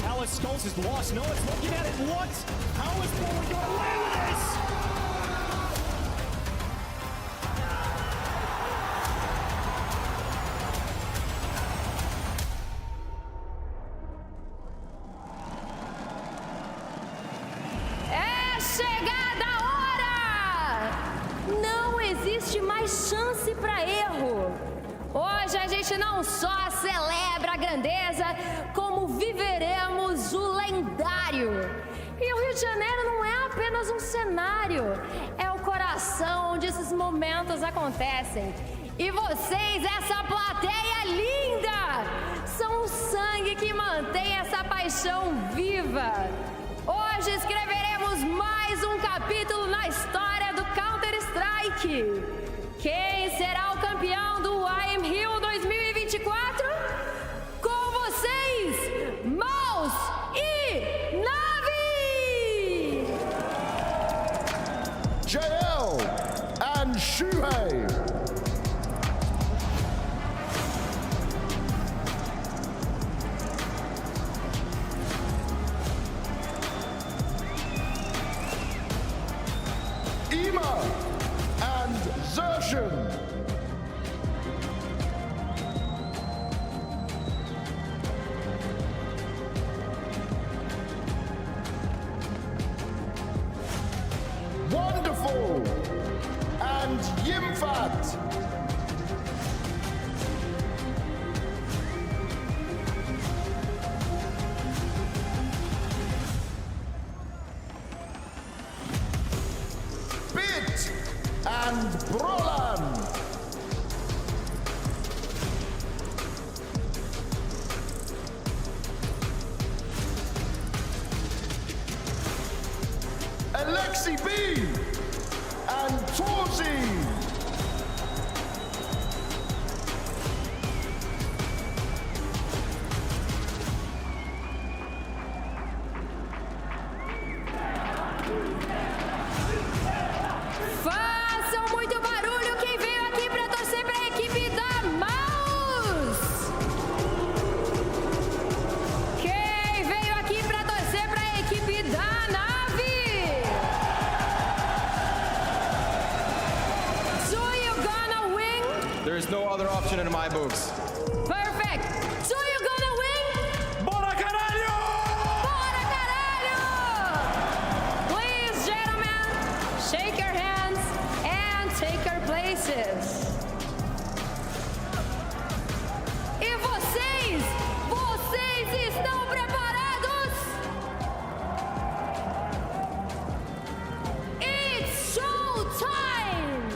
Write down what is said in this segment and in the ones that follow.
Alice Skulls is lost. No one's looking at it. What? How is Poland going to win this? É chegada a hora! Não existe mais chance para erro. Hoje a gente não só celebra a grandeza, como viveremos o lendário. E o Rio de Janeiro não é apenas um cenário, é o coração onde esses momentos acontecem. E vocês, essa plateia linda, são o sangue que mantém essa paixão viva. Hoje escreveremos mais um capítulo na história do Counter-Strike. Quem será o campeão do IEM Rio 2024? Com vocês, MOUZ e Navi! JL and Shuhei. Ima and Zershin. Wonderful and Yimfat. Bit and Brolan. Alexi B and Torzi. Façam muito barulho quem veio aqui para torcer para a equipe da MOUZ! Quem veio aqui para torcer para a equipe da Navi? So you gonna win? There is no other option in my books. Perfect! So you gonna win? Bora, caralho! Bora, caralho! Please, gentlemen, shake your hands and take your places. E vocês? Vocês estão preparados? It's showtime!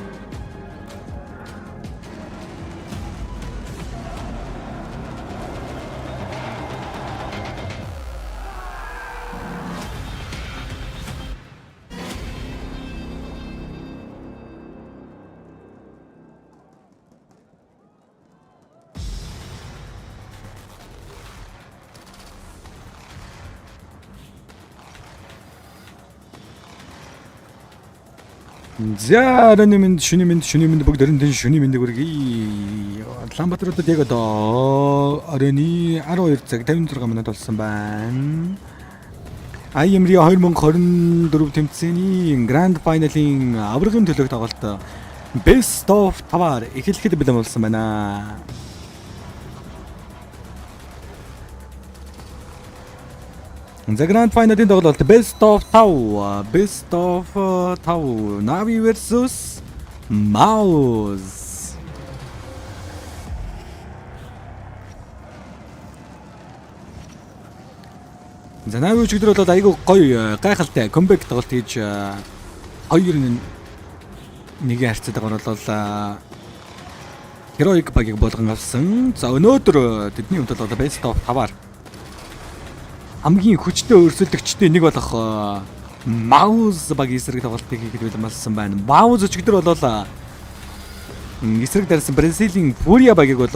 За оройн минь шөнийн минь бүгд өрөндөн шөнийн мэндийг хүргэе. Улаанбаатаруудад яг одоо оройны 12 цаг 56 минут болсон байна. IEM 2024 тэмцээний Grand Final-ийн аваргын төлөөх тоглолт Best of 5-аар эхлэхэд бэлэн болсон байна. The Grand Final-ийн тоглолт Best of 5 Navi versus MOUZ. За Navi өчигдөр бол айгүй гоё гайхалтай comeback тоглолт хийж 2-1 харьцаатайгаар бол Heroic багийг болгон авсан. За өнөөдөр тэдний хувьд бол Best of 5-аар хамгийн хүчтэй өрсөлдөгчтэй нэг болох MOUZ багийн эсрэг тоглолтыг хийхэд бэлэмсэн байна. MOUZ өчигдөр бол эсрэг дарсан Бразилийн Fúria багийг бол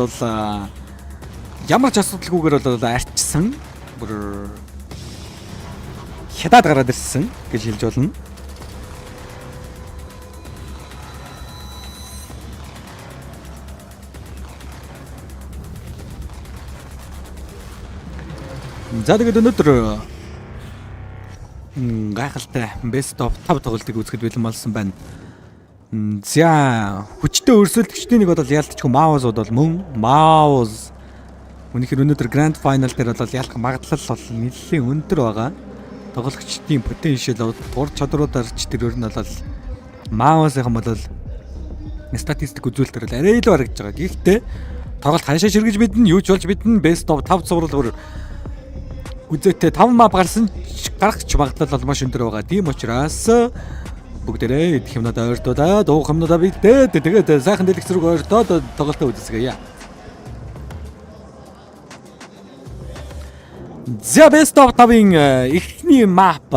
ямар ч асуудалгүйгээр бол арчсан. Бүр хятад гараад ирсэн гэж хэлж болно. За тэгээд өнөөдөр гайхалтай best of 5 тоглолтыг үзэхэд бэлэн болсон байна. За хүчтэй өрсөлдөгчдийн нэг бол яалтчгүй MOUZ бол мөн MOUZ. Үнэхээр өнөөдөр Grand Final дээр бол ялах магадлал бол нэлээд өндөр байгаа. Тоглогчдын потенциал ур чадруудаар ч тэр өөр нь бол MOUZ-ийн бол статистик үзүүлэлтээр бол арай илүү харагдаж байгаа. Гэхдээ тоглолт хаашаа ширгэж бидэн юу ч болж бидэн best of 5 цуврал үзээтэй 5 мап гарах ч магадлал бол маш өндөр байгаа. Тийм учраас бүгдээрээ идэх юмнуудаа ойртуулаад уух юмнуудаа бидээ тэгээд сайхан дэлгэц рүү ойртоод тоглолтоо үзэсгэе. За best of 5-ын эхний мап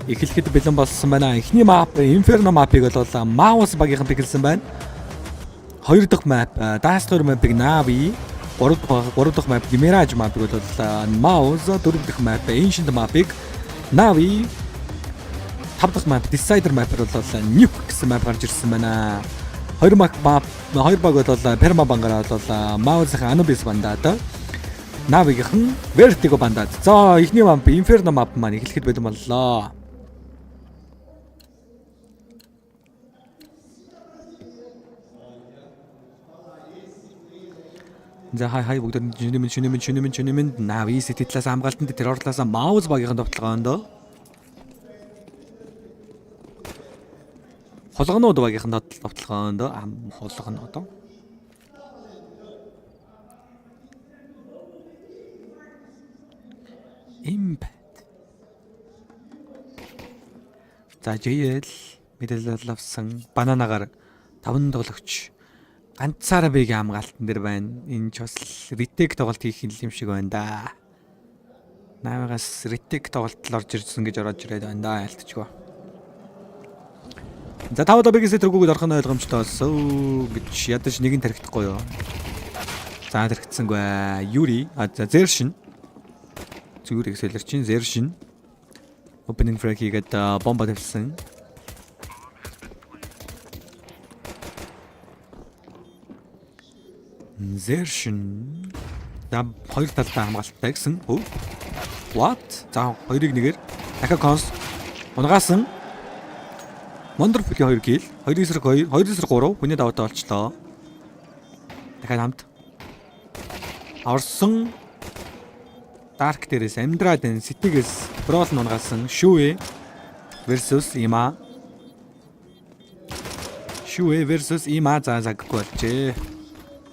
эхлэхэд бэлэн болсон байна. Эхний мап Inferno мапыг бол MOUZ багийнхан пигэлсэн байна. Хоёр дахь мап Dash 2 мапыг Navi, гурав дахь мап Mirage мапыг бол MOUZ, дөрөв дахь мап Ancient мапыг Navi, тав дахь мап Decider мапыг бол Nuke гэсэн мап гарч ирсэн байна. Хоёр баг бол Perma бангараа бол MOUZ-ийн Anubis бандаад, Navi-ийн Vertigo бандаад. За эхний мап Inferno мап маань эхлэхэд бэлэн боллоо. За хай бүгд шүнэмэн Navi City талаас хамгаалтанд террор талаас MOUZ багийнхан товтлогоонд хулгайнууд багийнхан товтлогоонд хулгайнууд Impact. За JL мэдээлэл авсан бананагаар 5 тоглогч ганцаараа бэгийн хамгаалтан дээр байна. Энэ ч бас retake тоглолт хийх юм шиг байна да. Наавигаас retake тоглолтод орж ирсэн гэж ороод ирээд байна да ялтчгүй. За 5 бэгийн сэтэргүүг орох нь ойлгомжтой болсон гэж ядаж нэг нь тархихгүй юу. За тархицсангүй. Юри за Zertion зүгээр экселэр чин Zertion opening frag хийгээд бомба тавьсан. Zertion да хоёр талдаа хамгаалттай гэсэн. What? За хоёрыг нэгээр дахиад конс унгаасан. Wonderful 2 kill. 2 эсрэг 2, 2 эсрэг 3 хүний даваатай болчлоо. Дахиад хамт. Орсон Dark дээрээс амьдраад энэ City-гээс Brawl нь унгаасан. Shue versus Ima. Shue versus Ima заггүй болжээ.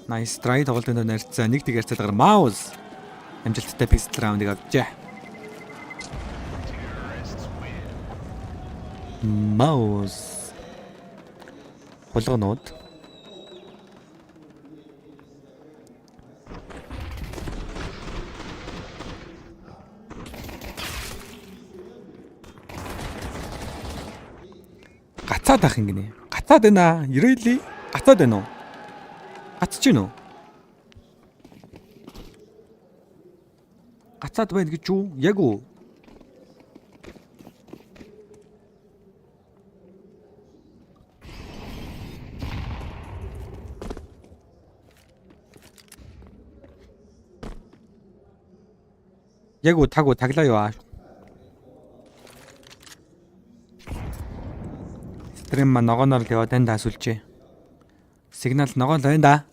Nice try тоглолтын нэрцээ нэг тэг ярцаагаар MOUZ амжилттай pistol round-ыг авчээ. MOUZ хулгайнууд гацаад ах ингэнэ. Гацаад байна. Really? Гацаад байна уу? Гацж гин үү? Гацаад байна гэж юу? Яг уу? Яг уу таглаа юу аа. Стрим ма ногооноор л яваад танд асуулжээ. Сигнал ногоон л байна да.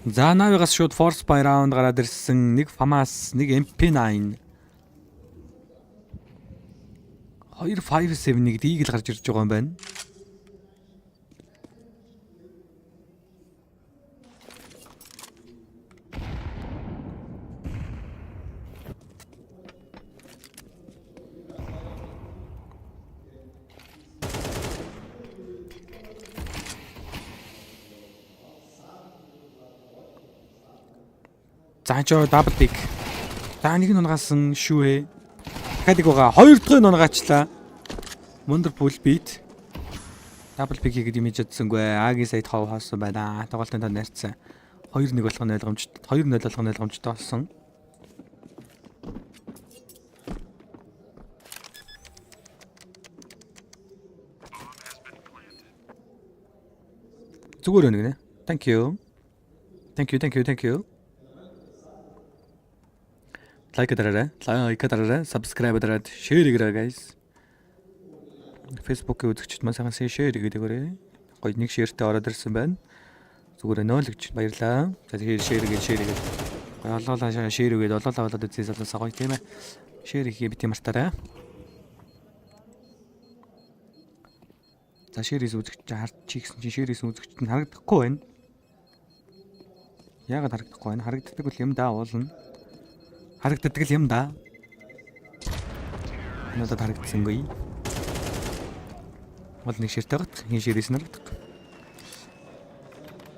За Navi-гаас шууд force by round гараад ирсэн. Нэг FAMAS, нэг MP9. 257 нэг Deagle гарч ирж байгаа юм байна. Заачаа double pick. За нэг нь унгаасан Shue. Дахиад нэг байгаа. Хоёр дахь нь унгаачлаа. Wonderful beat. Double pick хийгээд имиж чадсангүй. Агийн саяд хов хоосон байна. Тоглолтын тоо найрцсан. 2-1 болох нь ойлгомжтой. 2-0 болох нь ойлгомжтой болсон. Зүгээр нэг нэ. Thank you. Thank you. Like дараарай, subscribe дараад share хийгээрэй guys. Facebook-ийн үзэгчид маань сайхан share хийгээд өгөөрэй. Гоё нэг share-тэй ороод ирсэн байна. Зүгээр 0 гэж баярлаа. За тэгээд share хийгээд. Олоолаа share хийгээд олоолаа болоод үзээс олоосаа гоё тийм ээ. Share хийе бити мартаарай. За share хийсэн үзэгч харчих гэсэн чинь share хийсэн үзэгчд нь харагдахгүй байна. Яагаад харагдахгүй байна? Харагддаг бол юм даа уулна. Харагддаг л юм даа. Надад харагдсангүй. Бол нэг ширтэй гот хин ширээс нарагдах.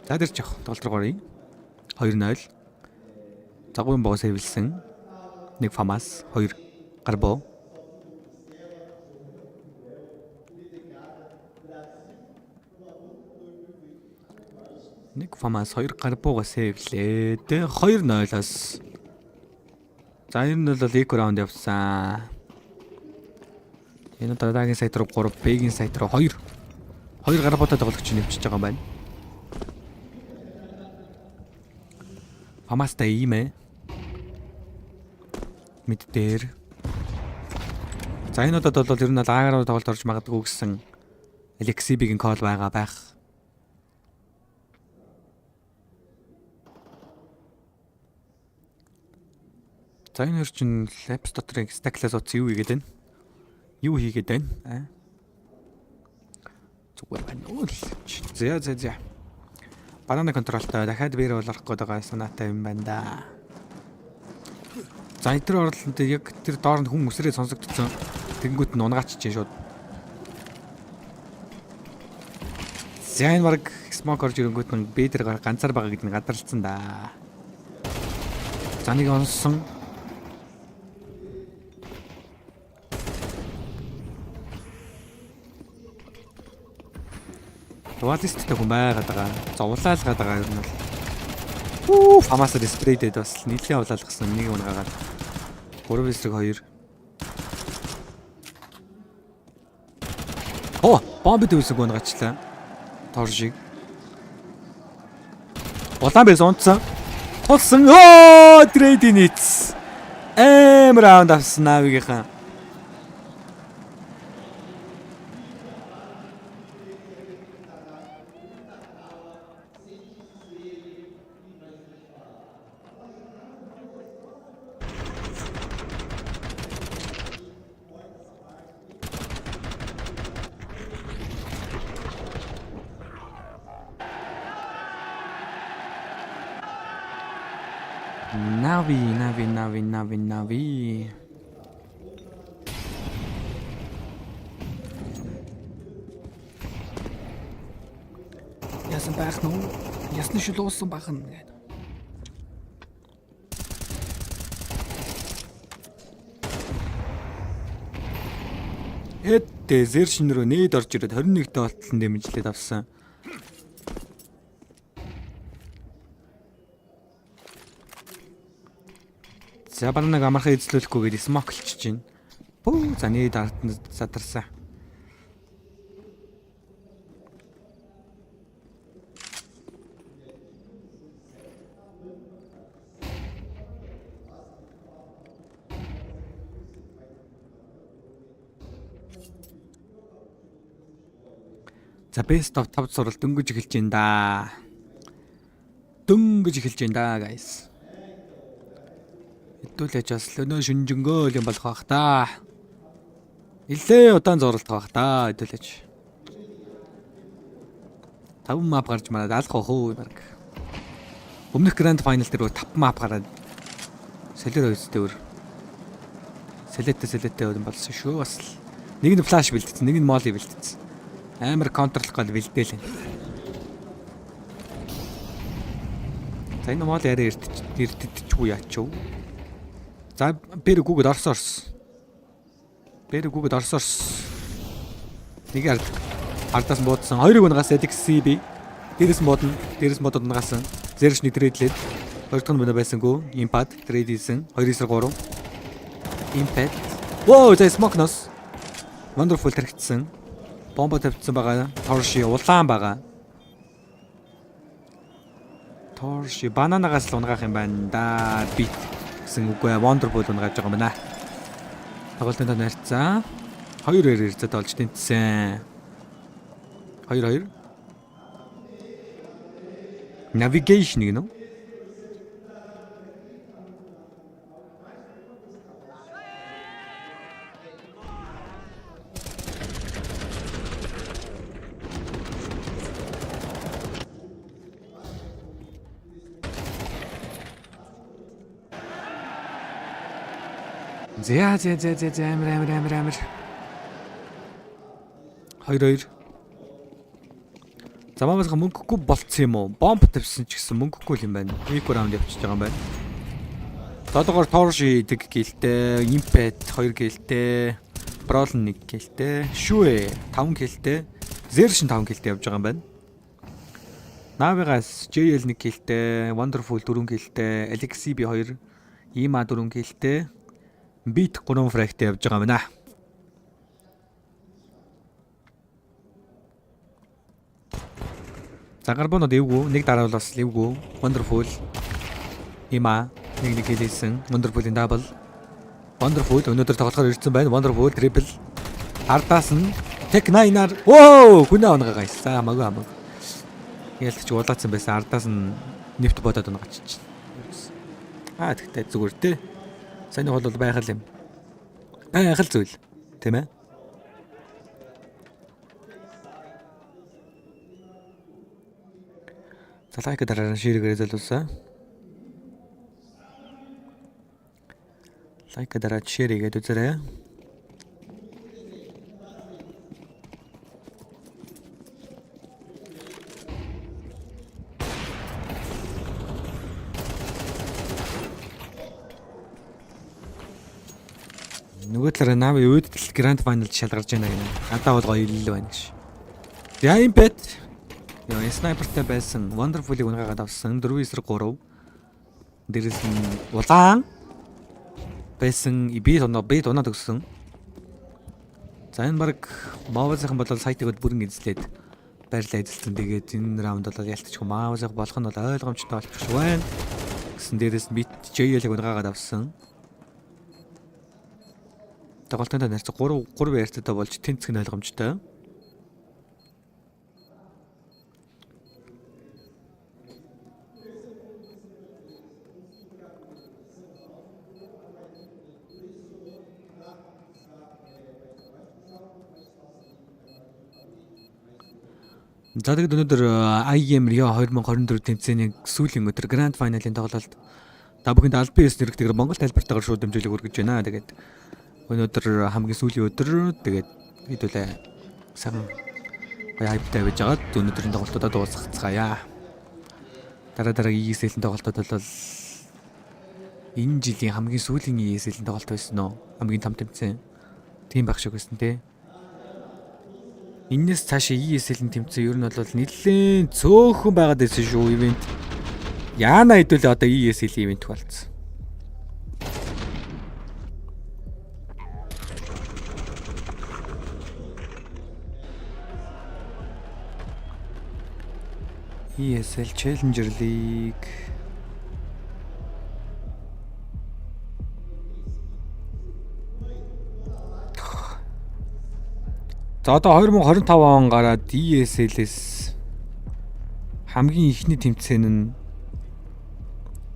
За дэрч явах тоглолт руу оръё. 2-0. Загвын боо сэвэлсэн. Нэг фамас, 2 гарбо. Нэг фамас 2 гарбууга сэвлээ. Тэ 2-0-аас. За энэ нь бол эко раунд явсан. Энэ дараагийн сайт руу 3, Б-ийн сайт руу 2. 2 гарбуутай тоглогч нэвчиж байгаа юм байна. Фамастай ийм ээ. Мэд дээр. За энэ удаад бол ер нь лагаар тоглолт орж магадгүй гэсэн LXB-ийн кол байгаа байх. За энэ чинь лапс дотрын стаклаас утас юу хийгээд байна? Юу хийгээд байна? Зүгээр байна уу л. За. Банана контролтой дахиад бээр болох гээд байгаа санаатай юм байна да. За энэ төр орлолт яг тэр доорнд хүн үсрээ сонсогдсон. Тэнгүүт нь унгаач чинь шууд. За энэ баг смок орж ирэнгүүт нь бэ дээр ганцаар байгаа гэдэг нь гадарлцсан да. За нэг онсон. Дуалисттэй хүн байгаад байгаа. Зовлаалгаад байгаа юм бол. Фамасад спрейдэд бас нийлээ улаалгасан нэг унгаагаад. 3-2. Бомбд үсэг унгаачлаа. Тор шиг. Улаан бэс унтсан. Тулсан. Трейдийн нийц. Раунд авсан навигийнхан. Нави. Яасан байх нь? Ясны шил уусан байх нь гэдэг. Зэр шин рүү нээд орж ирээд 21-т болтолн дэмжлээд авсан. За бананаг амархан эзлүүлэхгүйгээд смоклчиж байна. За нээд ард нь задарсан. За best of 5 сурал дөнгөж эхэлж байна да. Guys. Хэдүүлээч бас өнөө шүнжэнгөө юм болох бах та. Нилээ удаан зуралт байх та. Хэдүүлээч. 5 map гарч мараад алах хөө баг. Өмнөх гранд файнал дээр 5 map гараад солиор өстэй өөр. Солиотой юм болсон шүү бас. Нэг нь флаш бэлдсэн, нэг нь моли бэлдсэн. Амар контрлох гол бэлдээл. За энэ моли арай эрдэтчгүй яачв. За бэр гүгэд орсорс. Нэг ардаас буудсан. Хоёрыг унгаас LXB. Дээрээс модод унгасан. Зэрш нэг трейдлээд. Хоёр дахь нь мөн байсангүй. Impact трейд хийсэн. 2-3. Impact. За смокнос. Wonderful тархицсан. Бомба тавьчихсан байгаа. Торши улаан байгаа. Torch бананагаас л унгаах юм байна да. Бит гэсэн үгүй Wonderful унгааж байгаа юм байна. Тоглолтын нарцаа 2-2 ирцээд болж тэнцсэн. 2-2. Navigation гэнэ үү? За амар. 2-2. Замаас мөнгөгүй болцсон юм уу? Бомб тавьсан ч гэсэн мөнгөгүй юм байна. Eco round явчихж байгаа юм байна. Тодогоор Torch идэг гэлтэй, Impact 2 гэлтэй, Brawl 1 гэлтэй, Shue 5 гэлтэй, Zertion 5 гэлтэй явж байгаа юм байна. Навигаас JL 1 гэлтэй, Wonderful 4 гэлтэй, LXB 2, IMA 4 гэлтэй, Beat 3 fragтэй явж байгаа юм байна. Загарбонод эвгүй, нэг дараалал эвгүй, Wonderful, IMA нэг хэлсэн, Wonderful-ийн double. Wonderful өнөөдөр тоглохоор ирсэн байна. Wonderful triple. Ардаас нь Tech 9-аар гүнээ онгоо гайсаа хамаагүй. Ялч улаацсан байсан. Ардаас нь нэвт бодоод онгоочиж. Тэгтээ зүгээр те. Саний бол байх юм. Байх л зүйл. Тийм ээ. Лайк дараа ширгээ залуусаа. Лайк дараа ширгээ үзээрэй. Нөгөө талаараа Нави үүдтэл Grand Final-д шалгарч байна гэнэ. Хадаа бол гоё ил байна гэж. Яа юм бэ? Яа снайпертай байсан Wonderful-ыг унгаад авсан 4-3. Дээрээс нь улаан байсан би дунаад өгсөн. За энэ баг MOUZ-ын бол сайтыг бүрэн эзлээд байрлал эзэлсэн. Тэгээд энэ раунд бол ялтчгүй MOUZ-ыг болох нь бол ойлгомжтой болчих байна. Гэсэн дээрээс нь бит JL-ыг унгаад авсан. Тоглолтын нарц 3 ярцтай болж тэнцэх нь ойлгомжтой. За тэгээд өнөөдөр IEM Rio 2024 тэмцээний сүүлийн өдөр Grand Final-ын тоглолт та бүхэнд аль биес нэрэгтэйгээр Монгол тайлбартаагаар шууд дэмжүүлэг хүргэж байна. Тэгээд өнөөдөр хамгийн сүүлийн өдөр тэгээд хэдүүлээ сайн хайптай байж байгаа. Өнөөдрийн тоглолтуудаа дуусгацгаая. Дараагийн ESL-ийн тоглолтууд бол энэ жилийн хамгийн сүүлийн ESL-ийн тоглолт байсан нь хамгийн том тэмцээн. Тийм байх шиг байсан тий. Иннээс цаашаа ESL-ийн тэмцээн ер нь бол нэлээд цөөхөн байгаад байсан шүү ивент. Яана хэдүүлээ одоо ESL-ийн ивент болсон. ESL Challenger League. За одоо 2025 он гараад ESL-с хамгийн ихний тэмцээн нь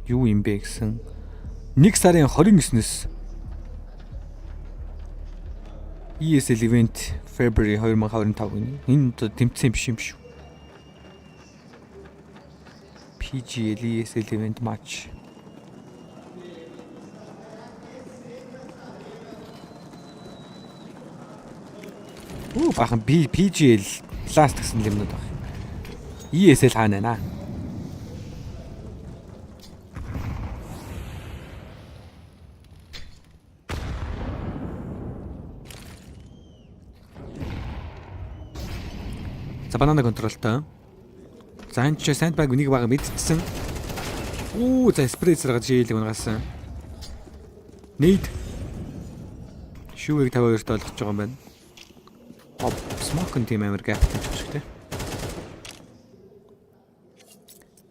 юу юм бэ гэсэн 1 сарын 29-ноос ESL event February 2025 энэ тэмцээн биш юм шүү. PGL ESL event match. Бахан PGL last гэсэн юмнууд баг. ESL хаана байна? За банана контролтой. За энэ ч сандбаг нэг бага мэдчихсэн. За спрейсээр гаж ийлэг унгасан. Нийт шүүгийг 52-т болгож байгаа юм байна. Smoke-ын team амир гаптай ч гэх юм.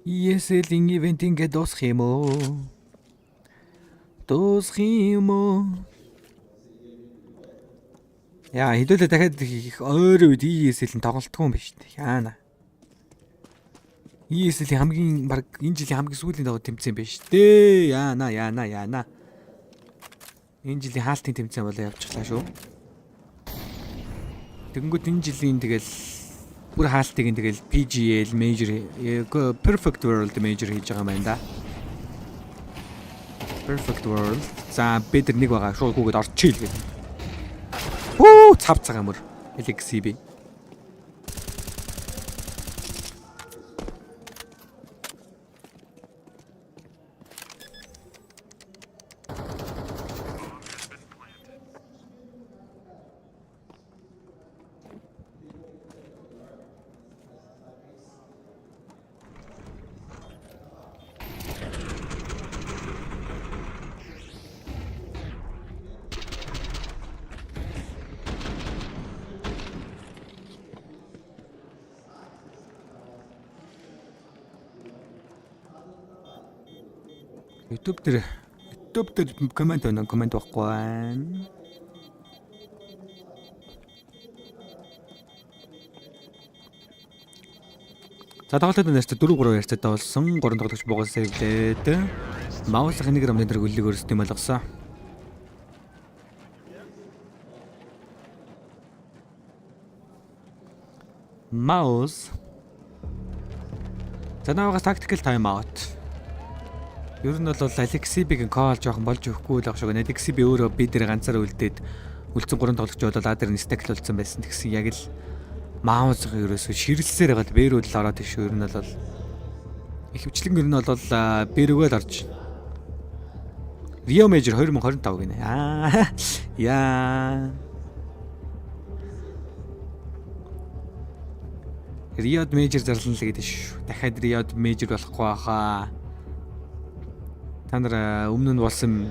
ESL-ийн ивент ингээд дуусах юм уу? Дуусах юм уу? Яа, хэдүүлээ дахиад их ойр үед ESL-ийн тоглолтгүй юм биш үү? Яана. ESL-ийн хамгийн баг энэ жилийн хамгийн сүүлийн даваа тэмцээн биш дээ. Яана. Энэ жилийн хаалтын тэмцээн болоо явчихлаа шүү. Тэгэнгүүт энэ жилийн тэгэл бүр хаалтыг нь тэгэл PGL Major Perfect World Major хийж байгаа юм байна да. Perfect World. За бид нэг байгаа шууд гүгэд орчихъя л гэдэг. Хөө цав цагаан мөр. LXCB. YouTube дээр комент байна. Комент байхгүй байна. За тоглолтод нэрт 4-3 ярьцтай болсон. 3 тоглогч буугаас сэвлээд MOUZ-ын 1 грамын дээр гөлийг өрсдөм болгосон. MOUZ. За навагаас tactical time out. Ер нь бол LXCB-ийн call жоохон болж өгөхгүй л баг шиг. LXCB өөрөө би дээр ганцаараа үлдээд үлдсэн 3 тоглогч болоод А дээр нь stack болсон байсан. Тэгсэн яг л MOUZ-ын ерөөсөө ширэлсээр байгаад бэрүүд л ороод тийш. Ер нь бол ихэвчлэн ер нь бол бэрүүгээ л орж. Rio Major 2025 гинэ. Яа. Rio Major зарлан л гэдэг шүү. Дахиад Rio Major болохгүй хаа. Та нар өмнө нь болсон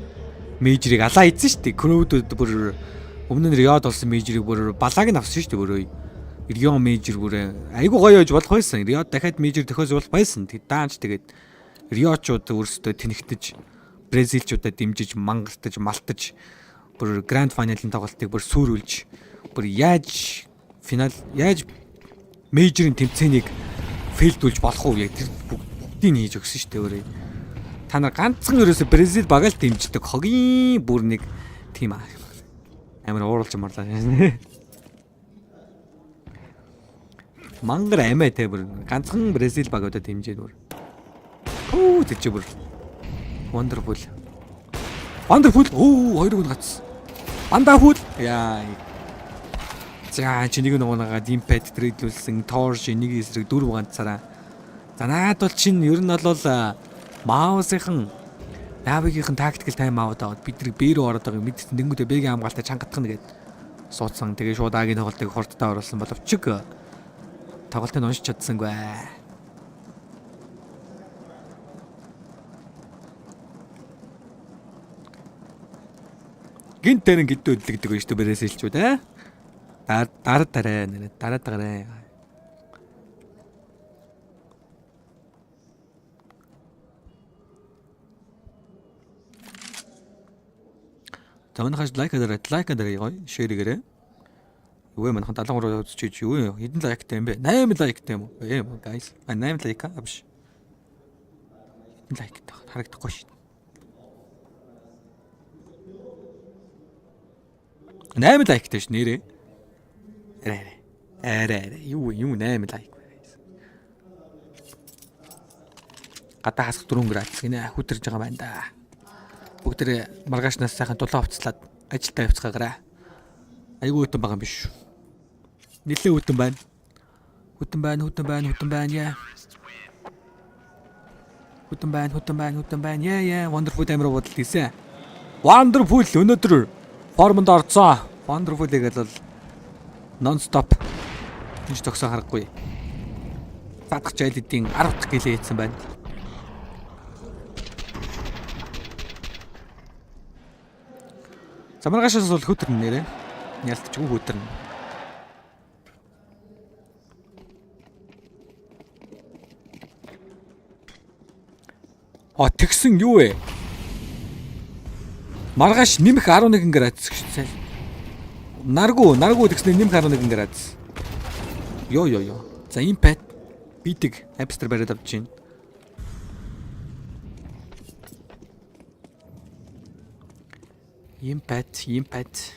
мейжрийг алаа ийдсэн шүү дээ. Крowdуд бүр өмнө нь Риод болсон мейжрийг бүр балааг нь авсан шүү дээ өөрөө. Рио мейжр бүр айгу гоё ойж болох байсан. Риод дахиад мейжр төхөөс болох байсан. Даанч тэгээд Риочууд өөрсдөө тэнэгтэж, Бразилчуудад дэмжиж, мангартаж, малтаж бүр гранд финалийн тоглолтыг бүр сүрүүлж, бүр яаж мейжрийн тэмцээнийг фейлдүүлж болох уу яг тэр бүгдийг хийж өгсөн шүү дээ өөрөө. Та нар ганцхан ерөөсө Бразил багаал дэмждэг хогийн бүр нэг тим амар ууралж марлаа. Мангар амиа те бүр ганцхан Бразил багуудад дэмжээд бүр. Оо тийч бүр. Wonderful. Оо 2 гүн гацсан. Wonderful. Яа. За чинийг нөгөөгаа импакт трейдлүүлсэн Торш нэг эсрэг 4 ганцаараа. За наад бол чин ер нь бол MOUZ-ийн Navig-ийн tactical time out аваад бид нар бэрөө ороод байгаа мэдсэн дэнгүүдээ бэгийн хамгаалалтаа чангатгах нэгэд суудсан. Тэгээ шууд Агийн тоглолтыг хурдтай оруулсан боловч тоглолтыг уншиж чадсангүй. Гинт тэрэн гэдөө өдлөгдөг байж тө бэрээс илчүүд дараа. Таманхаш лайк дараа гоё шеэргээрээ. Юу юм манхан 73 үзчихэж юу юм хэдэн лайктай юм бэ? 8 лайктай юм уу? Эм guys. 8 лайк авш. Хэдэн лайктай харагдахгүй шин. 8 лайктай ш нэрээ. Арай. Юу 8 лайк вэ? Гадаа хасах 4 градус гинэ хүтэрж байгаа байна да. Бүгд маргаашнаас сайхан дулаан хувцлаад ажилдаа явцгаагаарай. Айгүй хөтөн байгаа юм биш. Нилээ хөтөн байна. Хөтөн байна яа. Хөтөн байна яа. Wonderful амир бодол тийсэн. Wonderful өнөөдөр формонд орцоо. Wonderful гэдэг бол non-stop гэж тогсоо харахгүй. Задах жайлдын 10 дахь гэлээ хийсэн байна. Замаргашаас бол хөтөрн нэрээ. Ялтчгүй хөтөрн. Тэгсэн юу вэ? Маргааш нэмэх 11 градус гэж. Наргу тэгснээр нэмэх 11 градус. Йоо. За импэт битэг апстер бариад авч чинь. Импэт.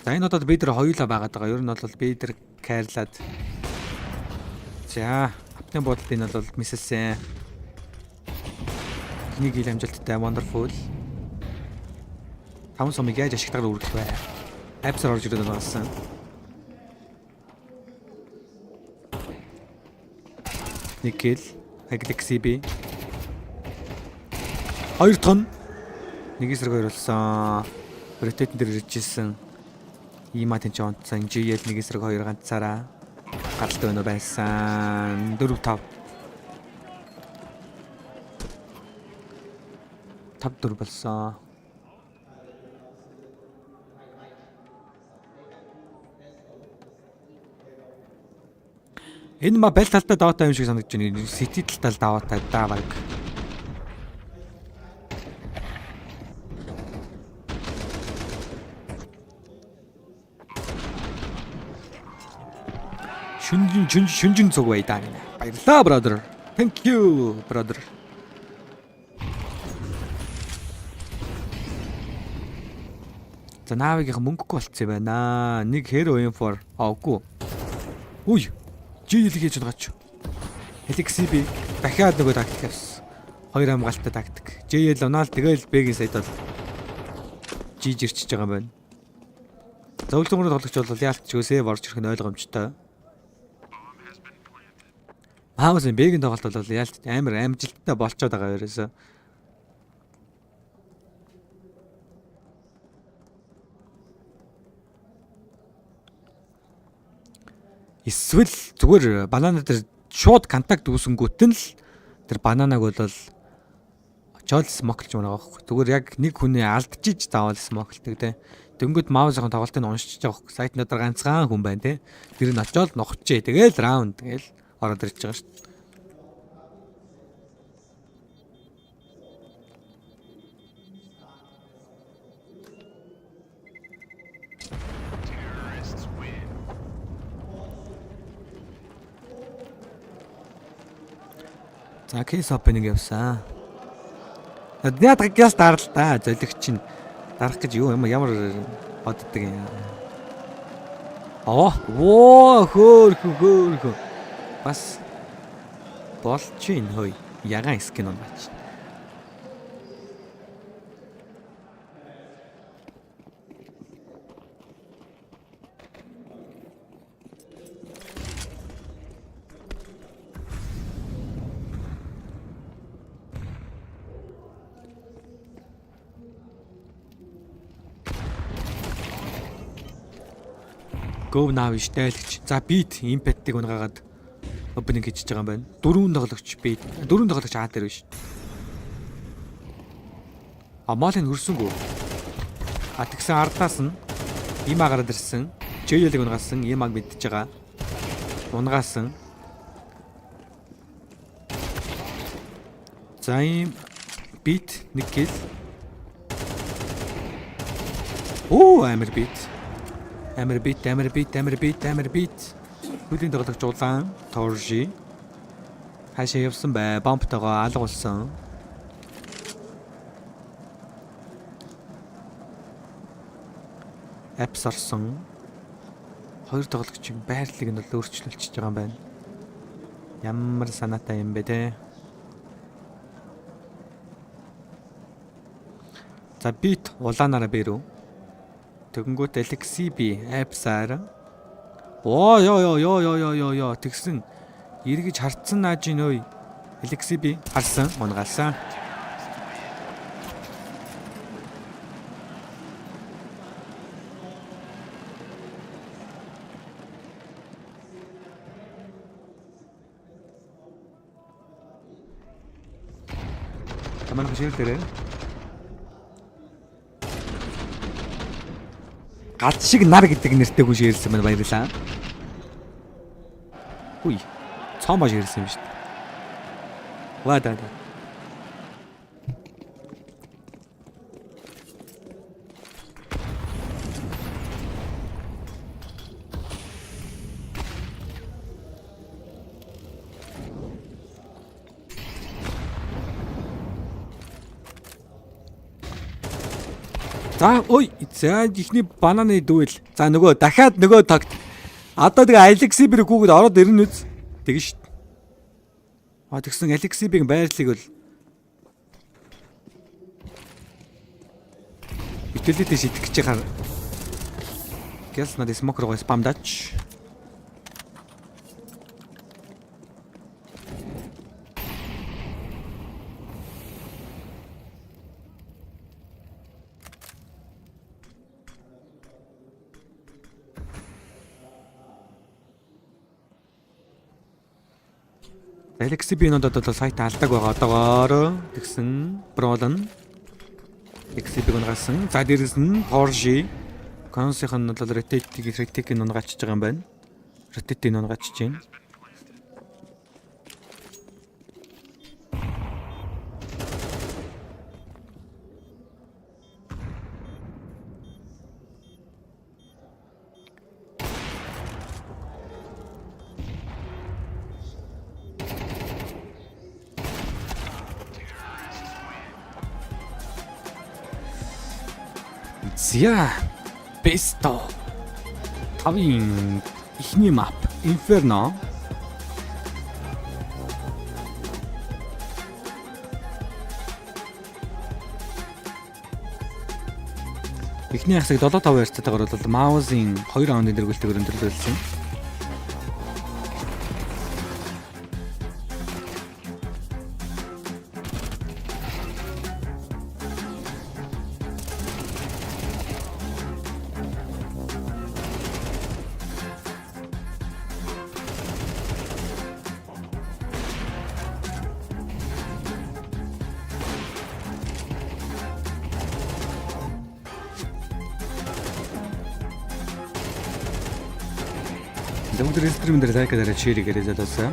За энэ удаад бид нар хоёулаа байгаад байгаа. Ер нь бол бид нар кайрлаад. За, апны бодолд энэ бол мисэлсэн. Нэг ил амжилттай wonderful. 5 сумыг яаж ашигтайгаар үргэлжлэх вэ? Апсаар орж ирээд байгаа. Никел, Aglexibi. 2 тон. Нэг эсрэг хоёр болсон. Приоритетэн дээр иржсэн. Има тэнч онцсон. GL нэг эсрэг хоёр ганцаараа гаралтай өнөө байсан. 4-5. 5-4 болсон. Энэ ма бэл талтай даваатай юм шиг санагдаж байна. Сити талтай даваатай даваг. Шүнжин цуг бай даа. Баярлалаа brother. Thank you brother. За наавигийнх мөнгөгүй болцсон байна. Нэг hero info авгүй. Үй. GL хийж байгаа ч. Alexi дахиад нөгөө тактик авсан. 2 хамгаалалттай тактик. JL унаал тэгэл Б-ийн сайд бол жиж ирчихэж байгаа юм байна. Зөвлөгөөрөөр тоглогч бол яалтчгүй сейв орж ирэх нь ойлгомжтой. MOUZ-ын Б-ийн тоглолт бол яалт амар амжилттай болцоод байгаа ерөөсөө. Эсвэл зүгээр банана дээр шууд контакт үүсэнгүүт нь л тэр бананаг бол очоод смоклж байгаа байхгүй. Зүгээр яг нэг хүний алдчихж заавал смоклдаг те. Дөнгөд MOUZ-ын тоглолтыг уншиж байгаа байхгүй. Сайтны дээр ганцхан хүн байна те. Тэр нь очоод нохчээ. Тэгэл раунд тэгэл ороод ирж байгаа шүү дээ. За кейс опенинг явсан. Яадаг гяс дарал та золиг чинь дарах гэж юу юм ямар боддог юм. Хөөх. Бас болчин хой ягаан скин он бач. Go now штайлгч. За бит импеттиг унгаагаад opening хийж байгаа юм байна. 4 тоглогч бит. 4 тоглогч А дээр биш. Молыг хөрсөнгөө. Тэгсэн ардаас нь има гараад ирсэн. JL-ийг унгаасан. Имаг мэдчихэж байгаа. Унгаасан. За им бит нэг гэл. Амар бит. Амар бит. Хүлийн тоглогч улаан Торжи. Хашаа явсан бай. Бомбтойгоо алга болсон. Апс орсон. 2 тоглогчийн байрлалыг нь бол өөрчлөлтөж байгаа юм байна. Ямар санаатай юм бэ те. За бит улаанаараа бэрүү. Тэгэнгүүт Alexi апсаар ёо тэгсэн эргэж хартсан наажийн ой Alexi харсан унгаалсан. Таман хөшөөлөрөө галт шиг нар гэдэг нэртэй хүн ширэлсэн байна баярлалаа. Үгүй. Цоо маш ирсэн юм шүү дээ. Ваа даа. За ой за ихний бананы дүүл. За нөгөө дахиад нөгөө тогт. Одоо тэгээ Алексибэр гүгэд ороод ирнэ үз. Тэгэн шít. Тэгсэн Алексибийн байрлалыг бол итгэлээдээ шитгэх гэж хаа. Гэс надад смок руу спам дач. Алексибийн одоо сайт алдаг байгаа одоогоор тэгсэн Бролон Алексибийг унгасан. За дээрэс нь Порши Консийн нь бол рететиг унгачиж байгаа юм байна. Рететиг унгачиж байна. Зя бесто тавин ихний map Inferno ихний хасаг 7-5 ярьцтайгаар бол MOUZ-ийн 2 раундын дэргүүлтэйгээр өндөрлүүлсэн. Зөвхөн стрим дээр лайк дараад шеэр хийгээрэй залуусаа.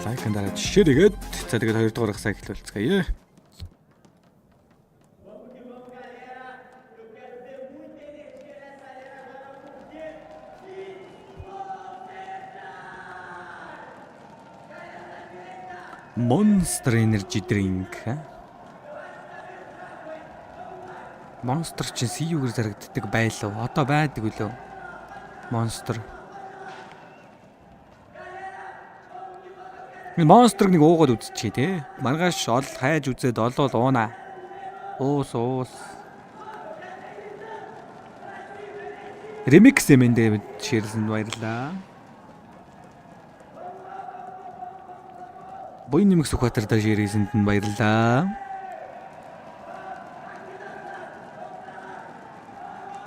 Лайк дараад шеэр хийгээд за тэгээд 2 дугаар хасаа эхлүүлцгээе. Monster energy drink. Monster чинь CU-гээр зарагддаг байлуу. Одоо байдаг үлээ. Monster. Monster-ыг нэг уугаад үзчихье те. Маргааш ол хайж үзээд олвол уунаа. Уус. Remix эмэндээ ширсэн баярлаа. Буйн нэмэх Сүхбаатар ширээсэнд нь баярлаа.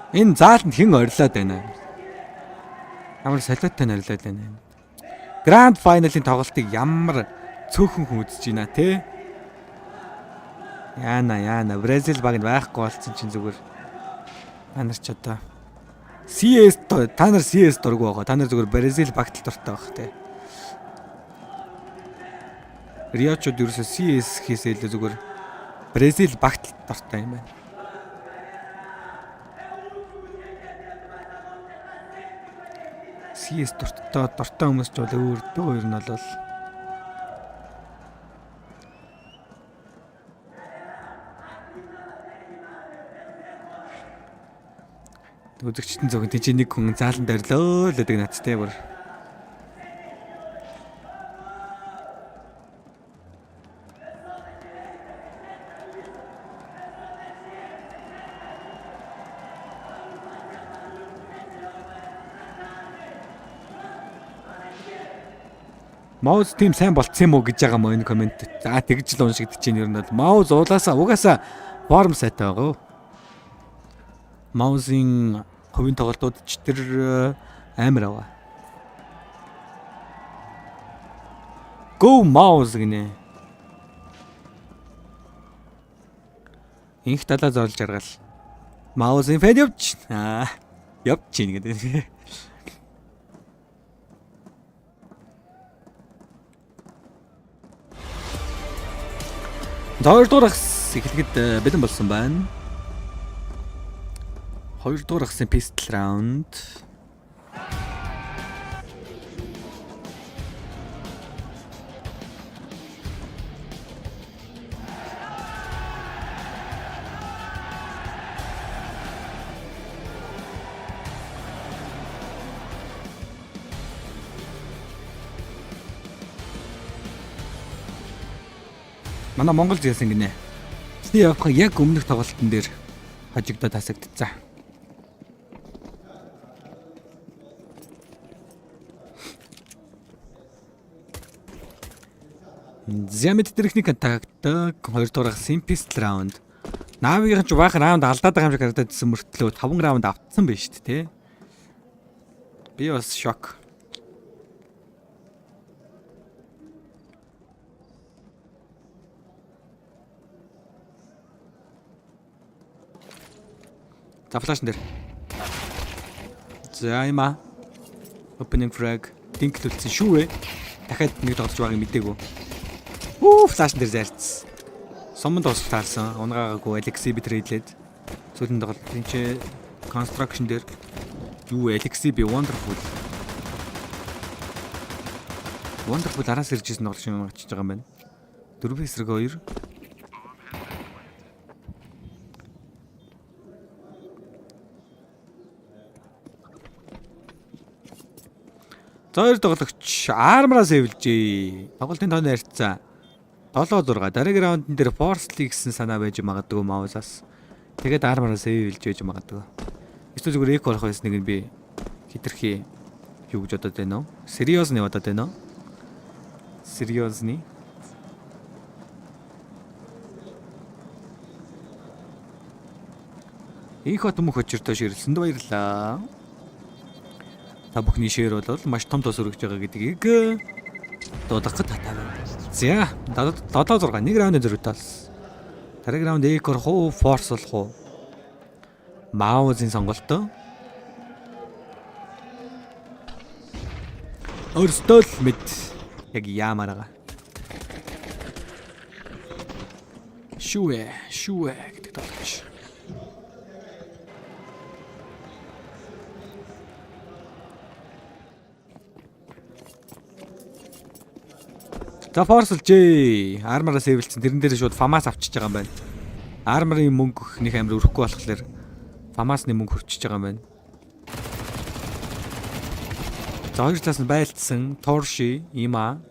Энэ зааланд хэн орилоод байна? Ямар солиоттой орилоод байна. Гранд финалийн тоглолтыг ямар цөөхөн хүн үзэж байна те? Яна Бразил баг байхгүй болсон чинь зүгээр. Та нар ч одоо CS та нар CS дургүй байгаа. Та нар зүгээр Бразил багтал дуртай байх те. Риочод ерөөсөө CS хийсээ илүү зүгээр Бразил багтал дуртай юм байна. CS дуртай хүмүүс ч бол өөр дөө ер нь бол үзэгчтэн зөвхөн тийч нэг хүн зааланд орилоо л гэдэг надтай бүр MOUZ team сайн болцсон юм уу гэж байгаа мөн энэ комент. За тэгж л уншигдэж чинь ер нь бол MOUZ угаасаа форм сайтай байгаа. MOUZ-ийн хувийн тоглолтууд ч тэр амар аваа. Go MOUZ гинэ. Инх талаа зорж жаргал. MOUZ-ын фэд явж. Явж чинь гэдэг. Хоёрдугаар ахс эхлэхэд бэлэн болсон байна. Хоёрдугаар ахсын pistol round. Манай Монгол зэсэн гинэ. Тэний явах яг өмнөх тоглолтын дээр хожигдоод тасагдцсан. Зэмэд техник контакт 2 дугаар simplest round. Наавийн ч баах раунд алдаад байгаа юм шиг харагдажсэн мөртлөө 5 раунд автсан байж шүү дээ. Би бас шок. За флаш нэр. За има. Opening frag динклүүлсэн шүү ээ. Дахиад нэг тоглож байгааг мэдээгүй. Флаш нэр зарцсан. Сомонд тосч таарсан. Унгаагаагүй Alexi би трейдлээд. Сүүлийн тоглолт энэ construction дээр юу Alexi би wonderful. Wonderful араас иржсэн тоглож юм очиж байгаа юм байна. 4 эсрэг 2. Зөөр тоглогч армраа сэвэлжээ. Тоглолтын тооны харьцаа 7-6. Дараагийн раундын дээр force-ly гэсэн санаа байж магадгүй MOUZ-аас. Тэгээд армраа сэвэлж байж магадгүй. Эсвэл зүгээр эко орох байсныг нь би хитрхи юу гэж бодоод байна уу? Сериозны бодоод байна уу? Сериозны. Их хот мөх очиртой ширэлсэнд баярлаа. Та бүхний шеэр бол маш том тос өргөж байгаа гэдгийг дуудахад татаа. За 7-6 нэг раунд зөрүүтэй болсон. Дараагийн раунд эк орох уу, форс болох уу? MOUZ-ын сонголт. Өрстөл мэд яг яамаараа. Шүэ гэдэг тоглож. За форсэлжээ. Армараа сэвэлцэн тэрэн дээр шууд фамаас авчиж байгаа юм байна. Армарын мөнгө их амир өрөхгүй болохоор фамасны мөнгө хөрчиж байгаа юм байна. За хоёр талаас нь байлцсан Торши, Има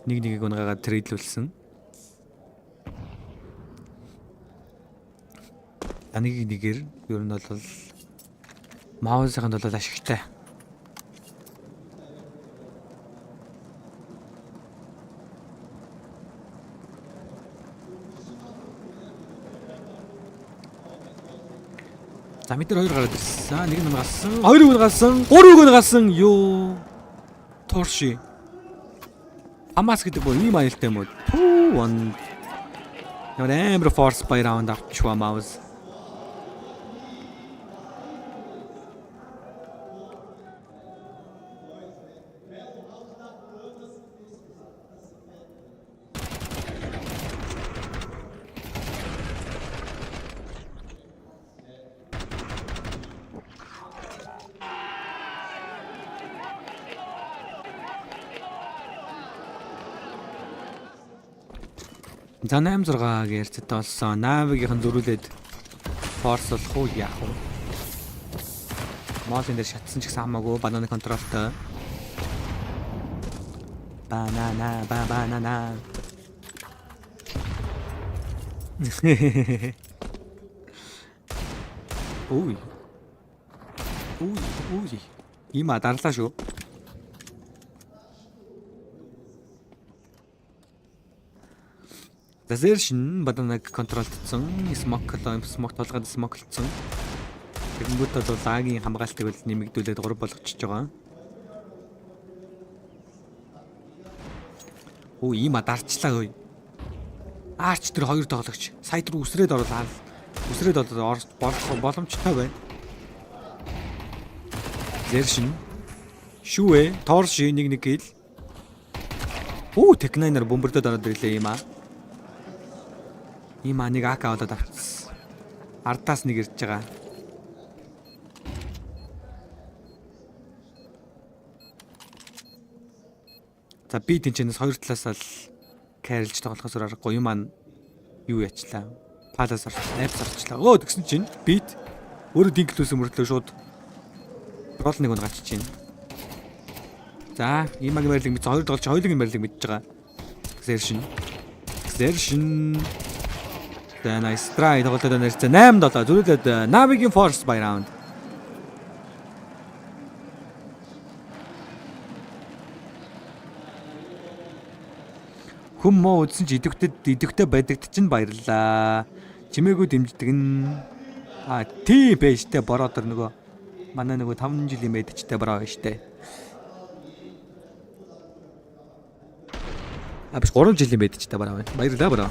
нэг унгаагаад трейдлүүлсэн. Нэгээр ер нь бол MOUZ-ын бол ашигтай. За метр 2 гараад ирсэн. Нэг нь галсан. 2 үг галсан. 3 үг галсан. Юу. Торши. Амас гэдэг бол ийм аюултай юм уу? Түү one. Ямар амар force by round авчваа MOUZ. За 8-6 гэрцэд болсон. Навигийнхан зөрүүлээд форс болох уу яах вэ? Моусын дээр шатсан ч гэсэн хамаагүй бананы контролтой. Банана. Ой. Има дарлаа шүү. Desertion бананаг контролдсон, смок толгойд смоклцсон. Тэгэнгүүт бол лагийн хамгаалтыг бол нэмэгдүүлээд 3 болгочихж байгаа. Има дарчлаа ой. Арч тэр хоёр тоглогч сайд руу үсрээд оруулаад Үсрээд одоо орж боломжтой байна. Зэршин. Шүүе, торши нэг кил. Технайнер бомбердод ороод ирлээ юм аа. Ийм нэг АК аваад авчихсан. Ардаас нэг ирж байгаа. За би тэнчэнээс хоёр талаас л кайрлж тоглохоос аргагүй юм маань юу яачлаа. Палас арчлаа. Тэгсэн чинь бит өөрөө динклүүс мөртлөө шууд гол нэг унд гачиж чинь. За, имаг мэрлэг мэд хоёр тоглож хоёулын мэрлэг мэдж байгаа. Зэршин. За nice try тоглоод нэрцээ 8-7 зүрхлээд Naviгийн force by round. Хүм муу үзсэн чи идэвхтэй байдагт чинь баярлаа. Чимээгүй дэмждэг нь тийм байжтэй бороо дор нөгөө манай нөгөө 5 жилийн мэдчтэй бороо байжтэй. Биш 3 жилийн мэдчтэй бороо байна. Баярлалаа бороо.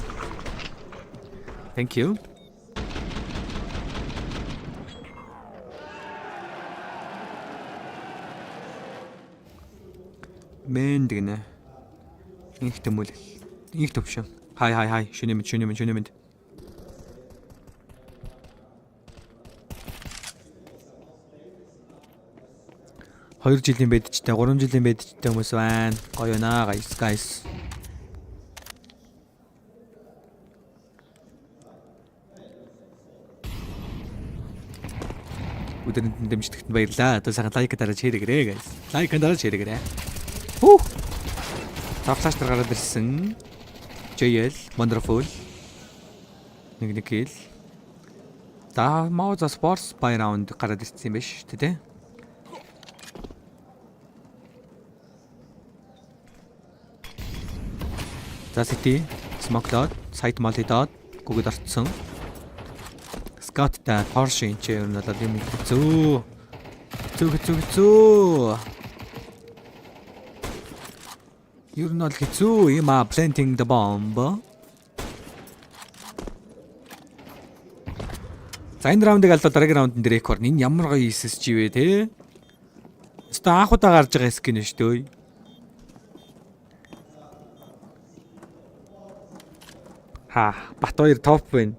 Thank you. Мен дэгнэ. Их тэмүүлэл. Их төвшин. Хай. Шүнэмэнд. Хоёр жилийн бэдчтэй, 3 жилийн бэдчтэй хүмүүс байна. Гоё наа, guys. Өдөрөнд дэмждэгт баярлаа. Одоо сайхан лайк дараач хэрэгэрээ, guys. Лайк дараач хэрэгэрээ. Тавлааш гараад ирсэн. JL wonderful. Нэг кил. За MOUZ Sports by round гараад ирсэн юм биш үү? За City Smoke Dot, Site Multi Dot гүгэд орцсон. Scout та Porsche энэ ч ер нь бол юм хэцүү. Ер нь бол хэцүү юм planting the bomb. За энэ раундыг аль дараагийн раундын дээр рекорд. Энэ ямар гоё SSG вэ те? Өстө анхудаа гарч байгаа скин шүү дээ. Бат хоёр топ байна.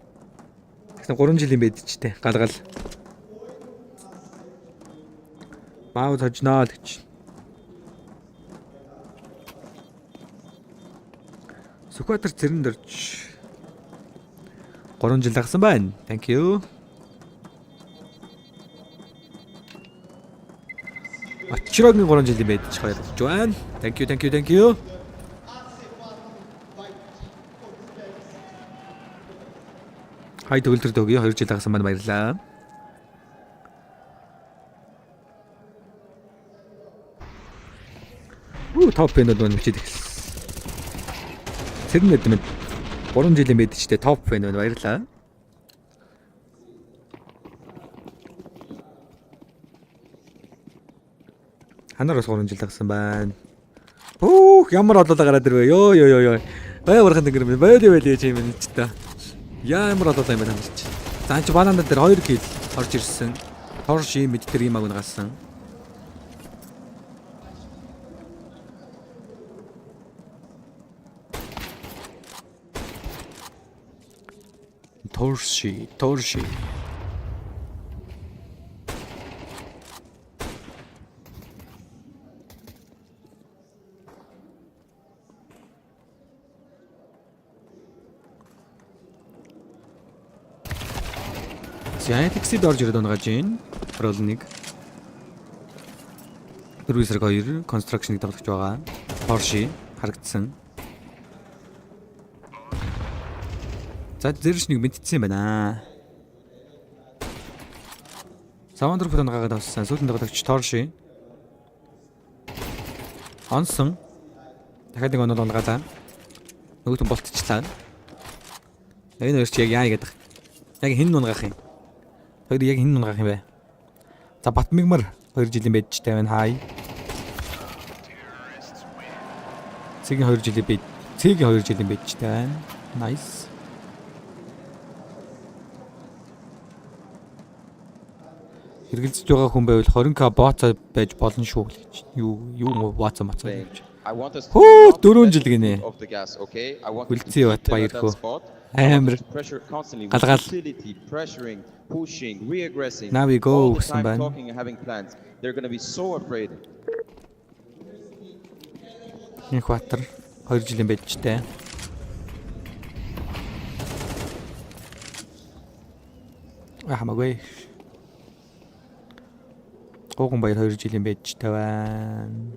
Тэгсэн 3 жилийн байдчихтэй. Галгал. MOUZ хожноо л гэж. Сүхбаатар цэрэнд орж 3 жил агсан байна. Thank you. Очрогийн 3 жилийн байдж баярлаж байна. Thank you. Хай төгөлдөр дөгөө 2 жил агсан байна баярлаа. Топ энэ бол мчид их. Цэрнэд мэд 3 жилийн мэдчтэй топ байна баярлаа. Ханараас 3 жил агсан байна. Ямар олоолаа гараад ирвэ. Йоо. Бая урхан тэнгэр байли чим энэ ч та. Ямар олоолаа юм байна ч. За чи банана дээр 2 кил орж ирсэн. Торши мэд тэр юм агн галсан. Торши. Яатиксид орж ирээд байгаа жин. Рол 1. Vincere 2 construction-ыг тоглож байгаа. Porsche харагдсан. За зэршнийг мэдчихсэн юм байна. Савандр футон гагаад авсан. Сүүлд тоглогч Porsche. Онсон. Дахиад нэг онол унгаалаа. Нөгөөтөн болтчихлаа. Энэ хоёрч яг яа гэдэг. Яг хин унгаах юм. Хоёр яг хин унгаах юм бэ. За Батмигмар 2 жилийн байджтай байна. Хай. Цэгийн 2 жилийн байджтай байна. Nice. Хэрэгэлзэж байгаа хүн байвал 20k бооцоо байж болно шүү гэж. Юу бооцоо мацаа гэж. I want us to Хөө not 4 let жил гинэ. off the gas, okay? I want us to Үлцээ бат keep them at баяр that хөө. spot. Амар Pressure constantly, with галгал. facility, pressuring, pushing, re-aggressing. Now we go All the гэсэн time байна. talking and having plans. They're going to be so afraid. Их батар 2 жилийн байжтэй. Хамаагүй. Гогон баяр 2 жилийн байжтэй байна.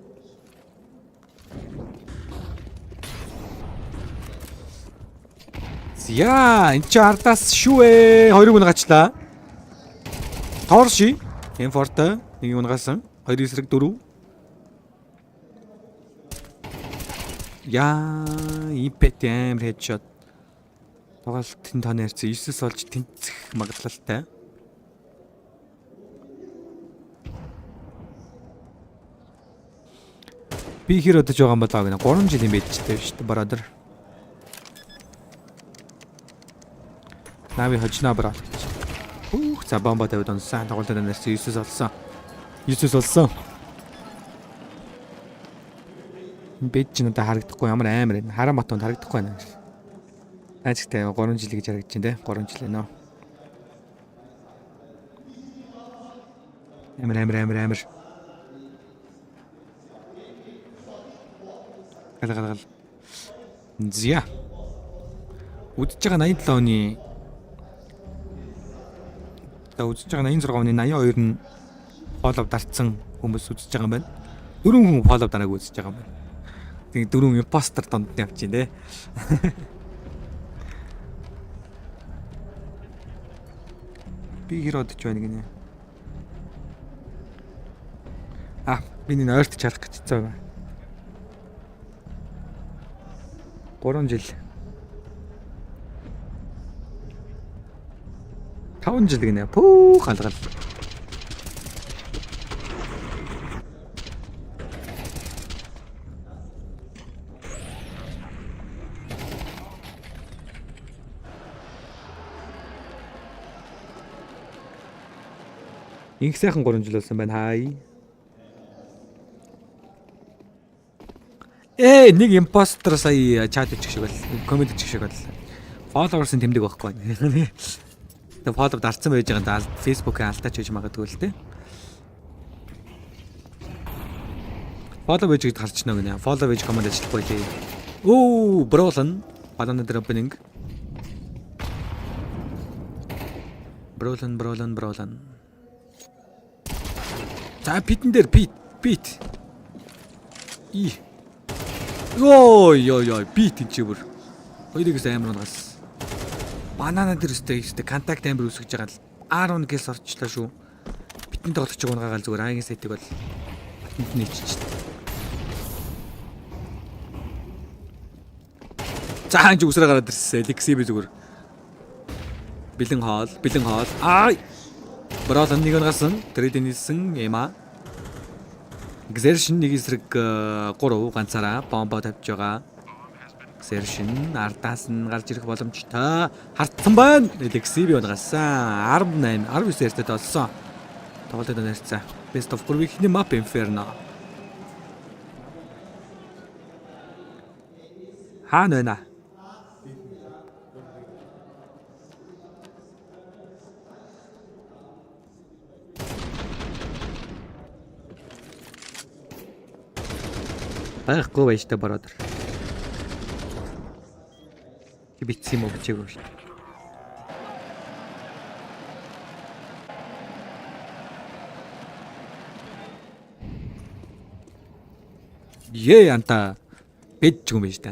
Яа, энэ чи ардаас шүү ээ. 2 хүн гачлаа. Торши, M4-тэй 1 хүн гасан. 2 эсрэг 4. Яа, импэт амар headshot. Тоглолтын тооны ярьсан 9-с олж тэнцэх магадлалтай. Би хэр өдөж байгаа юм болоо гэнэ. 3 жилийн байжтэй шүү дээ, brother. Нави хожноо брат гэж. За бомба тавьд онсан тоглолтод нэрсэн 9-с олсон. 9-с олсон. Бэд ч надад харагдахгүй ямар амар энэ. Хараа матонд харагдахгүй байна. Ажигтай 3 жил гэж харагдаж байна те. 3 жил нөө. Амар. Галгал. Зя. Үдчихэж байгаа 87 оны үзэж байгаа 86 оны 82 нь фоллоу дарцсан хүмүүс үзэж байгаа юм байна. 4 хүн фоллоу дарааг үзэж байгаа юм байна. Тэгээ 4 импостер донд нь явчих тий. Би хэр одож байна гинэ. Би энэ ойртож харах гэж хэцүү байна. 3 жил. 5 жил гинэ. Пүү галгал. Инх сайхан 3 жил болсон байна. Хай. Нэг импостер сая чат хийчих шиг бол, комент хийчих шиг бол. Фолловерсын тэмдэг байхгүй. Тэгээ фоллоу дарцсан байж байгаа даа Facebook-ийн алтаач хийж магадгүй л дээ. Фоллоу байж гэж харч нөө гинэ. Фоллоу байж комент ажиллахгүй лээ. Бролон. Банана dropping. Бролон. За питэн дээр пит. Йой пит энэ чи бүр. Хоёрыгээс амар унгаас. Банана дээр өстэй контакт амир үсгэж байгаа л 10 гээс орчлаа шүү. Битэн тоглож байгаа унгагаал зүгээр аагийн сайтыг бол батанд нээчихсэн. Цаан ч үсрээ гараад ирсэн. Лексиби зүгээр. Бэлэн хоол. Бролон нэг унгасан. Трейдэн нэлсэн эма. Гзершин нэг эсрэг 3 ганцаараа бомбо тавьж байгаа. Гзершин ардаас нь гарч ирэх боломжтой. Хартсан байна. Лексиби унгасан. 18 19 яртад олсон. Тоглолтод нэрцээ. Best of 3 ихний map Inferno. Хаана байна? Байхгүй байж та бродер. Битсэн юм уу бичээгүй шүү. Анта бэж юм байж та.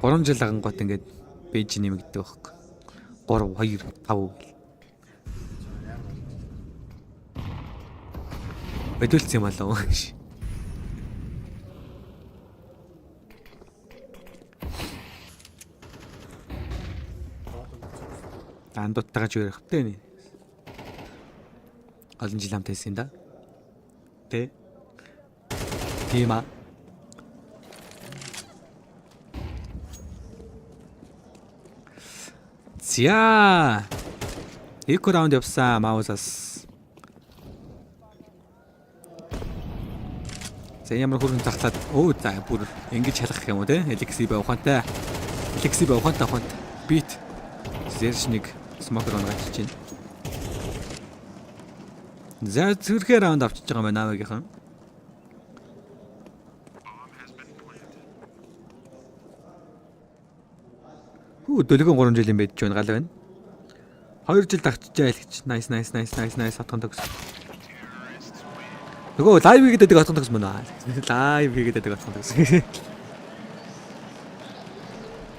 3 жил агангууд ингээд бэж нэмэгддэг байхгүй. 3 2 5 Бэдүүлсэн юм болов уу? Андуттайгаа ч ярих вэ нэ. Олон жил хамт байсан да. Тима. Зя. Эко раунд явсан MOUZ-аас. За ямар хүрэн захлаад за бүр ингэж халах юм уу те? Эликси бай ухаантай. Бит. Зэршнийг смокер онгачиж чинь. За зүрхээ раунд авчиж байгаа юм Навагийнхан. Дөлгөн 3 жилийн байж байна гал байна. 2 жил тагчжаа хэлчих. Nice хатхан төгс. Нөгөө лайв хийгээд байдаг хатхан төгс мөн аа. Лайв хийгээд байдаг хатхан төгс.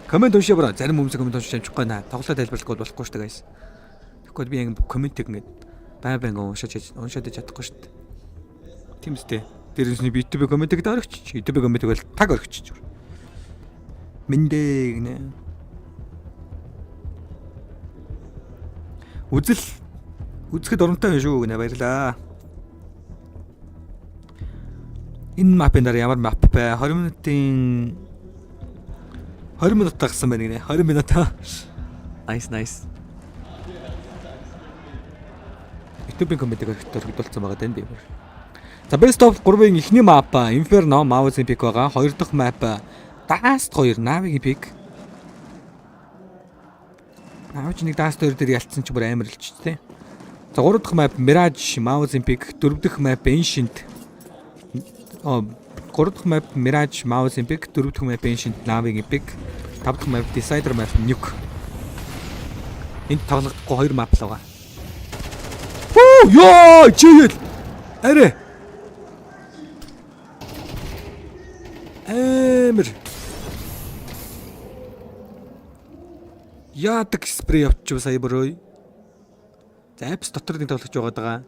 Комент уншаа бара. Зарим хүмүүс комент уншиж амжихгүй наа. Тоглоод тайлбарлахгүй болохгүй шүү дээ guys. Тэгэхгүй би яг комментиг ингээд бай уншаад чадахгүй шүү дээ. Тийм үстэй. Дээрээс нь би YouTube комментиг дөрөгч. YouTube комментиг бол таг өргөч. Мэндэ гинэ. Үзэхэд оронтой шүү гэнэ баярлаа. Энэ мапын дараа ямар мап бэ? 20 минут тагсан байна гинэ. 20 минут. Nice. YouTube-ийн комментиг өргөдүүлсэн байгаа тань би. За best of 3-ын эхний map Inferno MOUZ-ийн pick байгаа. 2 дахь map Dust 2 Navi-ийн pick. Наавч нэг Dust 2 дээр ялцсан ч бүр амар илч тээ. За 3 дахь map Mirage MOUZ-ийн pick, 4 дахь map Ancient. 3 дахь map Mirage MOUZ-ийн pick, 4 дахь map Ancient Navi-ийн pick, 5 дахь map Decider map Nuke. Энд тоглохгүй 2 map л байгаа. Ёо, чийл. Арэ. Эмэр. Яадаг спрей авчих сая бөрөө. За апс дотор нэг тоглож байгаа.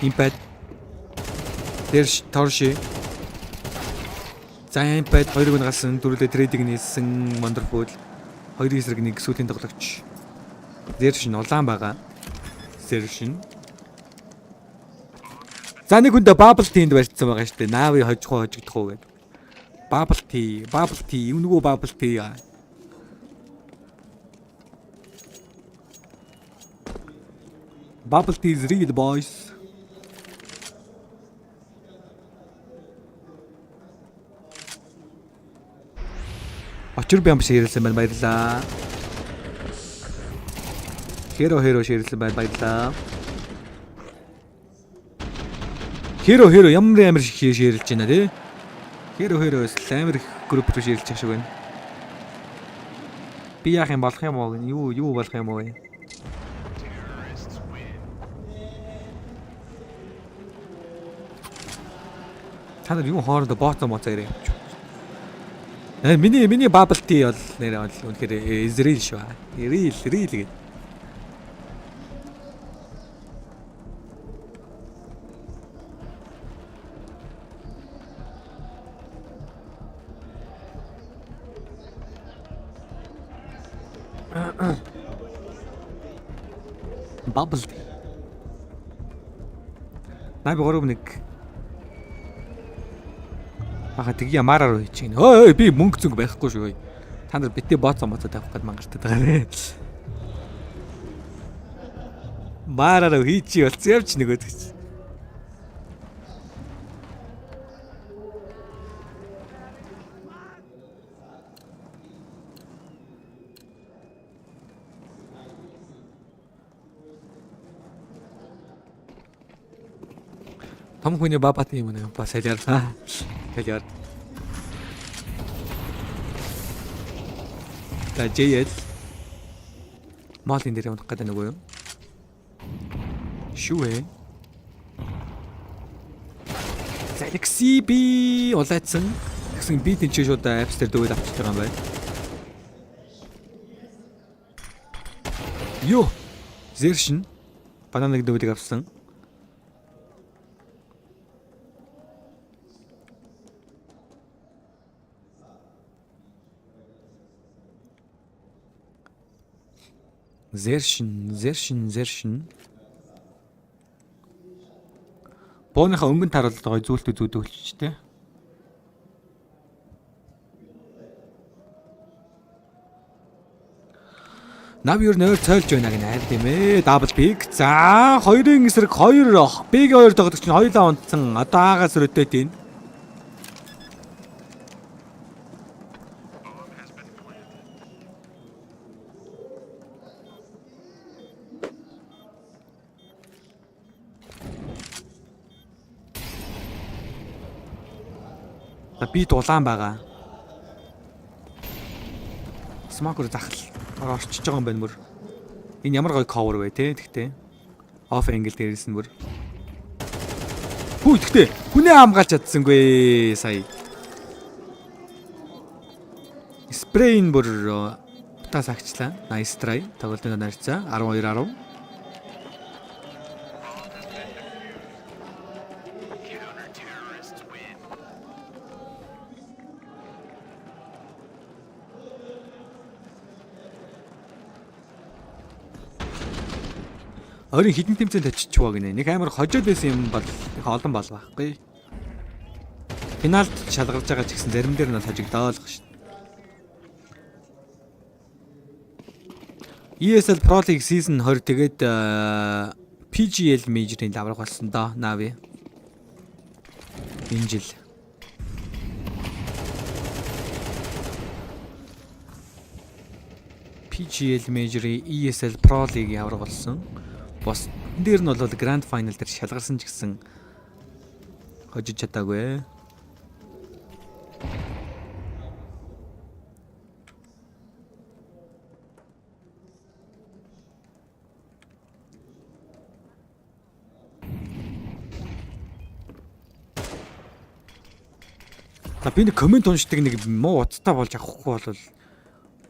Impact. Дэрш торши. За Impact 2-ыг нь галсан, дөрүлээ трейдинг нийлсэн wonderful. 2 эсрэг нэг сүүлийн тоглогч. Дэрш нь улаан байгаа. Дэрш. За нэг хүндээ bubble tea-нд барьцсан байгаа шүү дээ. Нави хожигдох уу гэдэг. Bubble tea, юу нөгөө bubble tea яа. Bubble tea is real boys. Очир бям ширэлсэн байна баярлаа. Hero ширэлсэн байна баярлаа. Hero ямар шиг ширэлж байна тий. Hero-с амар их групп руу ширэлж байгаа шиг байна. Би яах юм болох юм уу? Юу болох юм уу? Та нар юу хоорондоо боцоо ирээ. Миний bubble tea бол нэр үнэхээр Израиль шүү. Real гэдэг. Bubble tea. Наби 3-1. Ахаа тгий MaaRaa руу хийж гин. Ой би мөнгө зүг байхгүй шүү. Та нар битээ бооцоо тавих гээд мангартаад байгаа нэ. MaaRaa руу хийж болцсон явч нөгөөд гэж. Том хүний бабат юм нэ бас хэлээр. Хэлээр. Та JL Малин дээр унах гэдэг нэг үү? Шүэ. Alexi би улаацсан. Гэсэн би тэнцээ шууд апс дээр дөөд авчиж байгаа юм байна. Юу? Зершин бананыг дөөдийг авсан. Зершин. Бооныхаа өнгөнд таруулж байгаа зүйлтүүд зүүдүүлчих тээ. Нав юу нойр цойлж байна гэнэ хайр тийм ээ. Дабл пик. За 2-ын эсрэг 2 биг 2 тоглогч нь хоёулаа унтсан. Одоо аагаас өрөөтэй тийм. Би дулаан байгаа. Смокер захал орчиж байгаа юм байна мөр. Энэ ямар гоё cover вэ те тэгтээ. Off angle дээрээс нь мөр. Хүү тэгтээ хүнээ хамгаалж чадсангүй сая. Спрейн бүр утаас агчлаа. Nice try. Тоглолтын нарцаа 12-10. Орын хідэн тэмцээнд очичваа гинэ. Нэг амар хожоод байсан юм бол их олон бол байхгүй. Финалд шалгарч байгаа ч гэсэн зарим дээр нь хожигдоолох шин. ESL Pro League Season 20 тэгээд PGL Major-ийн лавраг болсон доо Navi. Энэ жил. PGL Major-ийн ESL Pro League явраг болсон. Бос дээр нь бол Grand Final дээр шалгарсан ч гэсэн хожиж чадаагүй. Би нэг комент уншдаг нэг муу утастай болж авахгүй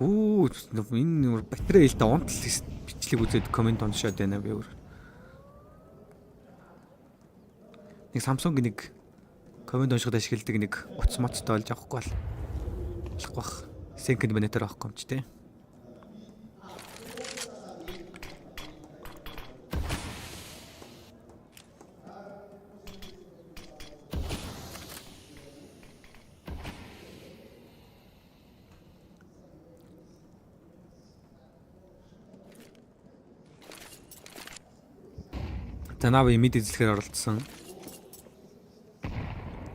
бол энэ батарей ээлтэй унтал бичлэг үзээд комент уншаад байна би өөр. Нэг Samsung нэг комент уншихад ашигладаг нэг утас моцтой болж авахгүй болох. Second monitor авахгүй юм ч тий. Нави мэд эзлэхээр оролцсон.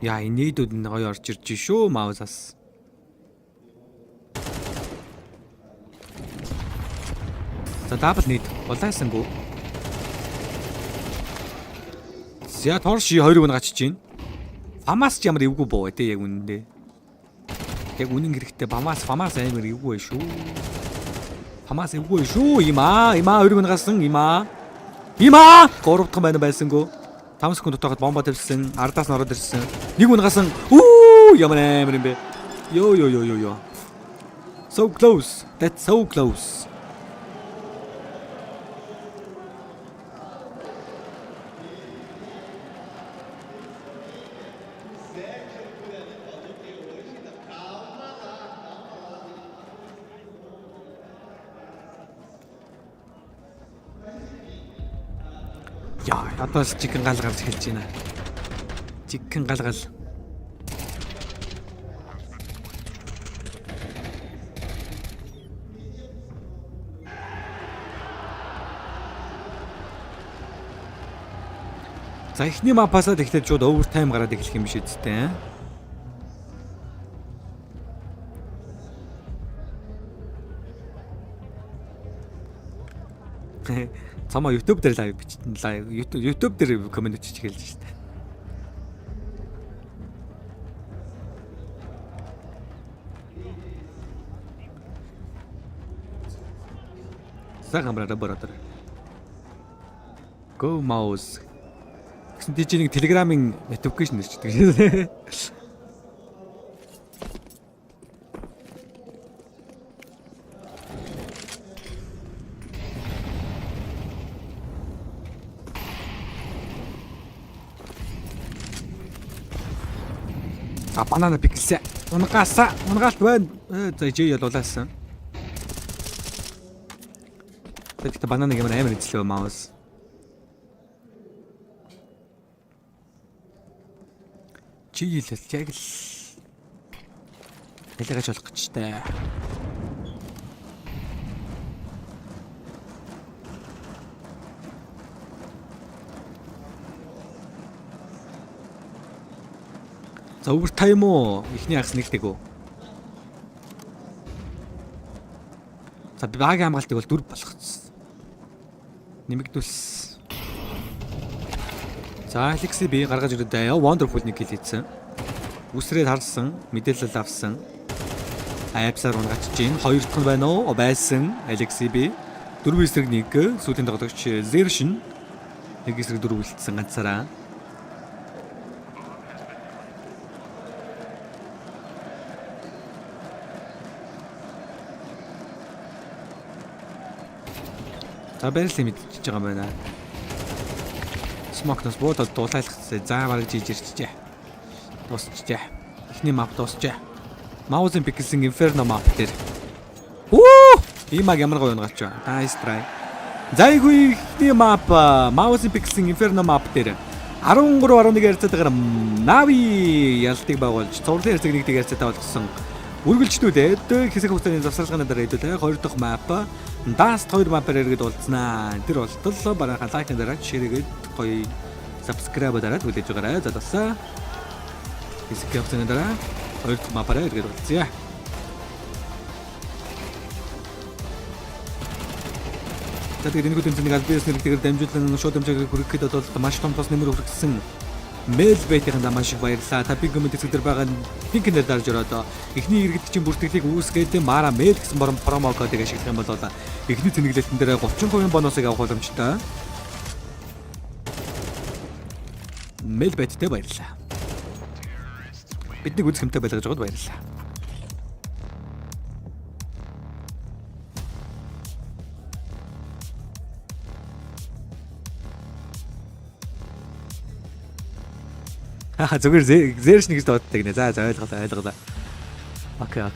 Яа, энэ нийтүүд нь гоё орж ирж шүү MOUZ-аас. За дабл нийт улаасангүй. За торш 2-ыг нь гачиж байна. Фамаас ч ямар эвгүй боо те яг үнэндээ. Яг үнэн хэрэгтэй фамаас амар эвгүй шүү. Фамаас эвгүй шүү. Имаа 2-ыг нь гасан имаа. 3 дахь байна байсангүй. 5 секунд дотооход бомба тавьсан. Ардаас нь ороод ирсэн. Нэг үн гасан. Ямар амар юм бэ? Йоо. So close. That's so close. Яа, одоо л чикен гал гарч эхэлж байна. Чикен гал. За ихний мапасаад ихтэй шууд овертайм гараад эхлэх юм биш үсттэй. Цамаа YouTube дээр лайв бичсэн. YouTube дээр комент хийж хэлж штэ. Сагамра бротер. Go MOUZ. Гэсэн тийч нэг Telegram-ын notification ирчихдэг. Банана пикселээ. Унгаалт байна. За жий ялуулаасан. Тэгэхдээ бананыг амар эзлэв MOUZ. Жий л яг л ялгаж болох гэж таа. За овертайм уу? Эхний агс нэгтэйг үү? За багийн хамгаалтыг бол 4 болгоцсон. Нэмэгдүүлсэн. За Alexi би гаргаж ирээд аа wonderful нэг хил хийсэн. Үсрээд харсан, мэдээлэл авсан. Айпсаар унгачж гин 2 дахь нь байна уу? Байсан Alexi би 4 эсрэг 1 сүүлийн тоглогч Zershин 1 эсрэг 4 үлдсэн ганцаараа. За барилсан мэдчихэж байгаа юм байна. Смокнос буудад дуулайлахсаа заавар гэж ирчихжээ. Дуусчихжээ. Эхний мап дуусчихжээ. MOUZ-ын пиксэн Inferno map дээр. Имаг ямар гоё унгач вэ? Nice try. За ийгүй ихний map MOUZ-ын пиксэн Inferno map дээр 13-11 ярцаатайгаар Navi ялтыг байгуулж цувралын ярцаг нэгдэг ярцаатай болгосон. Үргэлжлүүлээд хэсэг хугацааны завсарлахын дараа хэдүүлээ 2 дахь map Dust 2 map-аар иргэд уулзнаа. Тэр болтол бараахан лайкны дараа ширээгээд гоё subscribe дараад үлээж байгаарай. За тасаа. Хэсэг хугацааны дараа 2 дахь map-аар иргэд уулзъя. За тэгээд энэ хөтөлбөрийн албаас нэртэйгээр дамжуулан шууд дамжааг хүргэхэд бол маш том тос нэмэр хүргэсэн. MaaraaMEL байтайхандаа маш их баярлалаа. Та пинк коммент хэсгээр байгаа пинкээр дарж ороод эхний иргэдчийн бүртгэлийг үүсгээд MaaraaMEL гэсэн промо кодыг ашиглах юм бол эхний цэнэглэлтэн дээр 30% бонусыг авах боломжтой. MaaraaMEL байттай баярлалаа. Биднийг үзэх юмтай байлгаж байгаад баярлалаа. Зүгээр Zersh нэг л дууддаг нэ. За ойлголоо. Окей.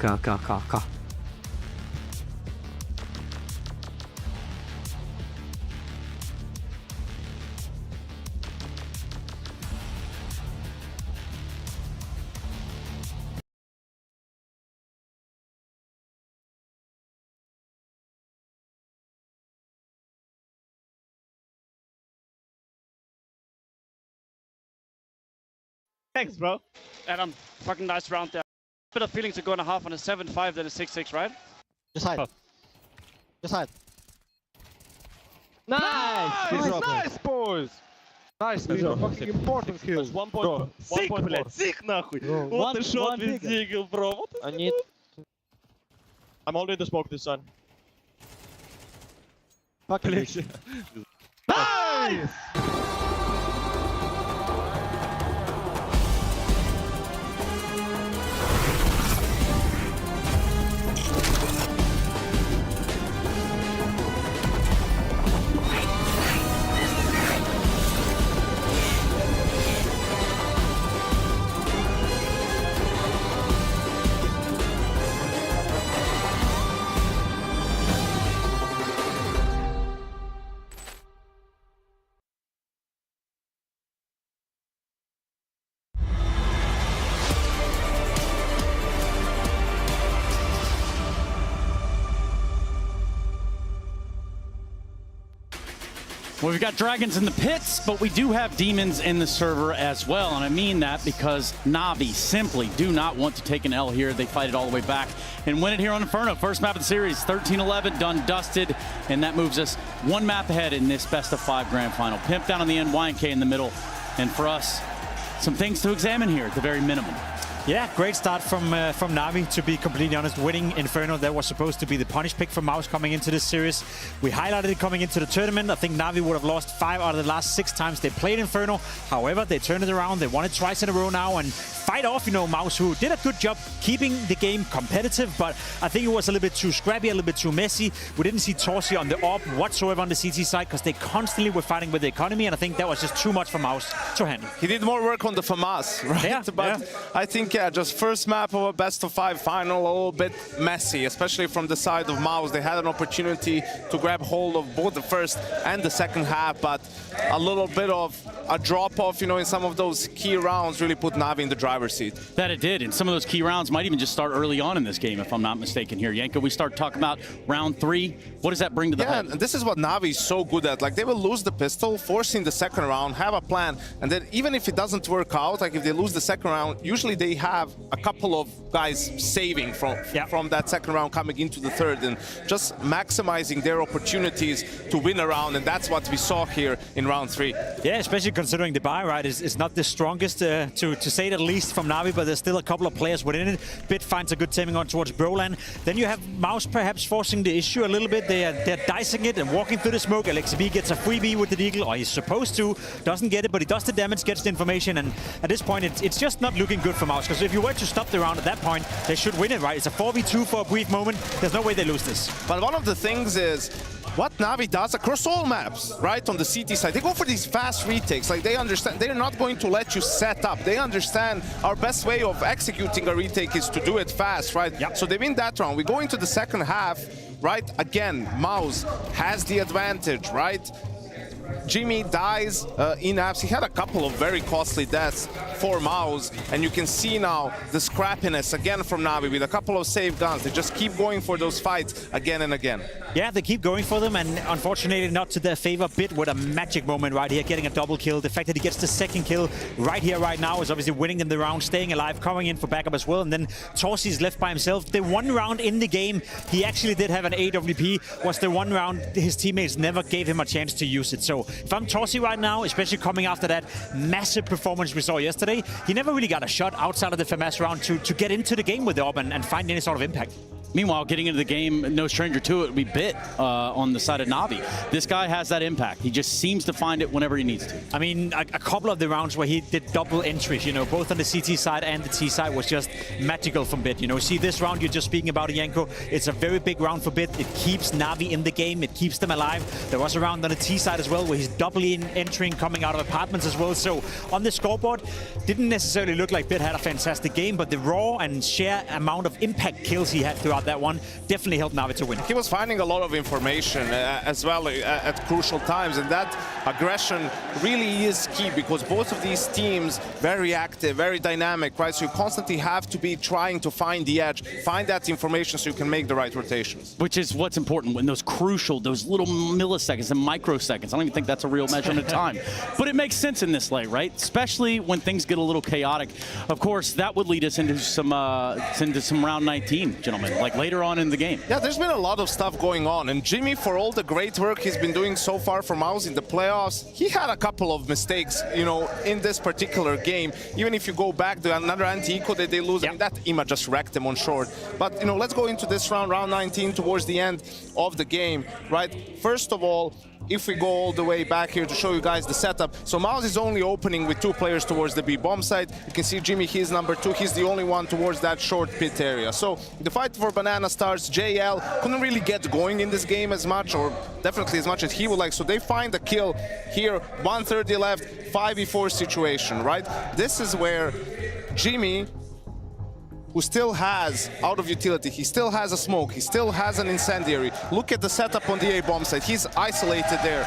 Thanks, bro. And fucking nice round there. Bit of feelings to go in a half on a 7-5 than a 6-6, right? Just hide. Oh. Just hide. Nice, boys! Nice, fucking important kill. 1 point. Sick, блядь, sick нахуй. What a shot Vincere, bro. I need... I'm already in the smoke this time. Fuck Nice! Well, we've got dragons in the pits, but we do have demons in the server as well. And I mean that because Navi simply do not want to take an L here. They fight it all the way back and win it here on Inferno. First map of the series, 13-11, done, dusted. And that moves us 1 map ahead in this best of 5 grand final. Pimp down on the end, YNK in the middle. And for us, some things to examine here at the very minimum. Yeah, great start from Navi, to be completely honest. Winning Inferno, that was supposed to be the punish pick for MOUZ coming into this series. We highlighted it coming into the tournament. I think Navi would have lost 5 out of the last 6 times they played Inferno. However, they turned it around. They won it twice in a row now and fight off, MOUZ, who did a good job keeping the game competitive, but I think it was a little bit too scrappy, a little bit too messy. We didn't see Torsi on the AWP whatsoever on the CT side because they constantly were fighting with the economy, and I think that was just too much for MOUZ to handle. He did more work on the FAMAS, right? Yeah, but I think think, yeah, just first map of a best-of-5 final, a little bit messy, especially from the side of MOUZ. They had an opportunity to grab hold of both the first and the second half, but a little bit of a drop-off, you know, in some of those key rounds really put Navi in the driver's seat. That it did, and some of those key rounds might even just start early on in this game, if I'm not mistaken here. Yanko, we start talking about round 3. What does that bring to the Yeah, hunt? and this is what Navi is so good at. Like, they will lose the pistol, forcing the second round, have a plan, and then even if it doesn't work out, like if they lose the second round, usually they have a couple of guys saving from that second round coming into the third and just maximizing their opportunities to win a round, and that's what we saw here in round 3. Yeah, especially considering the buy, right, is not the strongest, to say the least, from Navi, but there's still a couple of players within it. Bit finds a good timing on towards Brolan. Then you have MOUZ perhaps forcing the issue a little bit. They're dicing it and walking through the smoke. LXB gets a freebie with the Deagle, or he's supposed to. Doesn't get it, but he does the damage, gets the information, and at this point, it's just not looking good for MOUZ, because if you were to stop the round at that point, they should win it, right? It's a 4v2 for a brief moment. There's no way they lose this. But one of the things is what Navi does across all maps, right, on the CT side, they go for these fast retakes. Like, they understand they're not going to let you set up. They understand our best way of executing a retake is to do it fast, right? Yep. So they win that round. We go into the second half, right? Again, MOUZ has the advantage, right? Jimmy dies in apps. He had a couple of very costly deaths for MOUZ, and you can see now the scrappiness again from Navi with a couple of save guns. They just keep going for those fights again and again. Yeah, they keep going for them, and unfortunately not to their favor. Bit with a magic moment right here, getting a double kill. The fact that he gets the second kill right here, right now, is obviously winning them the round, staying alive, coming in for backup as well. And then Torsi's left by himself. The one round in the game, he actually did have an AWP, was the one round his teammates never gave him a chance to use it. So if I'm Torsi right now, especially coming after that massive performance we saw yesterday, he never really got a shot outside of the FAMAS round to get into the game with the AWP and find any sort of impact. Meanwhile, getting into the game, no stranger to it, would be Bit on the side of Navi. This guy has that impact. He just seems to find it whenever he needs to. I mean, a couple of the rounds where he did double entries, you know, both on the CT side and the T side, was just magical from Bit. You know, see this round you're just speaking about, Yanko. It's a very big round for Bit. It keeps Navi in the game. It keeps them alive. There was a round on the T side as well where he's doubly entering, coming out of apartments as well. So on the scoreboard, didn't necessarily look like Bit had a fantastic game, but the raw and sheer amount of impact kills he had throughout that one definitely helped Navi to win. He was finding a lot of information as well at crucial times, and that aggression really is key, because both of these teams very active, very dynamic, right? So you constantly have to be trying to find the edge, find that information so you can make the right rotations. Which is what's important when those crucial, those little milliseconds and microseconds. I don't even think that's a real measurement of time. But it makes sense in this late, right? Especially when things get a little chaotic. Of course, that would lead us into some round 19, gentlemen, like later on in the game. Yeah, there's been a lot of stuff going on, and Jimmy, for all the great work he's been doing so far for MOUZ in the playoffs, he had a couple of mistakes, you know, in this particular game. Even if you go back to another anti-eco that they lose, I mean, that IMA just wrecked them on short. But, you know, let's go into this round 19, towards the end of the game, right? First of all, if we go all the way back here to show you guys the setup. So MOUZ is only opening with 2 players towards the B bomb site. You can see Jimmy, he's number 2. He's the only one towards that short pit area. So the fight for Banana starts. JL couldn't really get going in this game as much, or definitely as much as he would like. So they find the kill here, 130 left, 5v4 situation, right? This is where Jimmy, who still has out of utility, he still has a smoke, he still has an incendiary. Look at the setup on the A bomb site. He's isolated there.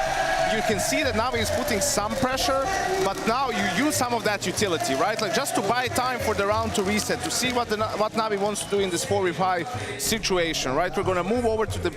You can see that Navi is putting some pressure, but now you use some of that utility, right? Like, just to buy time for the round to reset, to see what Navi wants to do in this 4v5 situation, right? We're gonna move over to the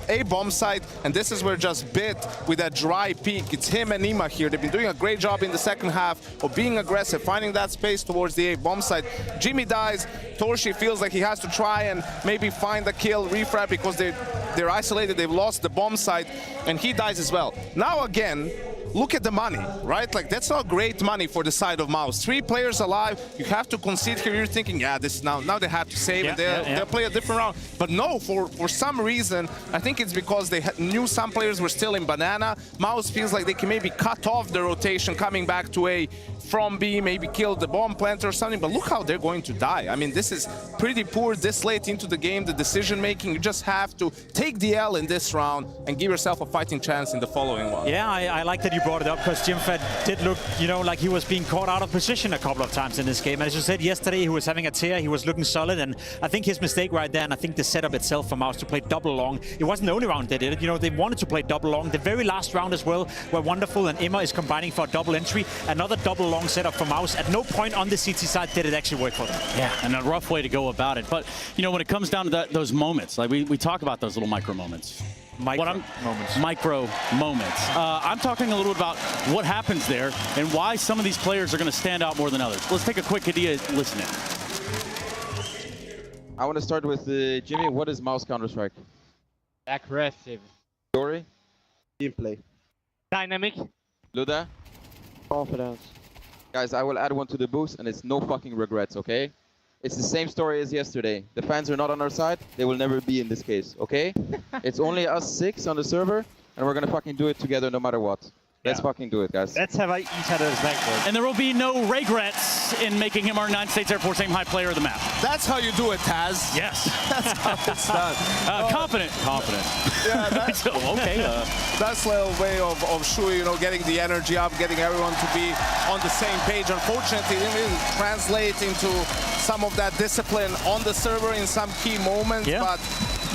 A bomb site, and this is where just Bit with that dry peak. It's him and Ima here. They've been doing a great job in the second half of being aggressive, finding that space towards the A bomb site. Jimmy dies. Torsi feels like he has to try and maybe find the kill, refrag, because they're isolated, they've lost the bomb site, and he dies as well. Now again, look at the money, right? Like, that's not great money for the side of MOUZ. 3 players alive, you have to concede here. You're thinking, yeah, this is now they have to save it. They'll play a different round. But no, for some reason, I think it's because they knew some players were still in Banana. MOUZ feels like they can maybe cut off the rotation coming back to A from B, maybe kill the bomb planter or something, but look how they're going to die. I mean, this is pretty poor this late into the game, the decision making. You just have to take the L in this round and give yourself a fighting chance in the following one. Yeah, I like that that you brought it up because Jimfat did look, like he was being caught out of position a couple of times in this game. And as you said yesterday, he was having a tear. He was looking solid. And I think his mistake right there, and I think the setup itself for MOUZ to play double long, it wasn't the only round they did it. They wanted to play double long. The very last round as well, where Wonderful and Emma is combining for a double entry. Another double long setup for MOUZ. At no point on the CT side did it actually work for them. Yeah, and a rough way to go about it. But, when it comes down to those moments, like we talk about those little micro moments. Micro moments. I'm talking a little bit about what happens there and why some of these players are going to stand out more than others. Let's take a quick idea listening. I want to start with Jimmy. What is MOUZ Counter-Strike? Aggressive. Story? Gameplay. Dynamic. Luda? Confidence. Guys, I will add one to the boost, and it's no fucking regrets, okay? It's the same story as yesterday. The fans are not on our side. They will never be in this case, okay? It's only us 6 on the server, and we're gonna fucking do it together no matter what. Let's fucking do it, guys. Let's have each other's back. And there will be no regrets in making him our United States Air Force aim high player of the map. That's how you do it, Taz. Yes. That's how it's done. Confident. Yeah, that's okay. That's a way of Shui, getting the energy up, getting everyone to be on the same page. Unfortunately, it didn't translate into some of that discipline on the server in some key moments, but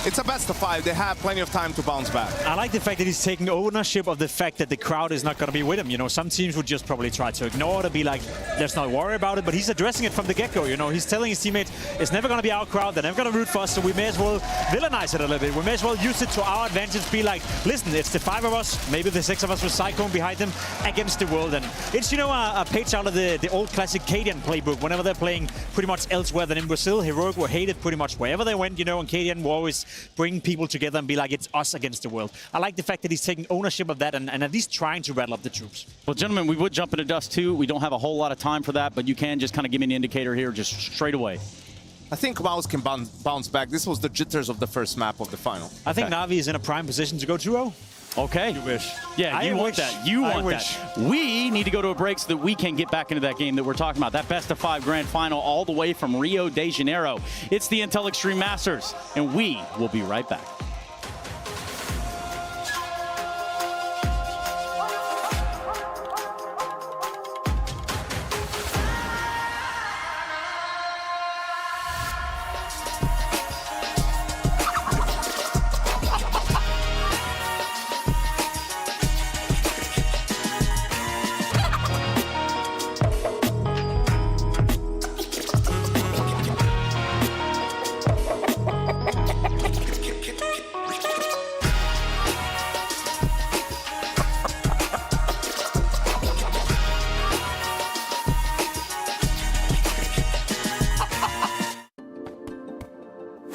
it's a best of 5. They have plenty of time to bounce back. I like the fact that he's taking ownership of the fact that the crowd is not going to be with him. Some teams would just probably try to ignore it or be like, let's not worry about it. But he's addressing it from the get-go. He's telling his teammates, it's never going to be our crowd. They're never going to root for us. So we may as well villainize it a little bit. We may as well use it to our advantage. Be like, listen, it's the 5 of us, maybe the 6 of us with Cyclone behind them against the world. And it's, a page out of the old classic Cadian playbook. Whenever they're playing pretty much elsewhere than in Brazil, Heroic were hated pretty much wherever they went, and Cadian will always bring people together and be like, it's us against the world. I like the fact that he's taking ownership of that and at least trying to rattle up the troops. Well, gentlemen, we would jump into Dust 2. We don't have a whole lot of time for that, but you can just kind of give me an indicator here just straight away. I think MOUZ can bounce back. This was the jitters of the first map of the final. I think Navi is in a prime position to go 2-0. Okay. You wish. Yeah, you want that. You want that. We need to go to a break so that we can get back into that game that we're talking about. That best of 5 grand final all the way from Rio de Janeiro. It's the Intel Extreme Masters, and we will be right back.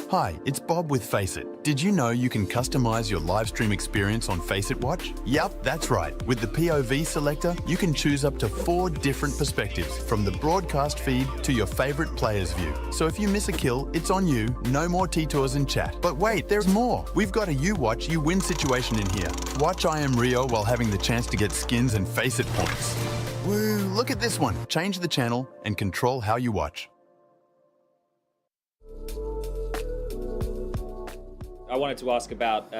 Hi, it's Bob with Faceit. Did you know you can customize your live stream experience on Faceit Watch? Yep, that's right. With the POV selector, you can choose up to 4 different perspectives, from the broadcast feed to your favorite player's view. So if you miss a kill, it's on you, no more T-Tours and chat. But wait, there's more. We've got a You Watch, You Win situation in here. Watch IEM Rio while having the chance to get skins and Faceit points. Woo, look at this one. Change the channel and control how you watch. I wanted to ask about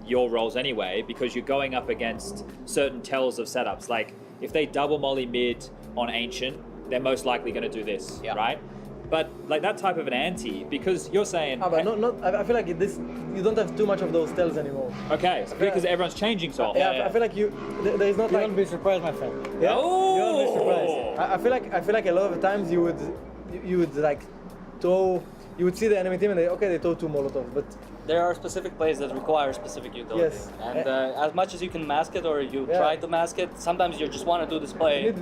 your roles anyway, because you're going up against certain tells of setups. Like, if they double molly mid on Ancient, they're most likely going to do this, right? But like that type of an anti, because you're saying... but I feel like you don't have too much of those tells anymore. Okay, so because everyone's changing so often. I feel like there is not You like... won't be surprised, my friend. Yeah? Oh! You won't be surprised. I feel like a lot of the times you would like throw... You would see the enemy team and they throw 2 Molotovs, but... There are specific plays that require specific utility. Yes. And as much as you can mask it or you try to mask it, sometimes you just want to do this play.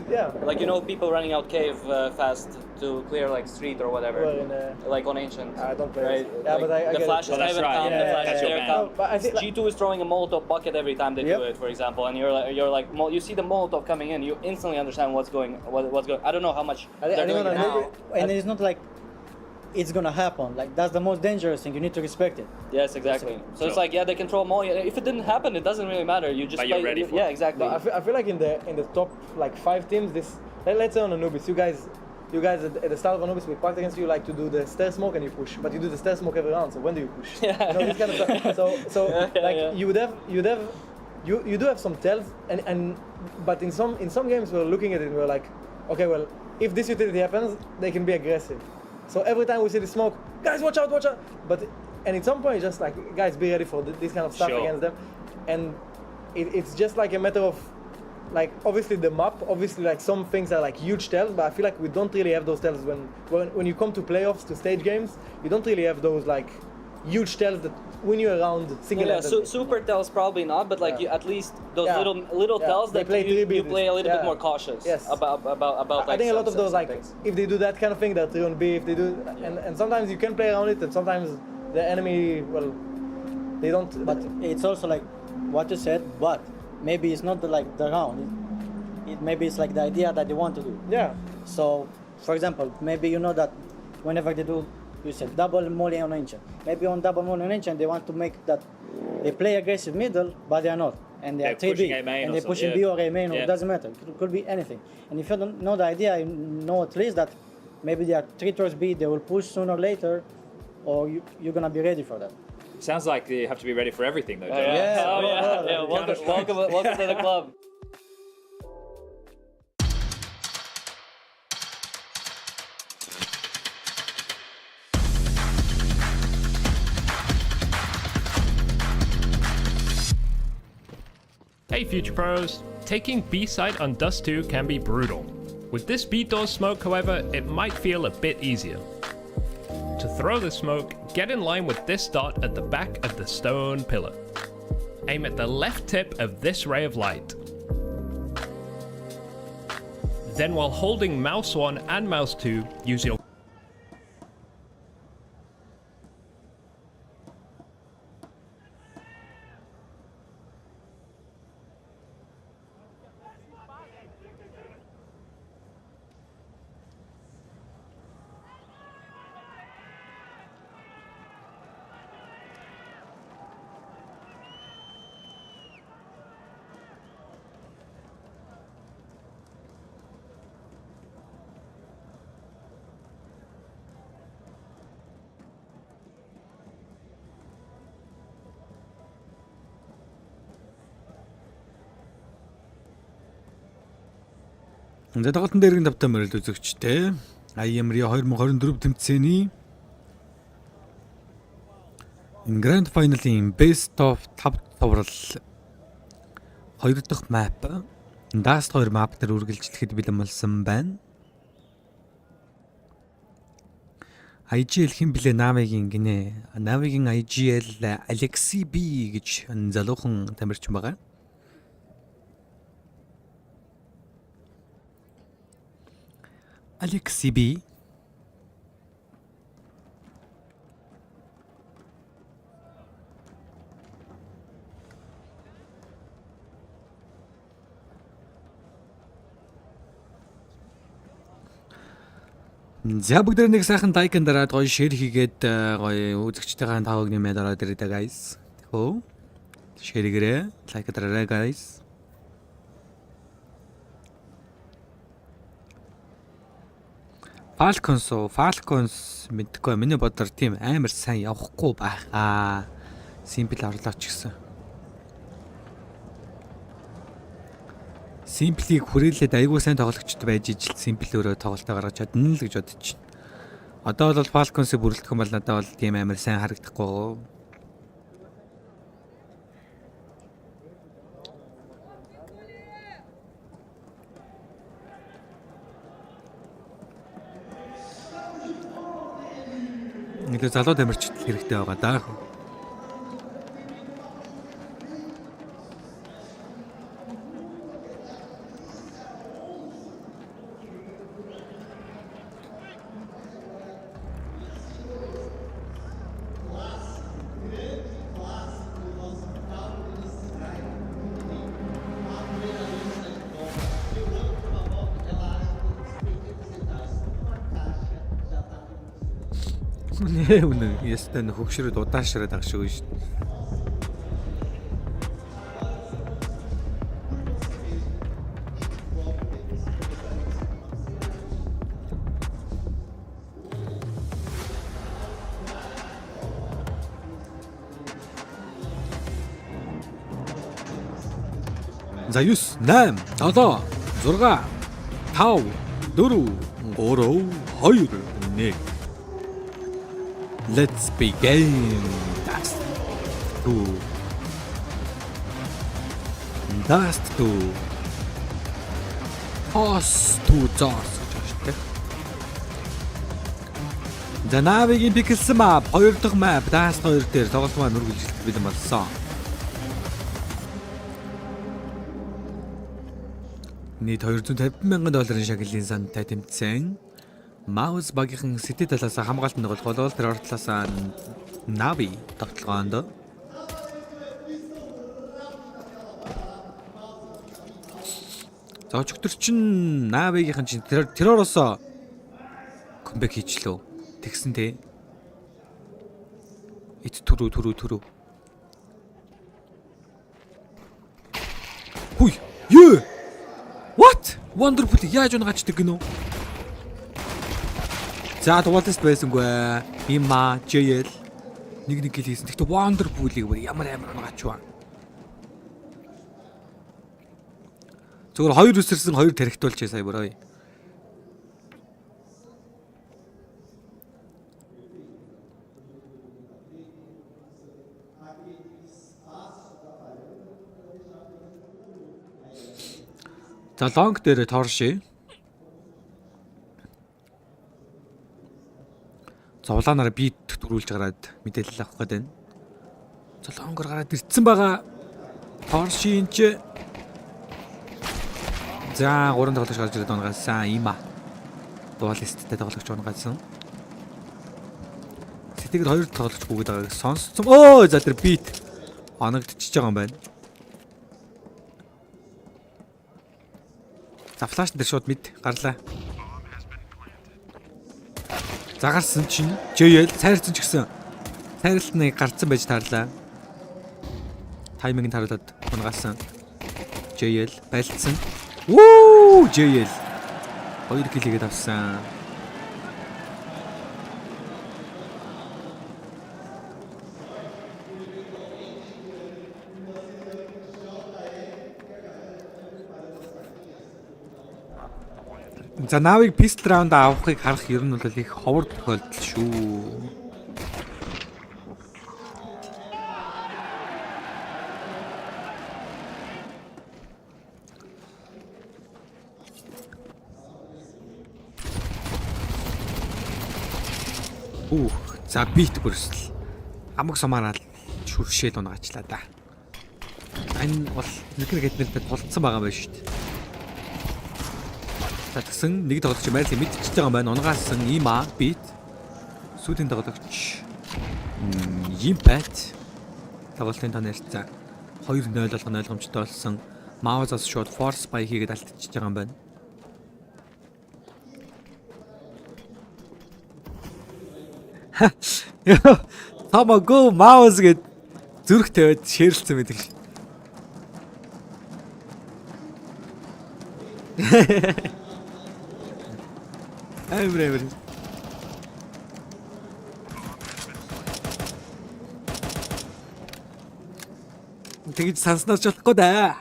Like, people running out cave fast to clear like street or whatever. Like on Ancient. I don't play right? Yeah, like but I the get flash is it. never come, the flash is there come. But I think G2 is throwing a Molotov bucket every time they do it, for example, and you're like you see the Molotov coming in, you instantly understand what's going. I don't know how much they're doing it now. And it's not like it's gonna happen. Like, that's the most dangerous thing. You need to respect it. Yes, exactly. So it's like, they control more. If it didn't happen, it doesn't really matter. You just but play. You're ready for yeah, it. exactly. But I feel like in the top like 5 teams, let's say on Anubis, you guys at the start of Anubis, we packed against you like to do the stair smoke and you push, but you do the stair smoke every round. So when do you push? Yeah. This kind of stuff. So you would have you do have some tells, but in some games we're looking at it and we're like, okay, well, if this utility happens, they can be aggressive. So every time we see the smoke, guys, watch out, watch out. And at some point, it's just like, guys, be ready for this kind of stuff against them. And it's just like a matter of, like, obviously the map, obviously like some things are like huge tells, but I feel like we don't really have those tells when you come to playoffs, to stage games, you don't really have those like huge tells that win you around single-handedly. Super tells probably not, but like you, at least those little tells that you play a little bit more cautious about I think a lot of those, like, if they do that kind of thing, they're 3 on B, if they do, and sometimes you can play around it, and sometimes the enemy, well, they don't. But it's also like what you said, but maybe it's not the round. Maybe it's like the idea that they want to do. Yeah. So, for example, maybe you know that whenever they do, you said double molly on ancient. Maybe on double molly on ancient, they want to make that they play aggressive middle, but they are not, and they are 3B, and they're pushing B or A main, or it doesn't matter. It could be anything. And if you don't know the idea, you know at least that maybe they are 3 towards B. They will push sooner or later, or you're gonna be ready for that. Sounds like you have to be ready for everything, though. Welcome to the club. Hey Future Pros! Taking B site on Dust 2 can be brutal. With this B door smoke, however, it might feel a bit easier. To throw the smoke, get in line with this dot at the back of the stone pillar. Aim at the left tip of this ray of light. Then while holding mouse 1 and mouse 2, use your За тоглолтын дээрийн давтаа мөрөл үзэгчтэй IEM 2024 тэмцээний Grand Final-ийн Best of 5 товрол 2 дахь map Natus 2 map дээр үргэлжлэхэд бэлэн болсон байна. IGL хэн блэ Navi-гийн гинэ. Navi-гийн IGL Alexi B гэж залуухан тамирчин байгаа. Alexi B. За бүгд нэг сайхан лайкын дараад гоё шеэр хийгээд гоё үзэгчтэйгээ таваг нэмээд ороод ирээ guys. Тэхөө. Шеэргээрээ лайк дараарай guys. Falcons мэдгүй миний бодоор тийм амар сайн явахгүй байхаа. Simple орлооч гэсэн. Simple-ийг хүрээлээд айгүй сайн тоглогчд байж ижил Simple өөрөө тоглолтоо гаргаж чадна л гэж бодож байна. Одоо бол Falcons-ыг бүрэлдэх юм бол надад бол тийм амар сайн харагдахгүй. Нэг залуу тамирчид хэрэгтэй байгаа даа. Нэ үнэ ястаа хөгшрөд удаашраад ах шиг шүү. За 9, 8, 7, 6, 5, 4, 3, 2, 1. Let's begin. Dust 2. Host 2 Zors гэж байна шүү дээ. За Navi-гийн pixel map 2 дахь map Dust 2 дээр тоглолт маань үргэлжлэх бэлэн болсон. Нийт $250,000 шагналын сантай тэмцээн. MOUZ багийн City талаас хамгаалтанд голгол тэр талаас Navi тоглоонд. За өчигдөр чинь Navi-гийн чинь терророос комбек хийчлөө. Тэгсэн те. Эт түрүү. Хүй. Юу? What? Wonderful яаж унгачдаг гинөө? За дугаалтаст байсангүй. Има JL нэг гэл хийсэн. Тэгтээ Wonderful-ийг бүр ямар унгачваа. Зүгээр 2 өсөрсөн 2 тархитуулж сая бүрээ. За лонг дээр тоорши. Зовлаанаар бит төрүүлж гараад мэдээлэл авах гээд байна. За лонгор гараад ирсэн байгаа. Тоорши энэ за 3 тоглогч гарч ирээд унгасан има. Дуалисттэй тоглогч унгасан. Сэтгэл 2 тоглогч бүгд байгааг сонссон. Оо за тэр бит оногдчихж байгаа юм байна. За флаш дээр шууд мэд гарлаа. Загарсан чинь JL сайрцсан ч гэсэн сайралтныг гарцсан байж таарлаа. Тайминг нь таруулаад унгасан. JL байлцсан. Вуу JL 2 килгээд авсан. За Navi pistol round авахыг харах ер нь бол их ховор тохиолдол шүү. За бит бүрсэл амаг самаараа шүршээл унагаачлаа да. Энэ бол нэг гэднэртэй тулцсан байгаа байх шүү дээ. Тэгсэн нэг тоглогч MaaraaMEL мэдчихэж байгаа юм байна. Унгаасан има бит. Сүүлийн тоглогч Impact тоглолтын тань ярьцаа 2-0 болгон ойлгомжтой болсон. MOUZ-аас шууд force buy хийгээд алдчихж байгаа юм байна. Тамаго MOUZ гэд зүрх тавиад ширэлцсэн байдаг ш. Эвэр. Тэгж санснаас болохгүй да.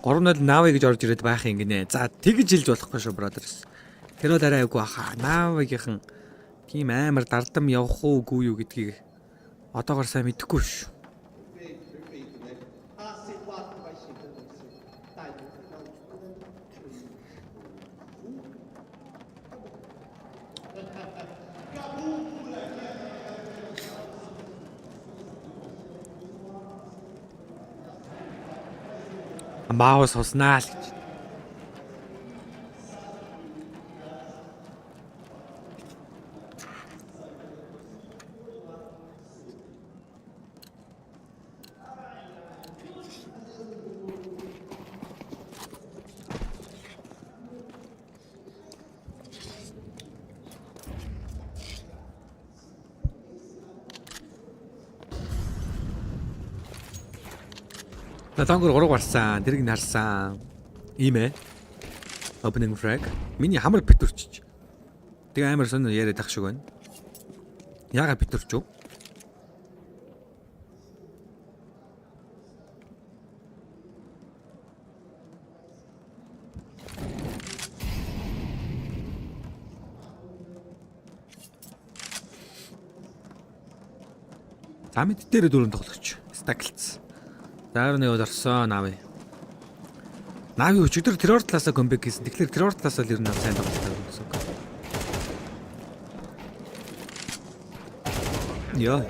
Горомнол Navi гэж орж ирээд байх юм гинэ. За тэгж хэлж болохгүй шүү brothers. Тэр бол арай айгүй хаа. Navi-гийнхэн тийм амар дардам явах уугүй юу гэдгийг одоогор сайн мэдэхгүй шүү. MOUZ хоснаа л гэж. Натангөр 3 гарсан. Тэрийг нарсан. Ийм ээ. Opening frag. Миний хамар битүрч. Тэгээ амар сонь яриад ах шиг байна. Яга битүрч юу? Замид дээр дөрөв тоглогч. Стаклц. Заар нэг орсон Нави. Нави өчигдөр террор талаасаа комбек хийсэн. Тэгэхээр террор талаасаа л ер нь сайн тоглолтой гэсэн үг. Яа.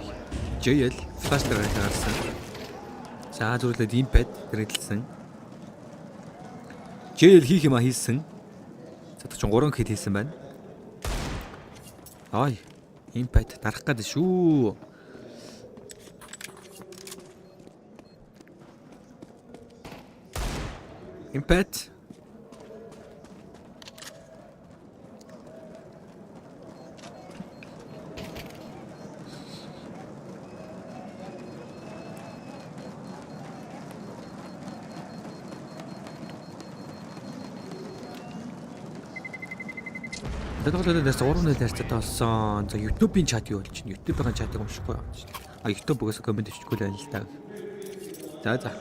JL флаш дээр гарсан. За зүрлээд импэд хэрэглэсэн. JL хийх юм а хийсэн. За ч 3 хит хийсэн байна. Ай. Импэд дарах гэдэг шүү. Impact. Тэгэлээс 3-0 ярьцтай болсон. За YouTube-ийн чат юу болж чинь? YouTube-ийн чатыг уншихгүй байна. А YouTube-ээс коммент хийчихгүй л байна л та. За.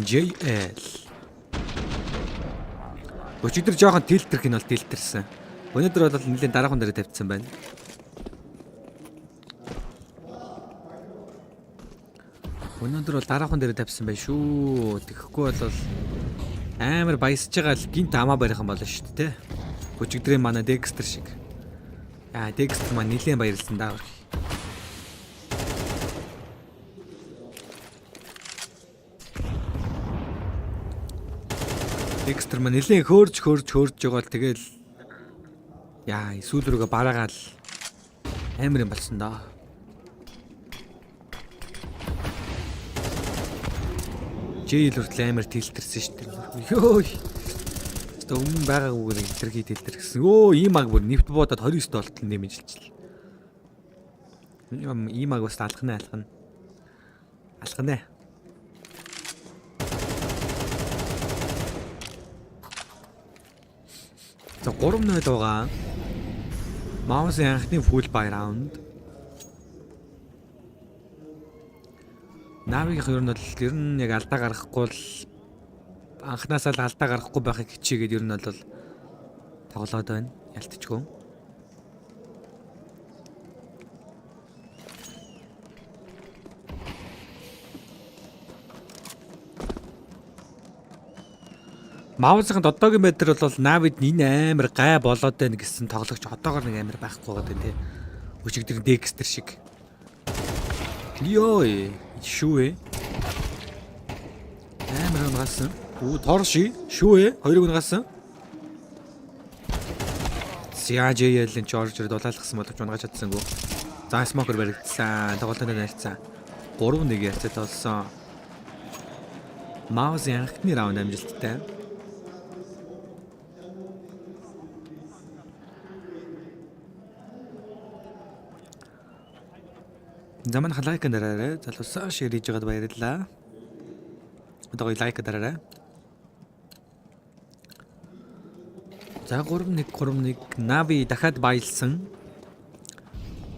JL. Өчигдөр жоохон тилтер хин бол тилтерсэн. Өнөөдөр бол нэлийн дараахан дээр тавьчихсан байна. Өнөөдөр бол дараахан дээр тавьсан байх шүү. Тэгэхгүй бол амар баясж байгаа л гинт амаа барихан болно шүү дээ. Өчигдрийн манай Dexter шиг. Dexter маань нэлийн баярлсан даа. Dexter маань нэлээд хөөрж байгаа л тэгэл сүүл рүүгээ бараагаал амар юм болсон даа. JL хүртэл амар тилтерсэн шүү дээ. Йой. Өмнө байгаагүйгээр илэрхий тилтерсэн. Ийм аг бүр нэвт бодоод 29 доллар нэмэж илчлээ. Ийм аг бас алхна. Алхна. За 3-0 байгаа. MOUZ-ийн анхны full buy round. Навиг ер нь яг алдаа гаргахгүй л анхнаасаа л алдаа гаргахгүй байхыг хичээгээд ер нь бол тоглоод байна. Ялтчгүй. MOUZ-ын одоогийн байдлаар бол Навид энэ амар гай болоод байна гэсэн тоглогч одоогоор нэг амар байхгүй байгаа дээ. Өчигдөр Dexter шиг. Йой, шүүе. Амар унгасан. Торши, шүүе, хоёрыг унгасан. CJL-ийн George-д дулаалгасан боловч унгаж чадсангүй. За смокер баригдсан. Тоглолтод нарцсан. 3-1 ярьцад болсон. MOUZ-ийн анхны раунд амжилттай. Zaman лайк дараарай. Залуусаа шеэр хийж байгаад баярлалаа. Одоо лайк дараарай. За 3-1 Нави дахиад баялсан.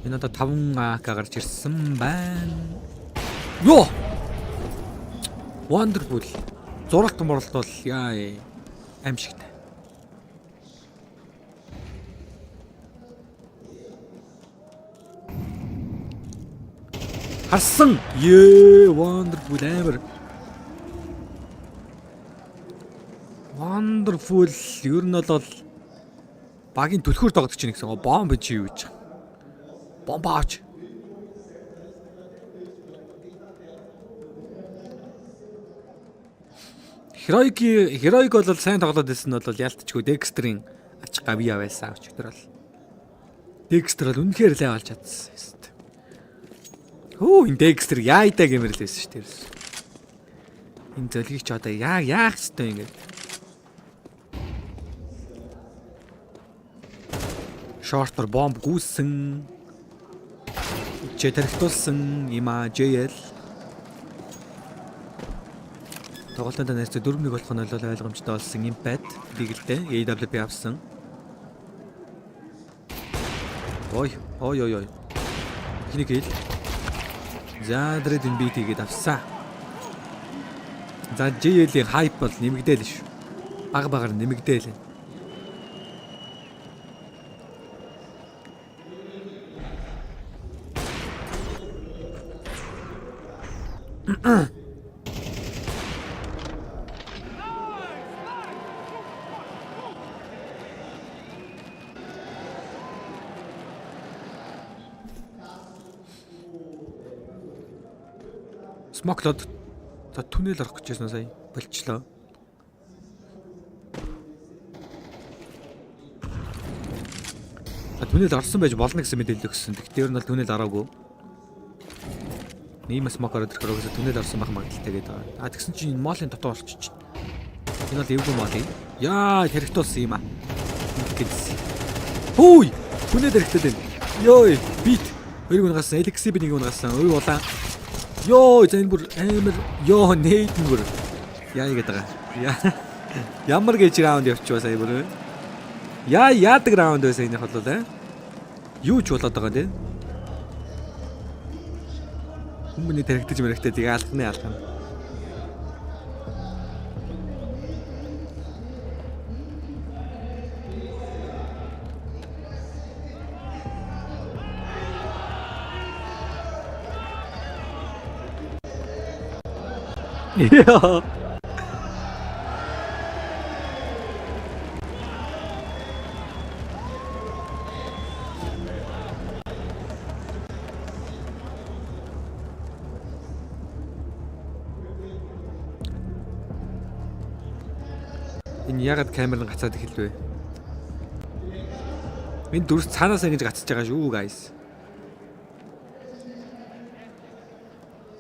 Энэ одоо 5 АК гарч ирсэн байна. Йоо! Wonderful. Зуралт моролт бол аимшигтай. Харсан. Wonderful амар. Wonderful. Ер нь бол багийн түлхүүр догдож чинь гэсэн. Бомб чи юу гэж. Бомбаач. Heroic бол сайн тоглоод байсан нь бол ялтчгүй Dexter-ийн ач гавьяа байсан өчигдөр бол. Dexter бол үнэхээр л авалж чадсан. Энэ Dexter яайдаа гэмэрлээсэн шүү дээ. Энэ зөлгийг ч одоо яах ёстой ингэж. Shorter bomb гүйсэн. Ч тэрхтүүлсэн юм аа JL. Тоглолтод нэрсээ 4-1 болох нь бол ойлгомжтой болсон Impact дигэлтэй AWP авсан. Ой. Хинийг хэл. За дрэдэн бит хийгээд авсан. За JL-ийн хайп бол нэмэгдээл ш. Баг-багаар нэмэгдээл. Смоклод за түнэл орох гэж байсан сая болчлоо. Түнэл орсон байж болно гэсэн мэдээлэл өгсөн. Тэгтээ ер нь бол түнэл ороогүй. Ниймэс смок ороод ирэхээр өглөө түнэл орсон байх магадaltaй гэдэг байгаа. Тэгсэн чинь энэ молын дотор орчих. Энэ бол эвгүй мол юм. Яа, хэрэгтүүлсэн юм аа. Гэдс. Хөөй! Түнэл хэрэгтэй дээ. Йой, бит. Хоёрыг унгасан, LXB нэг унгасан. Ой улаан. Йоо, энэ бүр амар ёо нээдэн бүр. Яа игээд байгаа. Ямар гэж раунд явчихваа сая бүр. Яадаг раунд байсан энэ бол аа. Юу ч болоод байгаа тийм. Хүмүүний тархитаж мэрэгтэй тийг алхна. Yeah. Энэ ягаад камер нь гацаад эхэлвэ? Миний дүрс цаанаас ингэж гацж байгаа шүү, guys.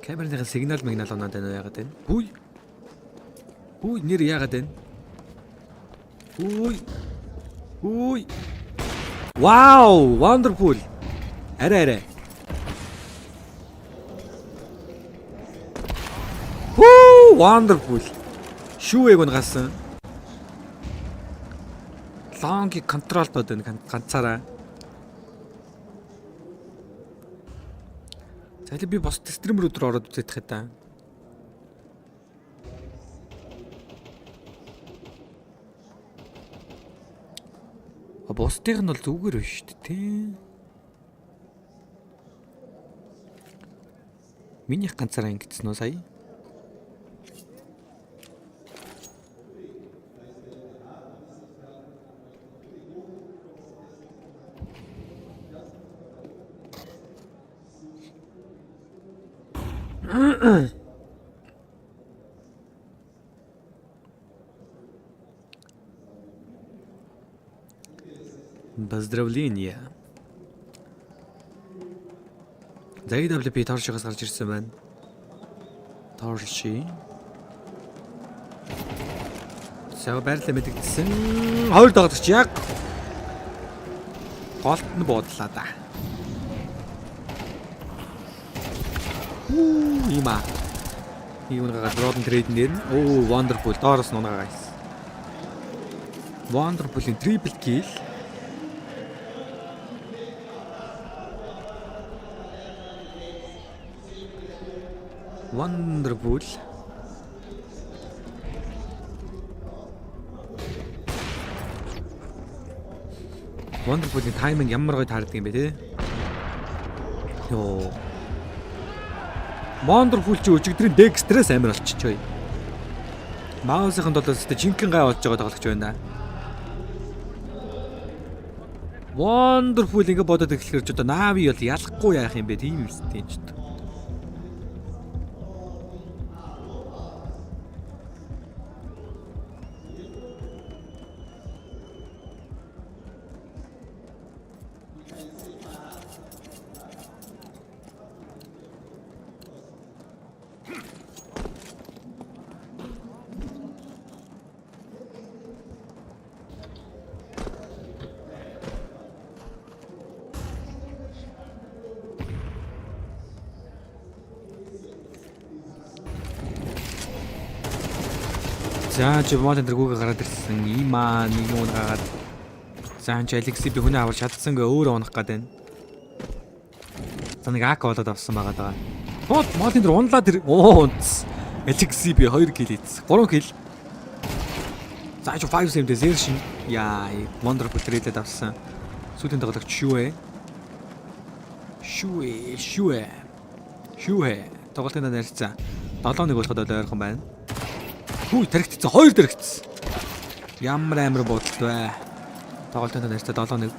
Камерын сигнал оноод байна яагаад вэ? Хүй нэр яагаад вэ? Хүй. Wow, wonderful. Арай. Wonderful. Шүүэг унгасан. Лонги контролд байна ганцаараа. За би бос стример өдөр ороод үзэх хэвээр. Бостыг нь бол зүгээр биш шүү дээ, тий. Минийх ганцаараа ингэсэн үү сая? Поздравления. За IWP торшигоос гарч ирсэн байна. Торши. Сая байрлал мэдэгдсэн. Хоёр дагагч яг голт нь буудлаа да. Има. Юунагаа дрон трейд нэр. Wonderful. Доороос нунагаа гайс. Wonderful-ийн triple kill. Wonderful. Wonderful-ийн тайминг ямар гоё таардаг юм бэ те. Йоо. Wonderful чи өчигдрийн Dexter-ээс амар болчихчоо. MOUZ-ын долоос тэ жинхэнэ гай болж байгаа тоглогч байна. Wonderful ингээ бодоод эхлэхээр ч одоо Navi бол ялахгүй яах юм бэ? Тийм юм тийм ч. За жимон дэргүүгээ гараад ирсэн. Иймаа нэг юм гараад. За энэ Алекси би хүнээ аварч чадсангүй өөрөө унах гээд байна. За нэг ак болоод авсан байгаа даа. Молын дээр унлаа тэр. Унц. Алекси би 2 кил хийц. 3 кил. За 5 сэмдэ зэршин. Яа, wonderful трейдд авсан. Сүүлийн тоглогч Шүэ. Тоглолтын нарицсан. 7-1 болоход ойрхон байна. Хүү тэрэгтсэн 2 тэрэгтсэн. Ямар амар бодолт вэ? Тоглолтын нарицсан 7-1.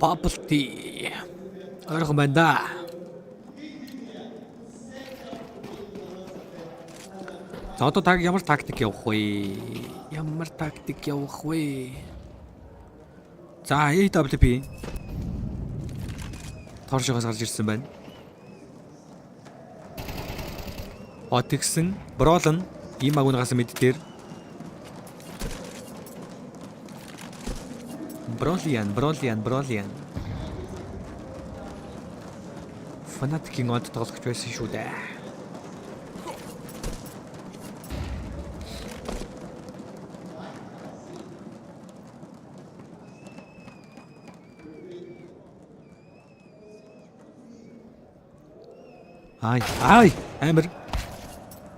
Bubble tea. Ойрхон байна да. За одоо таг ямар тактик явах вэ? За AWP. Торшигоос гарч ирсэн байна. Отгсэн, Бролон, ийм агуунаас мэд дээр. Бролиан. Фанатикийн од тоглогч байсан шүү дээ. Ай амир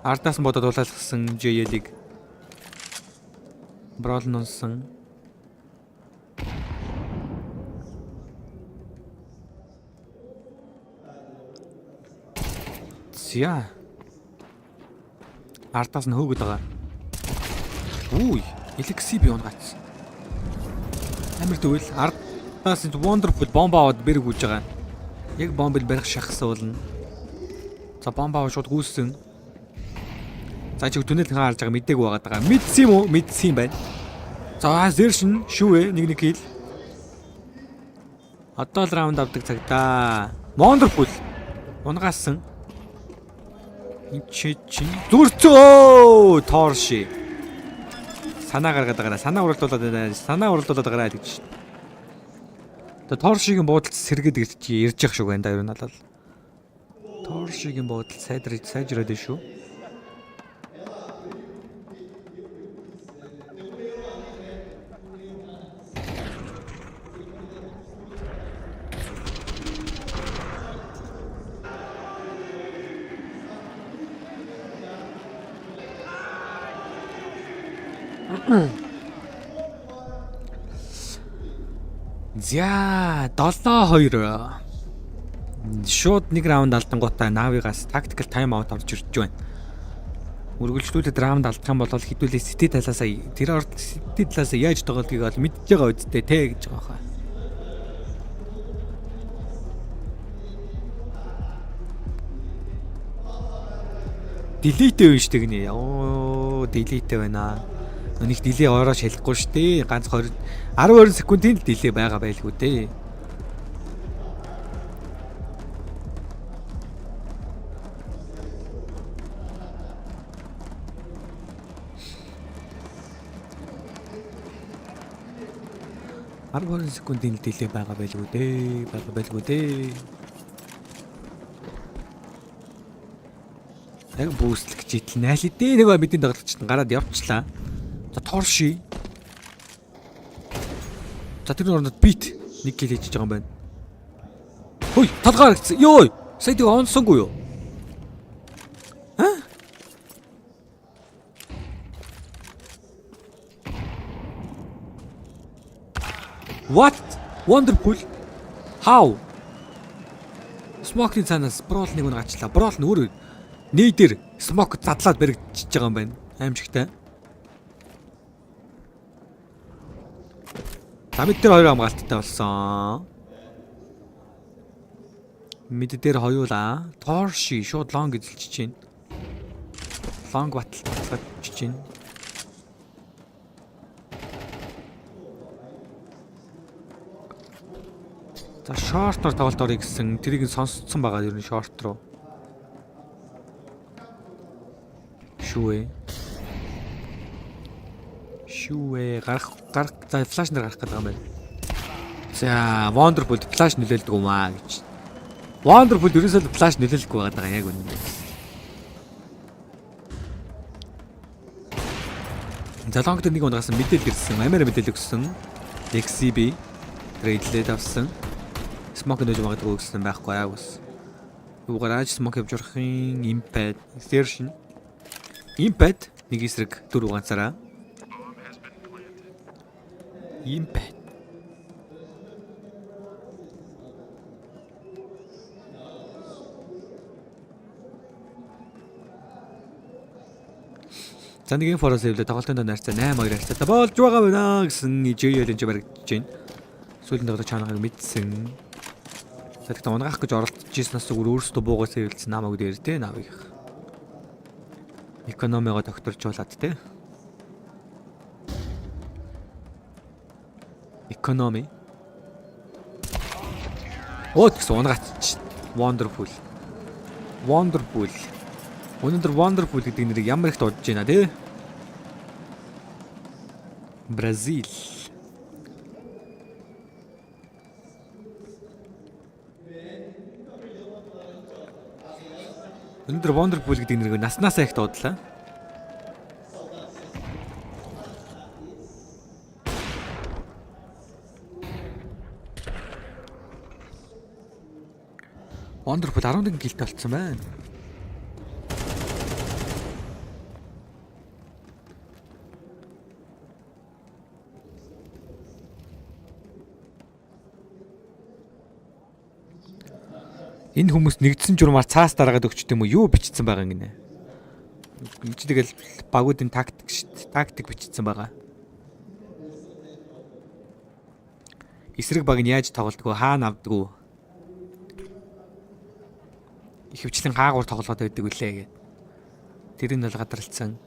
ардаас бодод улаалгасан JL-ийг Бролон унсан. Зя ардаас нь хөөгд байгаа. Үгүй Алекси би унгаац. Амир тэгвэл ардаас нь wonderful бомба аваад бэрэг үүж байгаа. Яг бомбыг барих шахсан болно. За бомба аваад шууд гүйсэн. За чи түнэл харж байгаа мэдээг байгаад байгаа. Мэдсэн юм уу? Мэдсэн юм байна. За зершин шүүе нэг кил. Одоо л раунд авдаг цагтаа. Wonderful. Унгаасан. Чи зүрцөө Торши. Санаа гаргаад байгаа. Санаа уралдуулаад байгаа гэж. Тэгээ Торшигийн буудалд сэргээд ирж явах шүү байна да ер нь бол. Торшигийн буудалд сайжраад шүү. За 7-2. Шууд нэг раунд алдангуудаа Навигаас tactical time out авч ирж байна. Үргэлжлүүлээд раунд алдах юм бол хэдүүлээ Сити талаасаа тэр орд Сити талаасаа яаж тоглодгийг бол мэдж байгаа үсттэй те гэж байгаа хаа. Delete вэ штэ гинэ. Delete байна. Өних delay ороо шалахгүй штэ. Ганц 10 секундын delay байгаа байлгүй дээ. Секундын delay байгаа байлгүй дээ. Яг бүүстлэх житл найлээ дээ. Нэг бидний тоглогч гараад явчлаа. За Торши. За тэр оронд бит нэг кил хийж байгаа юм байна. Хөөе, талгаар гисэн. Йоо, сая тийг онсонгүй юу? What? Wonderful. How? Smoke-ийн цаанаас Брол нэг нь гачлаа. Брол нь өөрөө нээдэр Smoke задлаад бэрэгдчихэж байгаа юм байна. Аимшигтай. Тамид дээр 2 хамгаалттай болсон. Мид дээр хоёулаа. Торши шууд лонг эзэлж чинь. Лонг баталж чинь. За шортоор тоглолт орё гэсэн тэрийг сонсцсон байгаа ер нь шорт руу. Шүүе. Шүүе гарах за флаш нэр гарах гэдэг юм байна. За Wonderful флаш нөлөөлдөг юм аа гэж. Wonderful ерөөсөө флаш нөлөөлөхгүй байгаа яг үнэ. Залонгод нэг унгаас мэдээлэл ирсэн. MaaRaa мэдээлэл өгсөн. XCB трейдлээд авсан. Smoke нөлөө магадгүй өгсөн байхгүй аа ус. Юу гараж smoke явж орохын impact insertion. Impact нэг эсрэг 4 ганцаараа. Impact. За нэг инфороос хэвлээ тоглолтын найрцаа 8-2 харьцаатай болж байгаа байна гэсэн JL энэ баригдаж байна. Сүүлийн тоглолт чанарыг мэдсэн. Тэгэхээр унгаах гэж оролцож ирснээс зүгээр өөрсдөө буугаас хэвлэлсэн намайг дээр те навыг. Экономиго докторжуулаад те. Экономи. Оотс унгаач. Wonderful. Wonderful. Өнөөдөр Wonderful гэдэг нэрийг ямар их дуудаж байна те. Бразил. Өнөөдөр Wonderful гэдэг нэрийг наснасаа их дуудлаа. Wonderful 11 гэлт болцсон байна. Энэ хүмүүс нэгдсэн журмаар цаас дараагаад өгчт юм уу? Юу бичсэн байгаа юм гинэ? Энд чи тэгэл багуудын тактик бичсэн байгаа. Эсрэг баг нь яаж тоглолтгоо хаана авдгүү? Ихэвчлэн хаагуур тоглоод байдаг үлээ гэд. Тэр нь бол гадралцсан.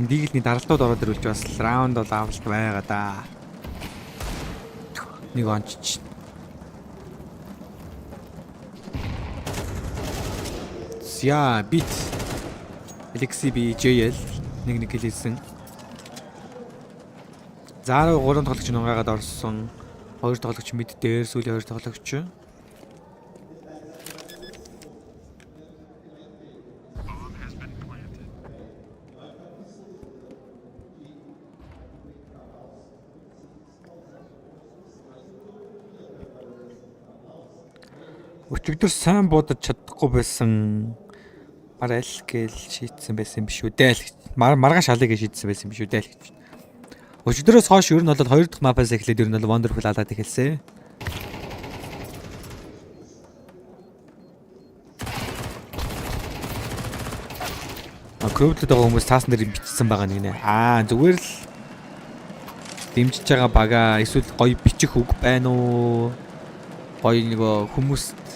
Дийлний даралтууд ороод ирүүлж бас раунд бол авалт байгаа да. Нэг онч. Яа бит. XCB JL нэг хэлсэн. Заараа 3 тоглогч нунгаагаад орсон. 2 тоглогч мэд дээр сүүлийн 2 тоглогч. Өчигдөр сайн бодож чадахгүй байсан барайл гээл шийдсэн байсан юм биш үү дээ л гэж. Маргаа шалыг шийдсэн байсан юм биш үү дээ л гэж. Өчигдрөөс хойш ер нь бол 2 дахь мапаас эхлээд ер нь бол Wonderful алаад эхэлсэн. Крөвдлөд байгаа хүмүүс таасан дээр бичсэн байгаа нэг нэ. Зүгээр л дэмжиж байгаа бага эсвэл гоё бичих үг байна уу? Гоё нөгөө хүмүүст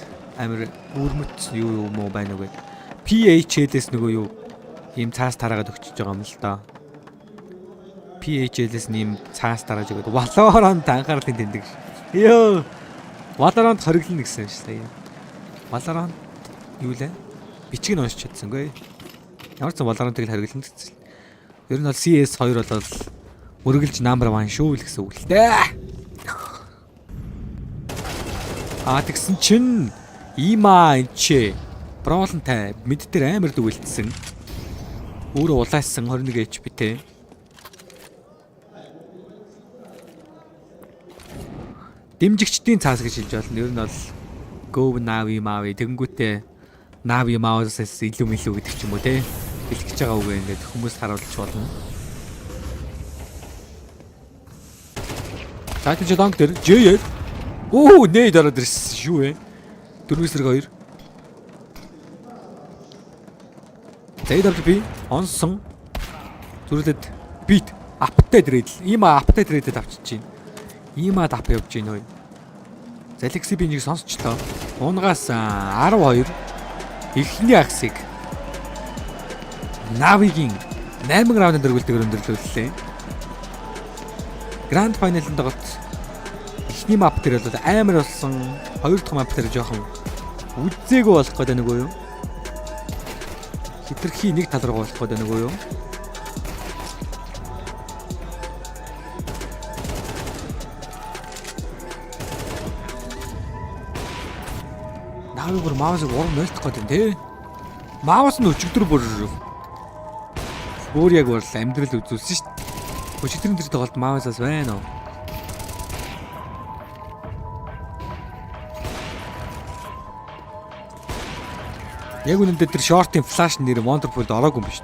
амир үрмөц юу юм уу байна уу гэдэг. PHL-с нөгөө юу ийм цаас тараагаад өгчөж байгаа юм л да. PHL-с нэм цаас тарааж өгöd. Valorant анхаарлын тэндэг. Ёо. Valorant хориглоно гэсэн шүү дээ. Valorant юу лээ? Бичиг нь уншиж чадсангүй. Ямар ч Valorant-ыг хориглоно гэсэн. Ер нь бол CS2 бол үргэлж number 1 шүү л гэсэн үг л дээ. Тэгсэн чин Има энчээ Бролонтай мэд дээр амар дүгэлтсэн. Өөрөө улаасан 21 HP те. Дэмжигчдийн цаас гэж хэлж байна. Ер нь бол Go Navi Mavi тэгэнгүүтээ Navi Mavi-аас илүү мэлүү гэдэг ч юм уу те. Бэлтгэж байгаа үг ингээд хүмүүс харуулж болно. Цаатын жонг дээр JL. Нээд ороод ирсэн шүү ээ. 4-2. ZWP онсон. Зүрлээд бит аптай дрэдэл. Има аптай дрэдэд авчиж байна. Имад ап явж байна уу? XCB-ийг сонсчлоо. Унгаас 12 эхний аксыг Navi-гийн 8 раунд дөрвөлтөөр өндөрлүүллээ. Grand Final-ын тоглолт Эхний map дээр бол амар болсон. Хоёр дахь map дээр жоохон үзээгүй болох гэдэг нэг үү? Хитрхи нэг тал руу болох гэдэг нэг үү? Бүр MOUZ-ыг уран нойлдох гэдэг тий. MOUZ нь өчигдөр бүр яг бол амьдрал үзүүлсэн шүү дээ. Өчигдрийн тэр тоглолт MOUZ-аас байна уу? Яг үнэндээ тэр short-ийн flash нэр wonderful ороогүй юм биш.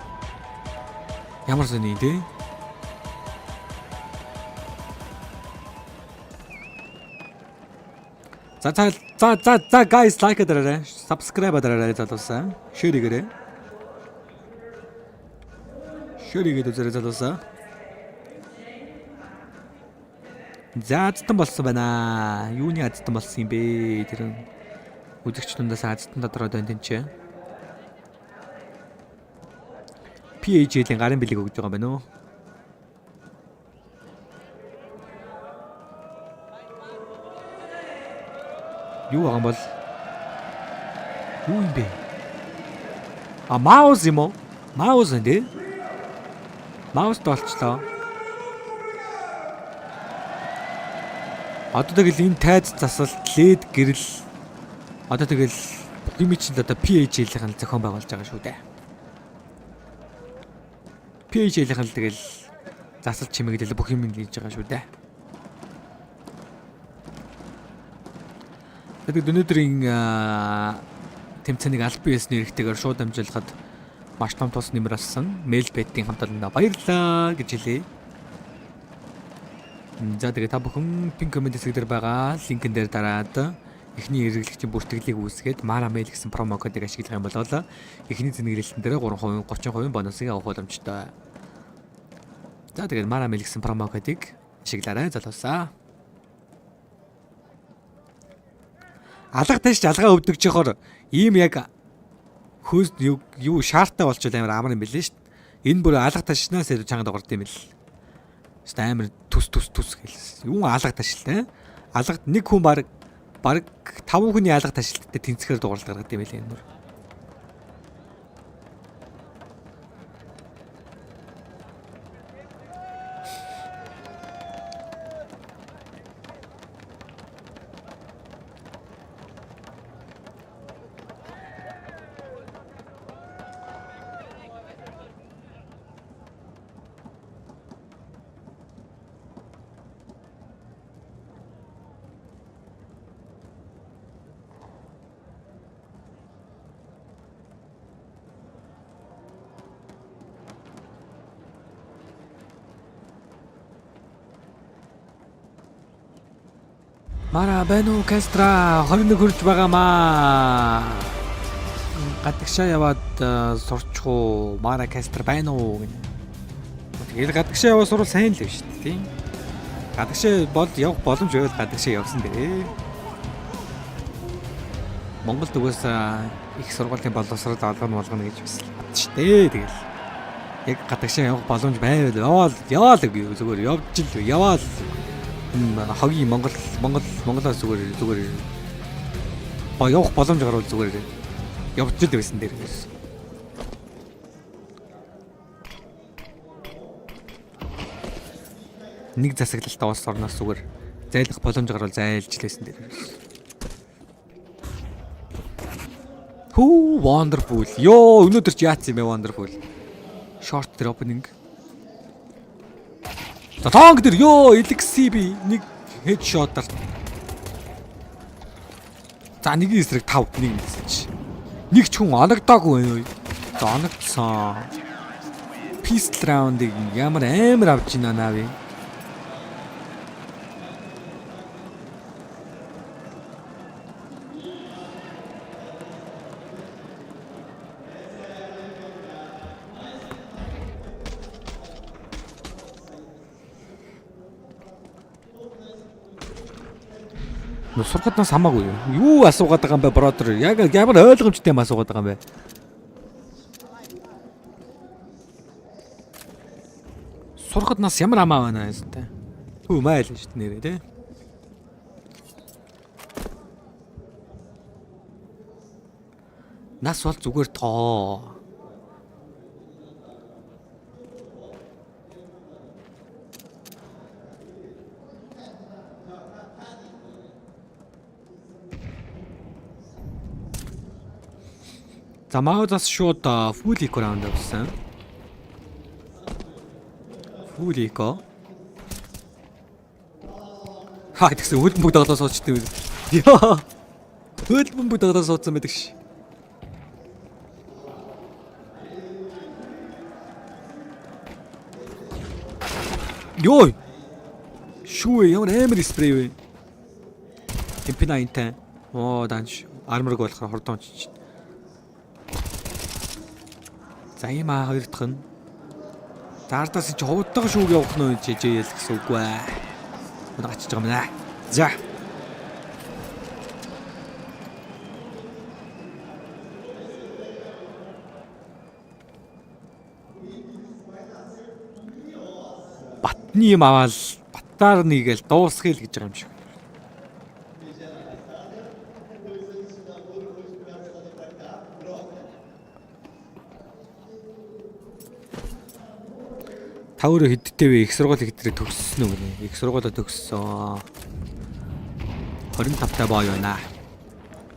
Ямар сони тий? За guys like дараарай. Subscribe дараарай залуусаа. Share хийгээрэй. Share хийгээд үзээрэй залуусаа. За азтан болсон байна. Юуны азтан болсон юм бэ? Тэр үзэгчдүүндээс азтан додроод байна тэнцээ. PHL-ийн гарын бэлэг өгж байгаа юм байна уу? Юу байгаа юм бол? Юу юм бэ? MOUZ юм уу? MOUZ нэ? MOUZ толчлоо. Одоо тэгэл энэ тайз засалт, лед гэрэл одоо тэгэл лимитчэнд одоо PHL-ийн зохион байгуулж байгаа шүү дээ. PHL-ийн тэгэл засалт чимэглэл бүх юм хийж байгаа шүү дээ. Тэгээд өнөөдрийн тэмцээнийг албан ёсны эрхтэйгээр шууд амжуулахад маш том тус нэмэр болсон. Mail bet-ийн хамтлаганд баярлалаа гэж хэлье. За тэгээд та бүхэн пин коммент хэсэг дээр байгаа линкэн дээр дараад эхний хэрэглэгчийн бүртгэлийг үүсгээд MaaraaMEL гэсэн промо кодыг ашиглах юм бол эхний зэнгэрлэлтэн дээр 3% 30% бонусыг авах боломжтой. За тэгээд MaaraaMEL гэсэн промо кодыг ашиглаарай залуусаа. Алга тааш алгаа өвдөгч яхаар ийм яг хөөс юу шаартай болчихвол амар амар юм билээ шүү дээ. Энэ бүр алга таашнаас чангад орд юм бил. Шүү амар түс гэлсэн. Юу алга таашилтай. Алгад нэг хүн баг 5 хүний алга таашилттай тэнцэхээр дуурал гаргад юм билээ энэ бүр. MaaRaa байна уу Кастра 21 хүрч байгаамаа. Гадагшаа яваад сурчгүй MaaRaa Кастра байна уу гэнэ. Тэгээд гадагшаа яваад сурвал сайн л биш үү тийм. Гадагшаа явах боломж байвал гадагшаа явсан дээрээ. Монголд угаас их сургуулийн боловсрол алган гэж бас шүү дээ. Тэгэл яг гадагшаа явах боломж байвал яваал зүгээр явж л яваал. Хогийн Монголоос зүгээр явах боломж гарвал зүгээр явж л байсан дээр. Нэг засаглалтаа улс орноос зүгээр зайлах боломж гарвал зайлж лээсэн дээр. Хүү wonderful. Йоо өнөөдөр ч яац юм бэ wonderful. Short opening. За танк дээр ёо LXCB нэг headshot-аар. За нэгний эсрэг 5 нэг мессеж. Нэг ч хүн оногдоогүй байна уу? За оногдсон. Pistol round-ыг ямар амар авч ийна нави. Сургатнаас хамаагүй юу асуугаад байгаа юм бэ бродер? Яг ямар ойлгомжтой юм асуугаад байгаа юм бэ? Сургатнаас ямар хамаа байна гэсэн тэ. Хүү майл шүү дээ нэрээ тэ. Нас бол зүгээр тоо. За MOUZ-аас шууд full eco round авсан. Full eco. Хаа тэгсэн хөл бүгд доглоо суучдаг. Яа. Хөл бүгд доглоо суудсан байдаг ш. Йой. Шүү ямар амар спрей вэ? MP9-тай. Оо данч арморг болохоор хордон чиж. За ийм хоёр дахь нь. Заардаас чи ховдтойгоо шүүг явах нь жижээ ял гэсэн үг бай. Мөн ачиж байгаа юм аа. За. Батны юм аваад батаар нэгэл дуусгая л гэж байгаа юм шиг. Тавөр хэдтэй вэ? Их сургууль хэдрээ төгссөн үү гэнэ? Их сургуулаа төгссөн. 25 таа боо байна.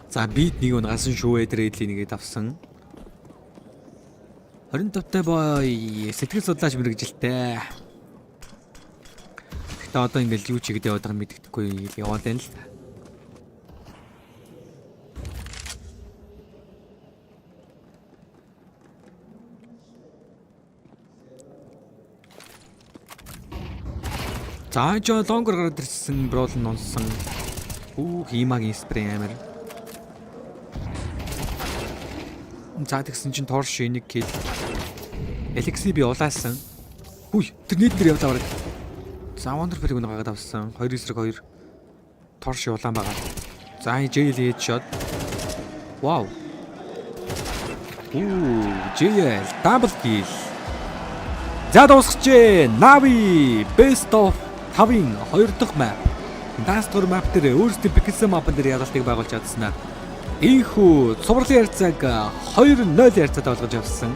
За бид нэг нь гасан шүүе трейдлийн нэгээд авсан. 25 таа боо сэтгэл судлаач мэрэгжилтэй. Гэтэ одоо ингээл юу ч хийгээд яваад байгааг мэддэхгүй яваад байна л та. За жоо лонгор гараад ирсэн брол нь унсан. Хиймагийн спрей амир. За тэгсэн чинь торш нэг кил. Эликси би улаасан. Хүй тэр нийт дээр явж аваад. За wonderful гүн гагаад авсан. 2-2 торш улаан байгаа. За JL headshot. Вау. JL double kill. За дуусчихжээ. Navi best of 5-ын 2 дахь map. Natus map дээр өөрсдийн пиксэн map дээр ялалтыг байгуулж чадсанаар ийхүү цувралын ярцаг 2-0 ярцаад болгож явсан.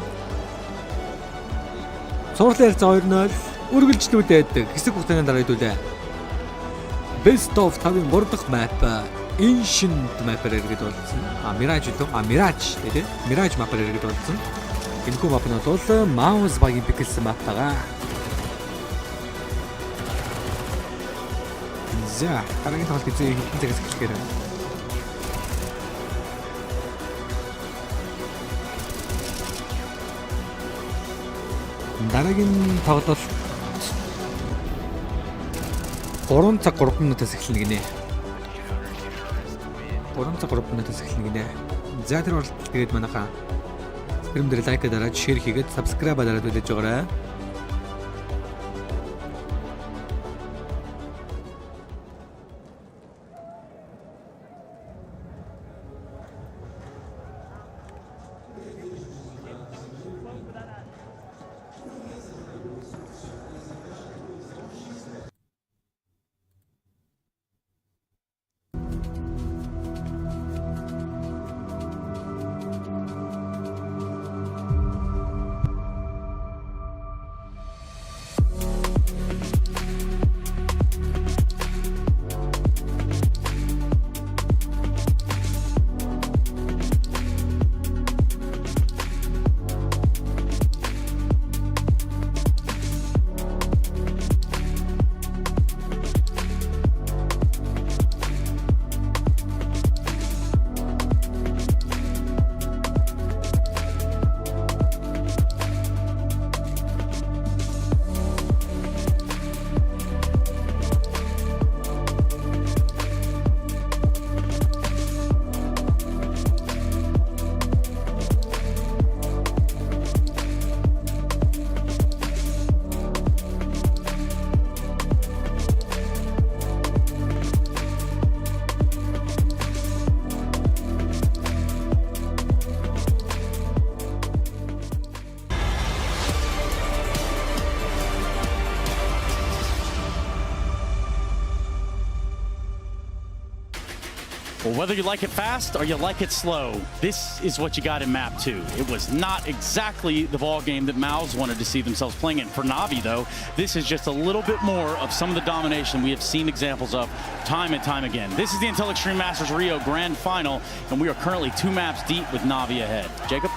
Цувралын ярцаг 2-0 үргэлжлүүлээд хэсэг хугацааны дараа хэдүүлээ. Best of 5-ын 3 дахь map Ancient map-ээр иргэд болсон. Mirage үү? Mirage тийм. Mirage map-ээр иргэд болсон. Энэхүү map нь бол MOUZ багийн пиксэн map байгаа. За, дараагийн тоглолт хэзээ хэдэн цагаас эхлэхээр байна. Дараагийн тоглолт 3 цаг 3 минутаас эхэлнэ гинэ. 3 цаг 3 минутаас эхэлнэ гинэ. За тэр уралт тэгээд манайхаа стримд лайк дараад шеэр хийгээд subscribe дараад үлээж байгаарай. Well, whether you like it fast or you like it slow, this is what you got in map 2. It was not exactly the ball game that MOUZ wanted to see themselves playing in. For Navi, though, this is just a little bit more of some of the domination we have seen examples of time and time again. This is the Intel Extreme Masters Rio Grand Final, and we are currently 2 maps deep with Navi ahead. Jacob?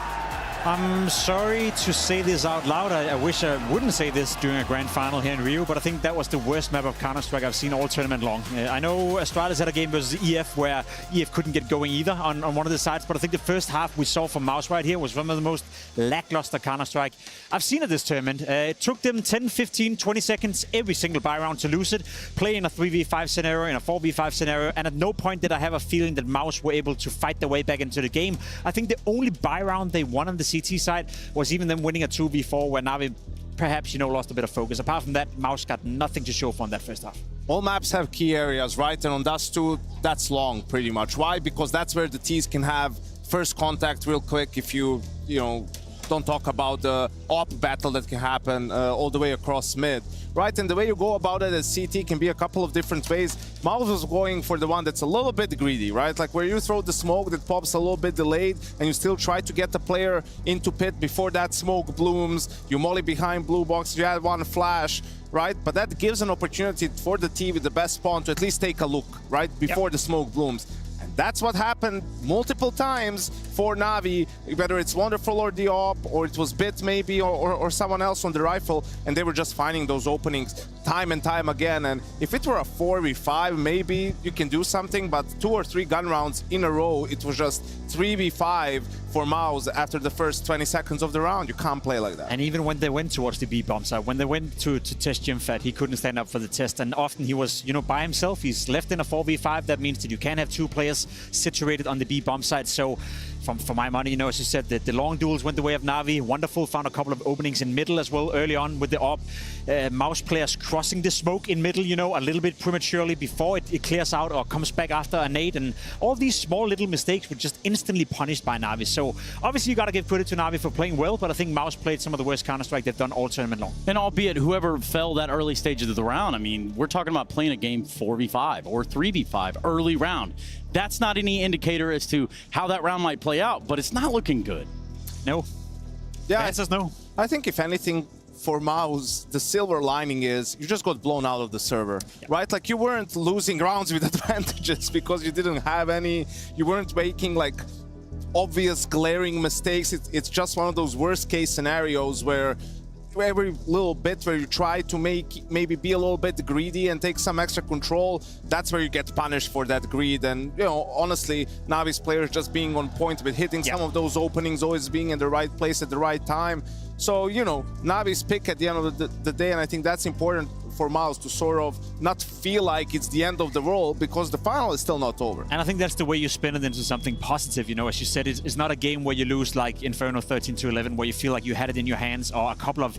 I'm sorry to say this out loud. I wish I wouldn't say this during a grand final here in Rio, but I think that was the worst map of Counter-Strike I've seen all tournament long. I know Astralis had a game versus EF where EF couldn't get going either on one of the sides, but I think the first half we saw from MOUZ right here was one of the most lackluster Counter-Strike I've seen at this tournament. It took them 10, 15, 20 seconds every single buy round to lose it, play in a 3v5 scenario, in a 4v5 scenario, and at no point did I have a feeling that MOUZ were able to fight their way back into the game. I think the only buy round they won on the CT side was even them winning a 2v4 where Navi perhaps, lost a bit of focus. Apart from that, MOUZ got nothing to show for in that first half. All maps have key areas, right? And on Dust 2, that's long, pretty much. Why? Because that's where the Ts can have first contact real quick if you don't talk about the op battle that can happen all the way across mid, right? And the way you go about it as CT can be a couple of different ways. MOUZ was going for the one that's a little bit greedy, right? Like where you throw the smoke that pops a little bit delayed and you still try to get the player into pit before that smoke blooms. You molly behind blue box, you add one flash, right? But that gives an opportunity for the team with the best spawn to at least take a look, right? Before the smoke blooms. And that's what happened multiple times for Navi, whether it's Wonderful or the op, or it was Bit maybe, or someone else on the rifle, and they were just finding those openings time and time again. And if it were a 4v5, maybe you can do something, but 2 or 3 gun rounds in a row, it was just 3v5 for MOUZ after the first 20 seconds of the round. You can't play like that. And even when they went towards the B bomb side, when they went to test Jimfat, he couldn't stand up for the test, and often he was, by himself. He's left in a 4v5. That means that you can't have 2 players situated on the B bomb side. So for my money, as you said, the long duels went the way of Navi. Wonderful found a couple of openings in middle as well early on with the op. MOUZ players crossing the smoke in middle, a little bit prematurely before it clears out or comes back after a nade. And all these small little mistakes were just instantly punished by Navi. So obviously you got to give credit to Navi for playing well, but I think MOUZ played some of the worst Counter-Strike they've done all tournament long. And albeit whoever fell that early stages of the round, I mean, we're talking about playing a game 4v5 or 3v5 early round. That's not any indicator as to how that round might play out, but it's not looking good. No. Yeah, the answer's no. I think if anything, for MOUZ, the silver lining is you just got blown out of the server, right? Like you weren't losing rounds with advantages because you didn't have any, you weren't making like obvious glaring mistakes. It's just one of those worst case scenarios where every little bit where you try to maybe be a little bit greedy and take some extra control, that's where you get punished for that greed. And honestly, Navi's players just being on point with hitting some of those openings, always being in the right place at the right time. So Navi's pick at the end of the day, and I think that's important for MOUZ to sort of not feel like it's the end of the world, because the final is still not over. And I think that's the way you spin it into something positive. As you said, it's not a game where you lose like Inferno 13-11, where you feel like you had it in your hands, or a couple of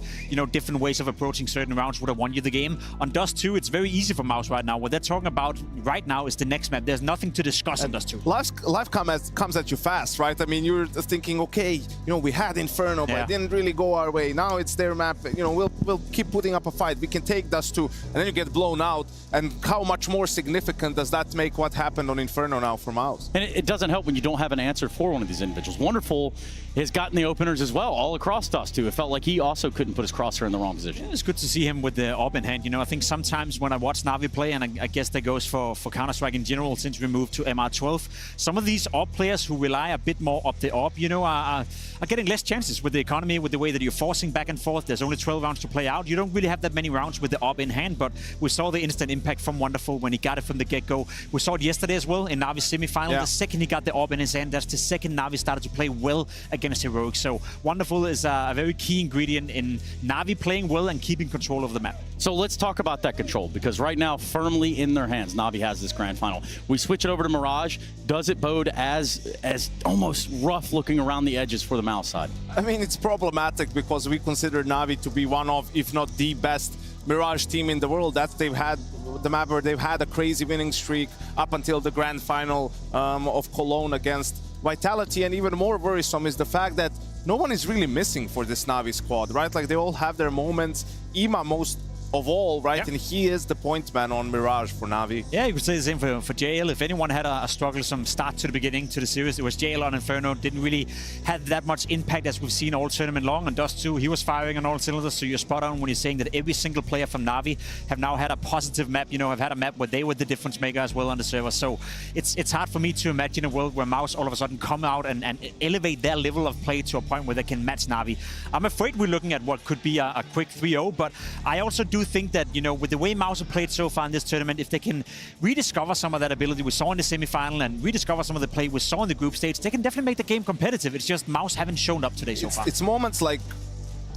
different ways of approaching certain rounds would have won you the game. On Dust 2, it's very easy for MOUZ right now. What they're talking about right now is the next map. There's nothing to discuss on Dust 2. Life comes at you fast, right? I mean, you're thinking, okay, we had Inferno, but it didn't really go our way. Now it's their map. We'll keep putting up a fight. We can take Dust 2, and then you get blown out. And how much more significant does that make what happened on Inferno now for MOUZ? And it doesn't help when you don't have an answer for one of these individuals. Wonderful has gotten the openers as well, all across Dust 2. It felt like he also couldn't put his crosshair in the wrong position. It's good to see him with the op in hand. I think sometimes when I watch Navi play, and I guess that goes for Counter-Strike in general since we moved to MR12, some of these op players who rely a bit more up the op, are getting less chances with the economy, with the way that you're forcing back and forth. There's only 12 rounds to play out. You don't really have that many rounds with the op in hand, but we saw the instant impact from Wonderful when he got it from the get-go. We saw it yesterday as well in Navi's semi-final. The second he got the op in his hand, that's the second Navi started to play well against Heroic. So Wonderful is a very key ingredient in Navi playing well and keeping control of the map. So let's talk about that control, because right now, firmly in their hands, Navi has this grand final. We switch it over to Mirage. Does it bode as almost rough looking around the edges for the MOUZ side? I mean, it's problematic because we consider Navi to be one of, if not the best Mirage team in the world. That they've had the map where they've had a crazy winning streak up until the grand final of Cologne against Vitality. And even more worrisome is the fact that no one is really missing for this Navi squad, right? Like they all have their moments. IMA most of all, right? And he is the point man on Mirage for Navi. Yeah, you could say the same for JL. If anyone had a strugglesome start to the beginning to the series, it was JL on Inferno. Didn't really have that much impact as we've seen all tournament long. And Dust 2, he was firing on all cylinders, so you're spot on when you're saying that every single player from Navi have now had a positive map, you know, have had a map where they were the difference maker as well on the server. So it's hard for me to imagine a world where MOUZ all of a sudden come out and elevate their level of play to a point where they can match Navi. I'm afraid we're looking at what could be a quick 3-0, but I also do think that, you know, with the way MOUZ have played so far in this tournament, if they can rediscover some of that ability we saw in the semi-final and rediscover some of the play we saw in the group stage, they can definitely make the game competitive. It's just MOUZ haven't shown up today so far. It's moments like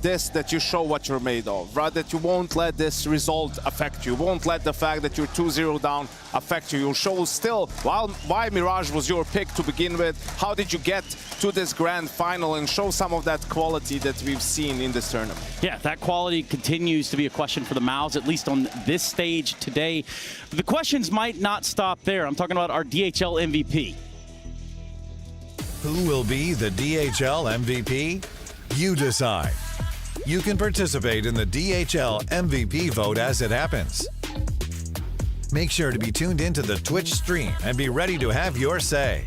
this that you show what you're made of, right? That you won't let this result affect you. Won't let the fact that you're 2-0 down affect you. You'll show still why Mirage was your pick to begin with. How did you get to this grand final and show some of that quality that we've seen in this tournament? Yeah, that quality continues to be a question for the MOUZ, at least on this stage today. But the questions might not stop there. I'm talking about our DHL MVP. Who will be the DHL MVP? You decide. You can participate in the DHL MVP vote as it happens. Make sure to be tuned into the Twitch stream and be ready to have your say.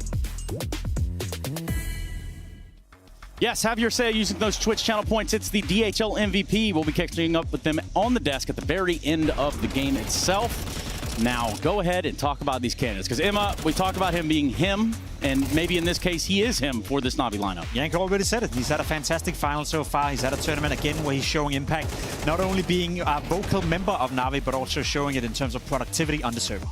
Yes, have your say using those Twitch channel points. It's the DHL MVP. We'll be catching up with them on the desk at the very end of the game itself. Now, go ahead and talk about these candidates. Because, Emma, we talk about him being him, and maybe in this case, he is him for this Navi lineup. Yank already said it. He's had a fantastic final so far. He's had a tournament again where he's showing impact, not only being a vocal member of Navi, but also showing it in terms of productivity on the server.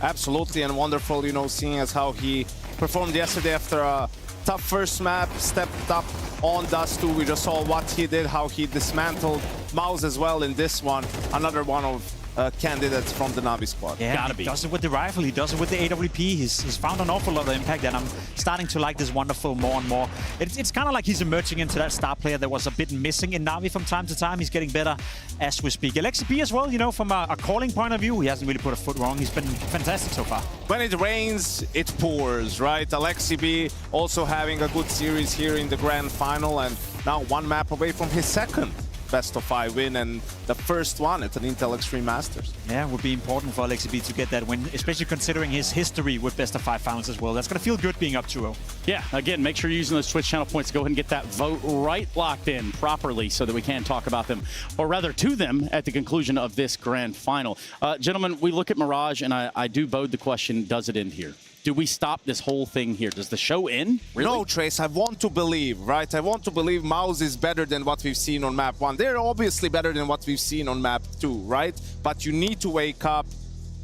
Absolutely, and wonderful, you know, seeing as how he performed yesterday after a tough first map, stepped up on Dust 2. We just saw what he did, how he dismantled MOUZ as well in this one. Another one of candidates from the Navi squad. Yeah, he does it with the rifle, he does it with the AWP. He's found an awful lot of impact, and I'm starting to like this wonderful more and more. It's kind of like he's emerging into that star player that was a bit missing in Navi from time to time. He's getting better as we speak. Alexi B as well, you know, from a calling point of view, he hasn't really put a foot wrong. He's been fantastic so far. When it rains, it pours, right? Alexi B also having a good series here in the grand final, and now one map away from his second best of 5 win and the first one at an Intel Extreme Masters. Yeah, it would be important for Alexi B to get that win, especially considering his history with best of 5 finals as well. That's going to feel good being up 2-0. Yeah, again, make sure you're using those Twitch channel points to go ahead and get that vote right locked in properly so that we can talk about them, or rather to them, at the conclusion of this grand final. Gentlemen, we look at Mirage, and I do bode the question, does it end here? Do we stop this whole thing here? Does the show end? Really? No, Trace, I want to believe, right? I want to believe MOUZ is better than what we've seen on map 1. They're obviously better than what we've seen on map 2, right? But you need to wake up.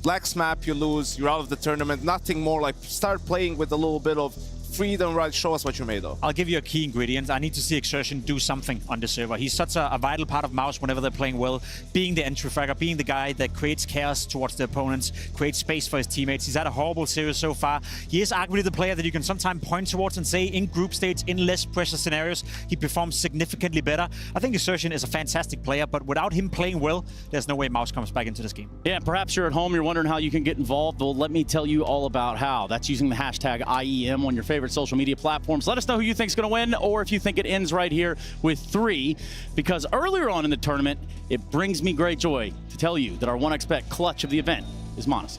Black's map, you lose, you're out of the tournament. Nothing more, like start playing with a little bit of freedom, right? Show us what you're made of. I'll give you a key ingredient. I need to see Exertion do something on the server. He's such a vital part of MOUZ whenever they're playing well, being the entry fragger, being the guy that creates chaos towards the opponents, creates space for his teammates. He's had a horrible series so far. He is arguably the player that you can sometimes point towards and say in group stage, in less pressure scenarios, he performs significantly better. I think Exertion is a fantastic player, but without him playing well, there's no way MOUZ comes back into this game. Yeah, perhaps you're at home, you're wondering how you can get involved. Well, let me tell you all about how. That's using the hashtag IEM on your favorite social media platforms. Let us know who you think is going to win, or if you think it ends right here with 3, because earlier on in the tournament, it brings me great joy to tell you that our 1xBet clutch of the event is MaaRaa.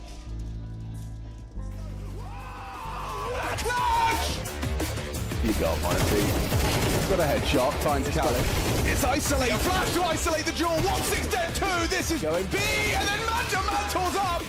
You got my feet. Got a headshot, finds Caliph. It's isolate, flash to isolate the jaw. 1-6 dead 2. This is going B, and then Manta mantles up.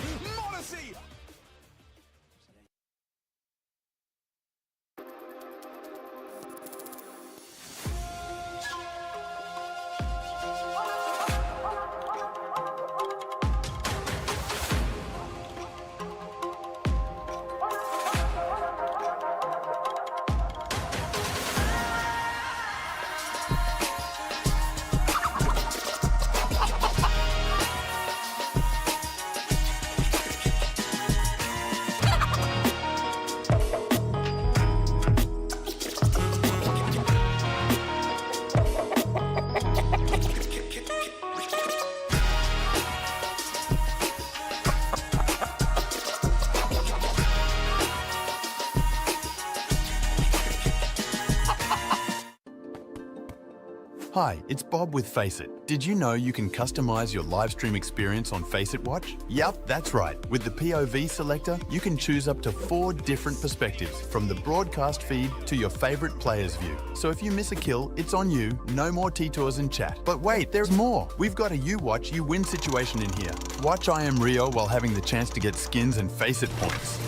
Hi, it's Bob with Faceit. Did you know you can customize your live stream experience on Faceit Watch? Yep, that's right. With the POV selector, you can choose up to 4 different perspectives, from the broadcast feed to your favorite player's view. So if you miss a kill, it's on you, no more T-Tours and chat. But wait, there's more. We've got a you watch, you win situation in here. Watch IEM Rio while having the chance to get skins and Faceit points.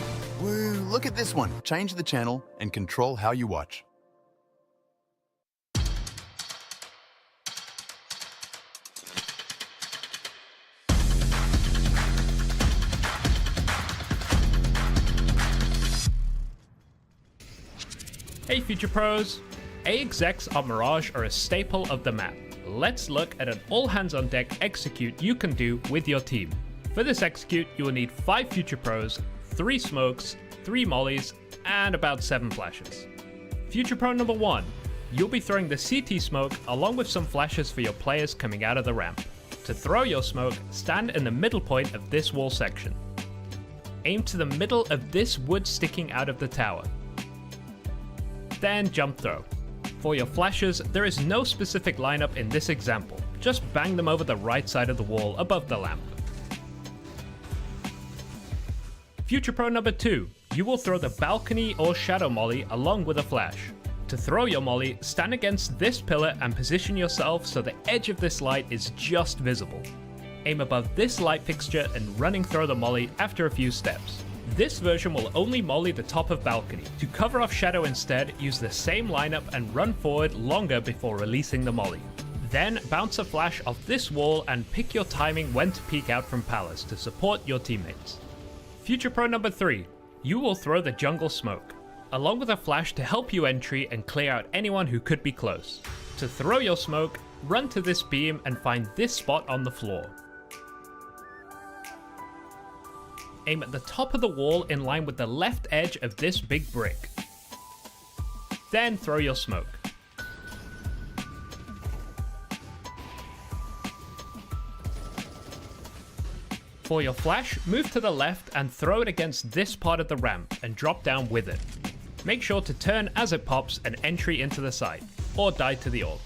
Woo, look at this one. Change the channel and control how you watch. Hey Future Pros! A execs on Mirage are a staple of the map. Let's look at an all hands on deck execute you can do with your team. For this execute, you will need 5 Future Pros, 3 smokes, 3 mollies, and about 7 flashes. Future Pro number 1, you'll be throwing the CT smoke along with some flashes for your players coming out of the ramp. To throw your smoke, stand in the middle point of this wall section. Aim to the middle of this wood sticking out of the tower. Then jump throw. For your flashes, there is no specific lineup in this example, just bang them over the right side of the wall above the lamp. Future Pro number 2, you will throw the balcony or shadow molly along with a flash. To throw your molly, stand against this pillar and position yourself so the edge of this light is just visible. Aim above this light fixture and running throw the molly after a few steps. This version will only molly the top of balcony. To cover off shadow instead, use the same lineup and run forward longer before releasing the molly. Then bounce a flash off this wall and pick your timing when to peek out from palace to support your teammates. Future Pro number 3, you will throw the jungle smoke, along with a flash to help you entry and clear out anyone who could be close. To throw your smoke, run to this beam and find this spot on the floor. Aim at the top of the wall in line with the left edge of this big brick. Then throw your smoke. For your flash, move to the left and throw it against this part of the ramp and drop down with it. Make sure to turn as it pops and entry into the site, or die to the orb.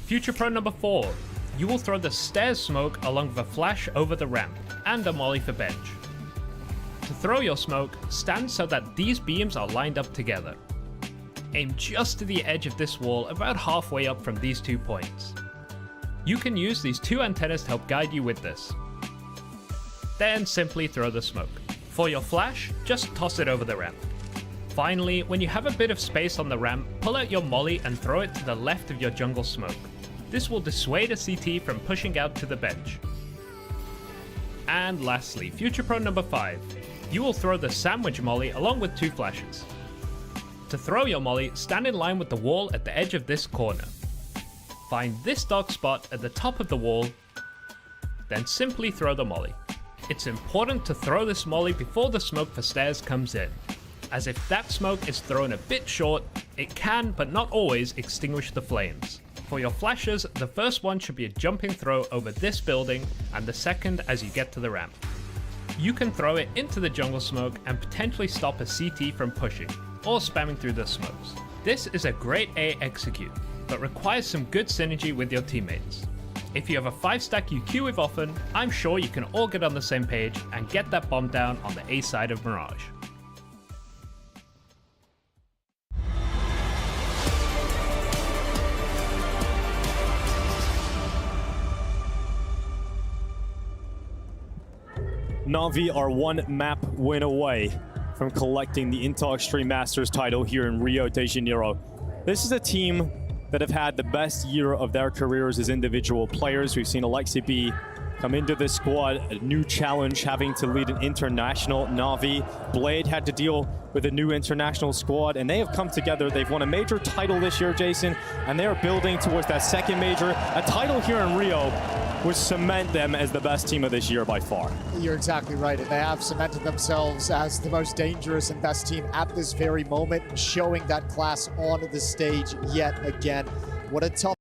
Future Pro number 4, you will throw the stairs smoke along with a flash over the ramp, and a molly for bench. To throw your smoke, stand so that these beams are lined up together. Aim just to the edge of this wall about halfway up from these 2 points. You can use these 2 antennas to help guide you with this. Then simply throw the smoke. For your flash, just toss it over the ramp. Finally, when you have a bit of space on the ramp, pull out your molly and throw it to the left of your jungle smoke. This will dissuade a CT from pushing out to the bench. And lastly, Future Pro number 5. You will throw the sandwich molly along with 2 flashes. To throw your molly, stand in line with the wall at the edge of this corner. Find this dark spot at the top of the wall, then simply throw the molly. It's important to throw this molly before the smoke for stairs comes in, as if that smoke is thrown a bit short, it can, but not always, extinguish the flames. For your flashes, the first one should be a jumping throw over this building, and the second as you get to the ramp. You can throw it into the jungle smoke and potentially stop a CT from pushing, or spamming through the smokes. This is a great A execute, but requires some good synergy with your teammates. If you have a 5-stack you queue with often, I'm sure you can all get on the same page and get that bomb down on the A side of Mirage. Na'Vi are 1 map win away from collecting the Intel Extreme Masters title here in Rio de Janeiro. This is a team that have had the best year of their careers as individual players. We've seen Alexi B come into this squad, a new challenge, having to lead an international. Na'Vi, Blade had to deal with a new international squad, and they have come together. They've won a major title this year, Jason, and they are building towards that second major. A title here in Rio would cement them as the best team of this year by far. You're exactly right, and they have cemented themselves as the most dangerous and best team at this very moment, showing that class on the stage yet again. What a tough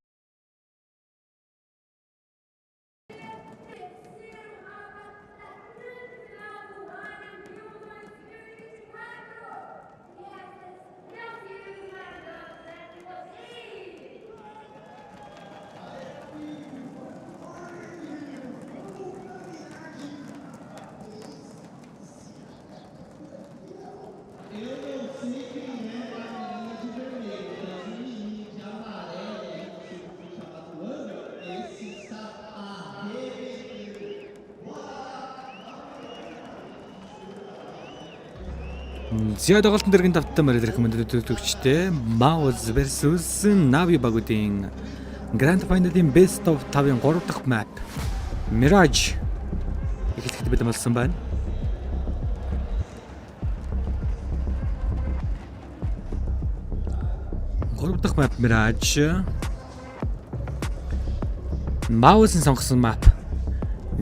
Зяд тоглолтын дэргийн давтан мэрэл рекомендed төгчтэй MOUZ versus Navi багуудын Grand Final-ийн Best of 5-ын 3 дахь map Mirage эхлэхэд бэлэн болсон байна. Гурав дахь map Mirage MOUZ-ын сонгосон map.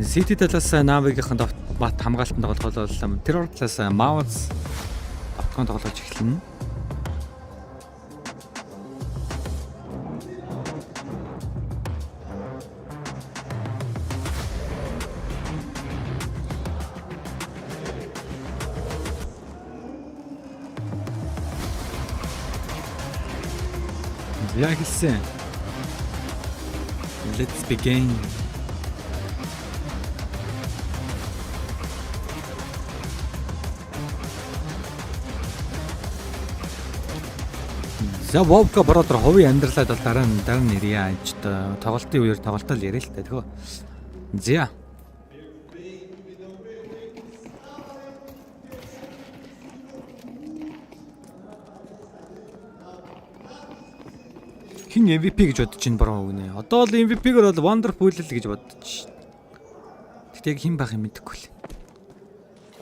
City талаас Navi-гийн бат хамгаалтанд тоглол боллоо. Terror талаас MOUZ тоглож эхэлнэ. Яг хэлсэн. Let's begin. За Вовка бродер хувийн амьдралаад бол дараа нь нэрье гэж тоглолтын үеэр тоглолтол яриа л та тэхөө. За. Хин MVP гэж бодож ин бороо өгнэ. Одоо л MVP-гэр бол Wonderful л гэж бодож. Тэгтээ хэн байх юм мэдэхгүй л.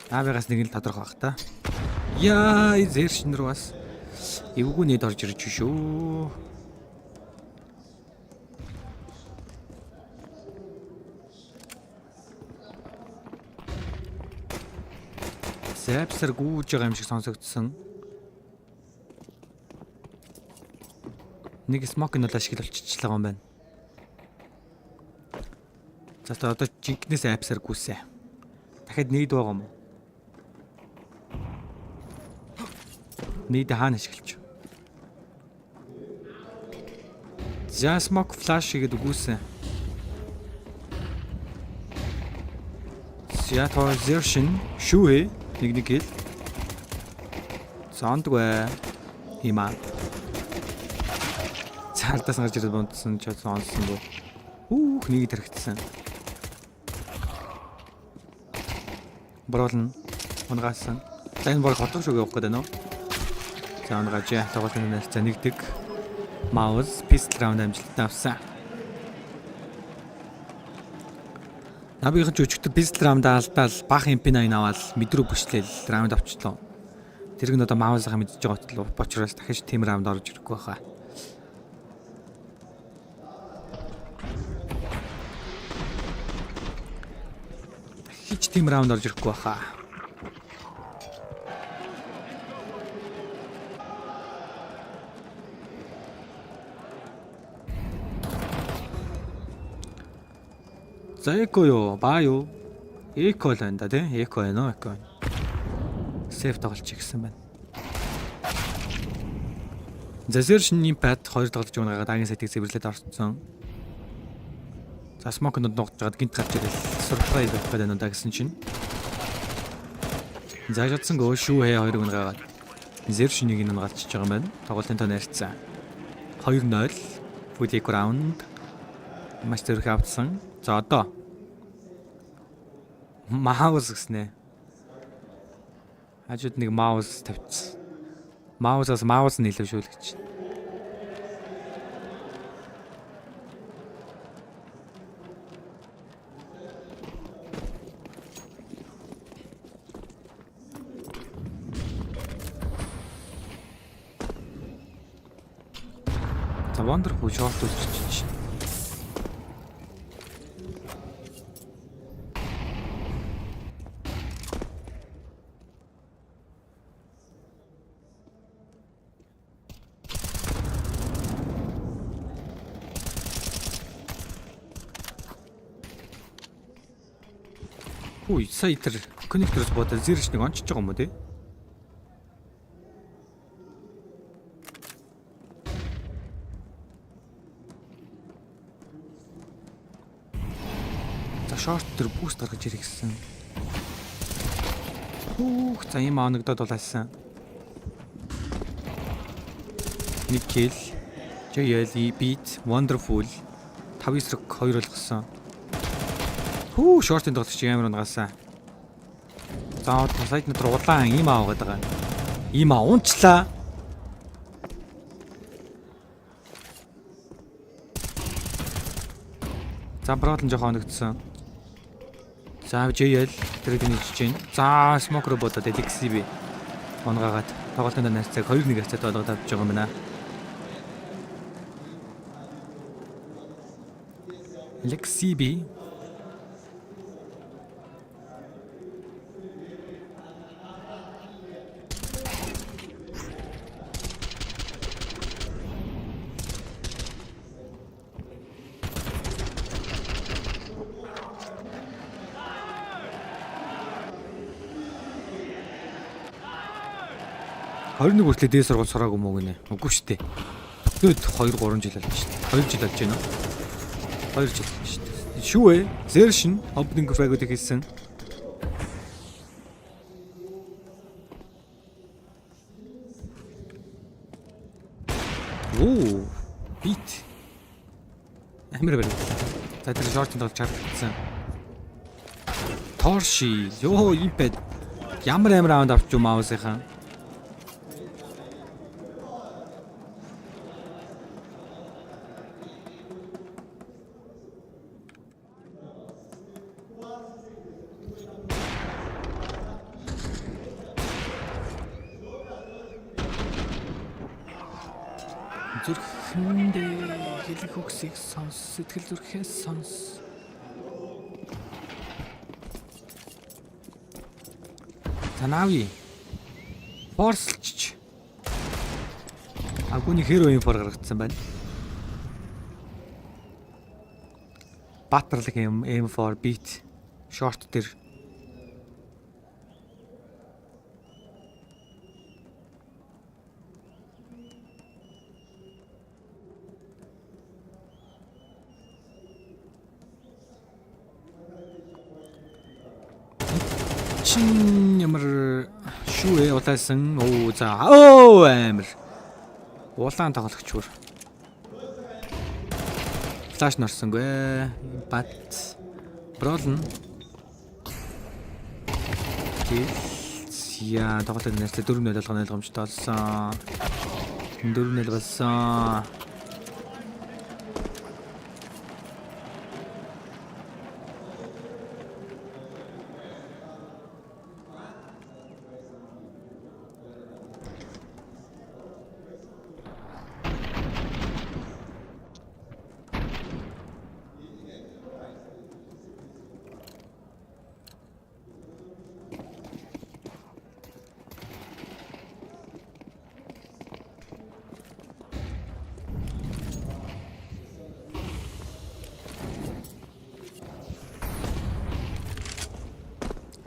Аавыгаас нэг л тодорхой бах та. Яа, зэршин рүү бас. Эвгүй нэд орж ирж шүү. Сэпсэр гүйж байгаа юм шиг сонсогдсон. Нэг смок нь бол ашиглуулчихлаа юм байна. За одоо жинкнээс апсар гүйсэ. Дахиад нийд байгаа юм уу? Нийд хаана ашиглаж? За смок флаш хийгээд үгүйсэн. Seattle version шүүе нэг хэл. Сондгүй имаа. Цаалтаас гарч ирээд бонтсон ч сонсонгүй. Хүүх нэг тархицсан. Броолн унгаасан. За энэ бол хотгош үг явах гэдэг нөө. За унгаж тоглолтын нэрцээ нэгдэг. MOUZ pistol round амжилттай авсан. Набигийн өчигдөр pistol round алдаал баах MP9 аваад мэдрүү бүшлээл раунд авчлаа. Тэрэг нь одоо MOUZ-аа мэдж байгаа учраас дахиж team round орж ирэхгүй байхаа. Хич team round орж ирэхгүй байхаа. За эко юу, баа юу? Эко л байна да тий? Эко байна уу? Эко. Сейф тоглолч гэсэн байна. Зазершний пад 2 тоглож байгаагаа дараагийн сайтыг цэвэрлээд орсон. За смок нь нугаж жаад гинт гарч ирэл. Surprise байх гэдэг нь удаа гэсэн чинь. Заажсан гоо шүү хэ 2 гүнгээд. Зершнийг нь галчиж байгаа юм байна. Тоглолтын тоо нарцсан. 2-0 full round. Мастер хавцсан. За одоо MOUZ гэснэ. Хажууд нэг MOUZ тавьчихсан. MOUZ-аас MOUZ нь илүү шүү л гэж. За Wonderful short үзчихсэн. Ой, сая тэр коннекторс бодол зэрч нэг ончиж байгаа юм уу те? За шорт тэр буст гаргаж ирэх гэсэн. Хүүх, за юм оногдоод болаасан. 1 kill. JL beat wonderful. 5 эсрэг 2 болгосон. Хүү шортын тоглогч амар унгасан. За сайд дотор улаан ийм аваад байгаа. Ийм унчлаа. За бролон жоохон оногдсон. За JL тэрийг нэгжиж байна. За smoke robot LXB онгаагаад тоглолтын найрцаг 2-1 хацаад болгоод авч байгаа юм байна. LXB Хоёр нэг хүртлээ дээд сургууль сураагүй мó гинэ. Үгүй шүү дээ. Тэгэд 2 3 жил болж шүү дээ. 2 жил болж байна уу? 2 жил шүү дээ. Шүү ээ. Zertion opening frag-ыг хийсэн. Оо, beat. Амар байна. За тэр short-ын тоглож чадсан. Торши. Йоо, импэд. Ямар амар раунд авч юу MOUZ-ийнхан. Зүрхэндээ хэлэх үгсийг сонс, сэтгэл зүрхээс сонс. Танави. Форслч. Агууны херо инфор гаргацсан байна. Батрлаг aim for beat short дээр ямар шүү улаасан оо за оо амар улаан тоглогч бүр флаш норсонгүй бат бролн яа тоглолтын нэслэ 4-0 болгоно ойлгомжтой болсон 4-0 болсон.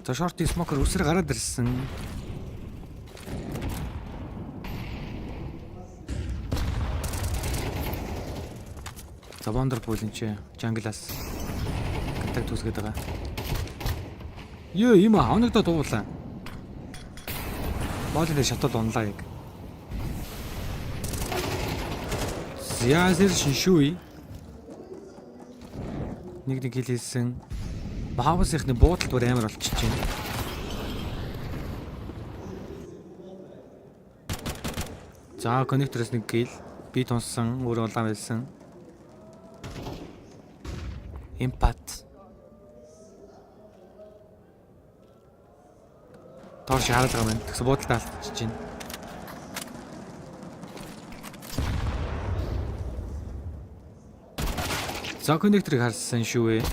За шорти смокер үсрэг гараад ирсэн. За wonderful энэ чи jungle-аас контакт үүсгээд байгаа. Ёо ийм хоногдоо дуулаа. Боолын шатал унлаа яг. Зяазэр шиншүүи. Нэг хил хийсэн. MOUZ-ийнхны буудалд бүр амар болчихж байна. За коннектороос нэг гил би тунсан өөр улаан байсан. Impact. Тоош хараад байгаа юм. Тэгс буудалд алдчихж байна. За коннекторыг харсан шүү ээ.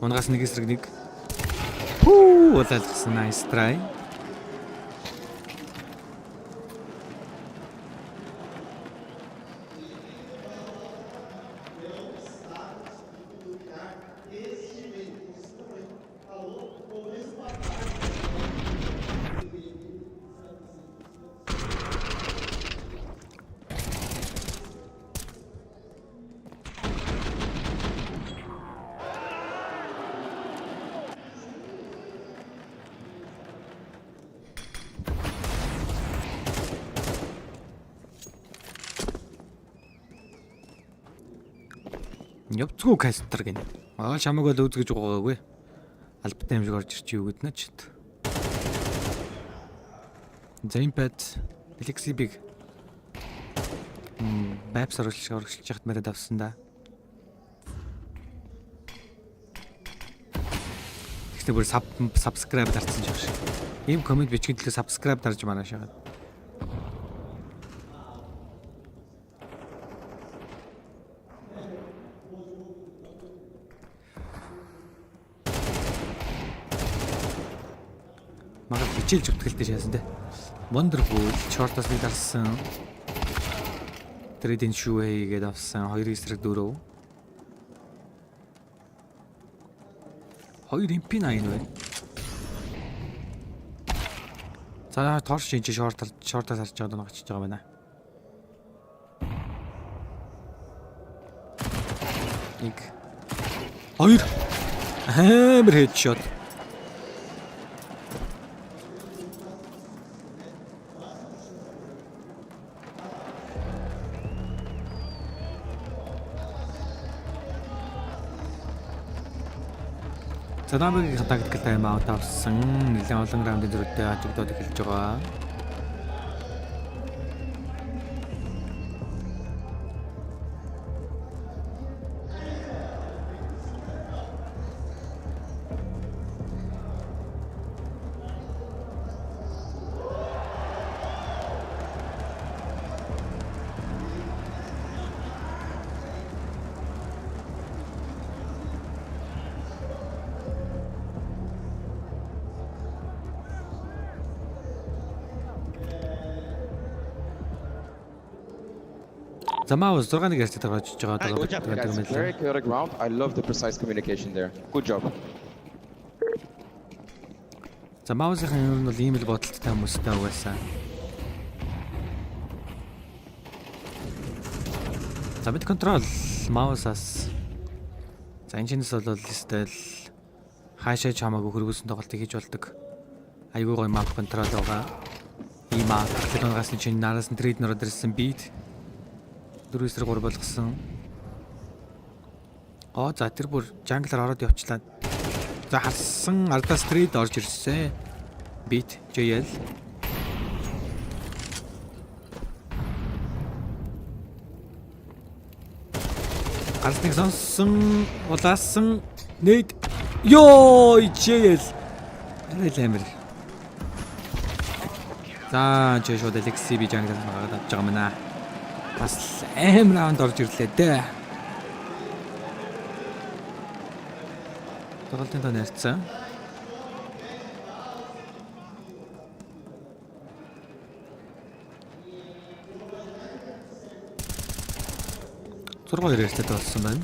Унгаас нэг эсрэг нэг. Хүү улаалгасан nice try. Явцгүй кастер гин. Шамаг бол үзгэж байгаагүй. Албатай юм шиг орж ирчих юу гэднэ ч. Зэмпэт Элексибиг Бапс оролцож яхад мэрэ давсан да. Гэхдээ бүр subscribe дарсан шиг. Ийм комент бичгийн төлөө subscribe дарж мараа шагаад. Магад хичээлж утгалтай шаасан те. Wonderful short-аас нэг дарсан. Трейдинг шүү хийгээд авсан 2 эсрэг 4. 2 импин айн байна. За торш шинж шортаас харж байгаа нэг очиж байгаа байна. Нэг 2 hammer headshot. Цанаамыг тактикал тайм аут авсан. Нэлээд олон раундын зөрүүтэй хажигдоод эхэлж байгаа. MOUZ 6-ны гэрчтэй гарч байгаа. Very chaotic round. I love the precise communication there. Good job. За MOUZ-ийн юм бол ийм л бодолттой хүмүүстэй угаасаа. За mid control MOUZ-аас. За энэчнээс бол стил хаашаа ч хамаагүй хөргүүлсэн тоглолтыг хийж болдог. Айгүй гоё map control байгаа. Ийм map технологиас чинь нараас нь трейд нөрөд ирсэн beat. 4-3 болгосон. За тэр бүр jungle ороод явчлаа. За харсан ардаас трейд орж ирсэн. Beat JL. Гарсныг сонсон, улаасан, нэд. Ёо, JL. Нэлэмэр. За жишээд Элексибиг jungle гаргаад авч байгаа мэнэ. Бас аим раунд орж ирлээ дээ. Тоглолтын тоо нэрцэн. Зураг ирээстэй болсон байна.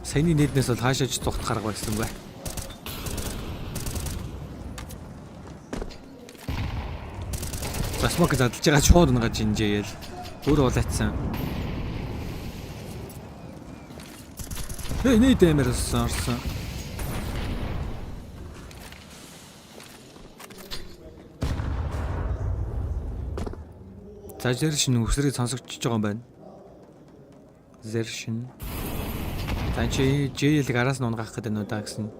Саяны нийтнээс бол хаашаач цогт гарга байсан бай. Засмок задлж байгаа шууд нага жинжээл. Өөр улаацсан. Нэг дэмэр орсон. За Зершин үсрийг сонсогдчихж байгаа юм байна. Зершин JL-ийг араас нь унгаах гэдэг нь удаа гэсэн.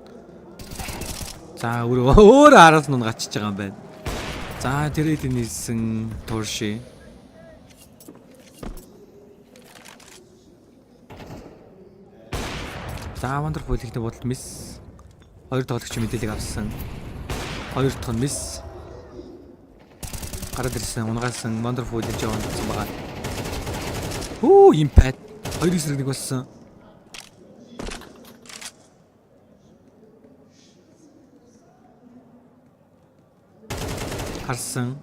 За өөр араас нь унгачиж байгаа юм байна. За тэрэл нийлсэн турши. За Wonderful ихтэй бодолт мис. 2 тоглогч мэдээлэл авсан. 2 дахь нь мис. Гараад ирсэн унгаасан Wonderful гэж явуулсан байгаа. Impact 2 эсрэг 1 болсон. Харсан.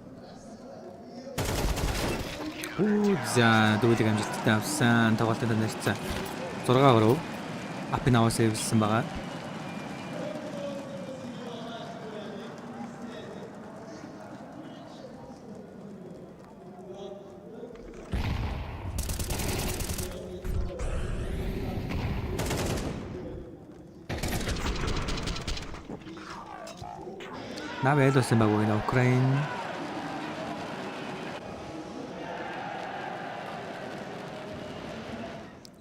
За дүүлэг амжилттай авсан. Тоглолтод нэрцээ 6-3 апинавас эвлсэн байгаа. Navi elсэн баг уу Украин.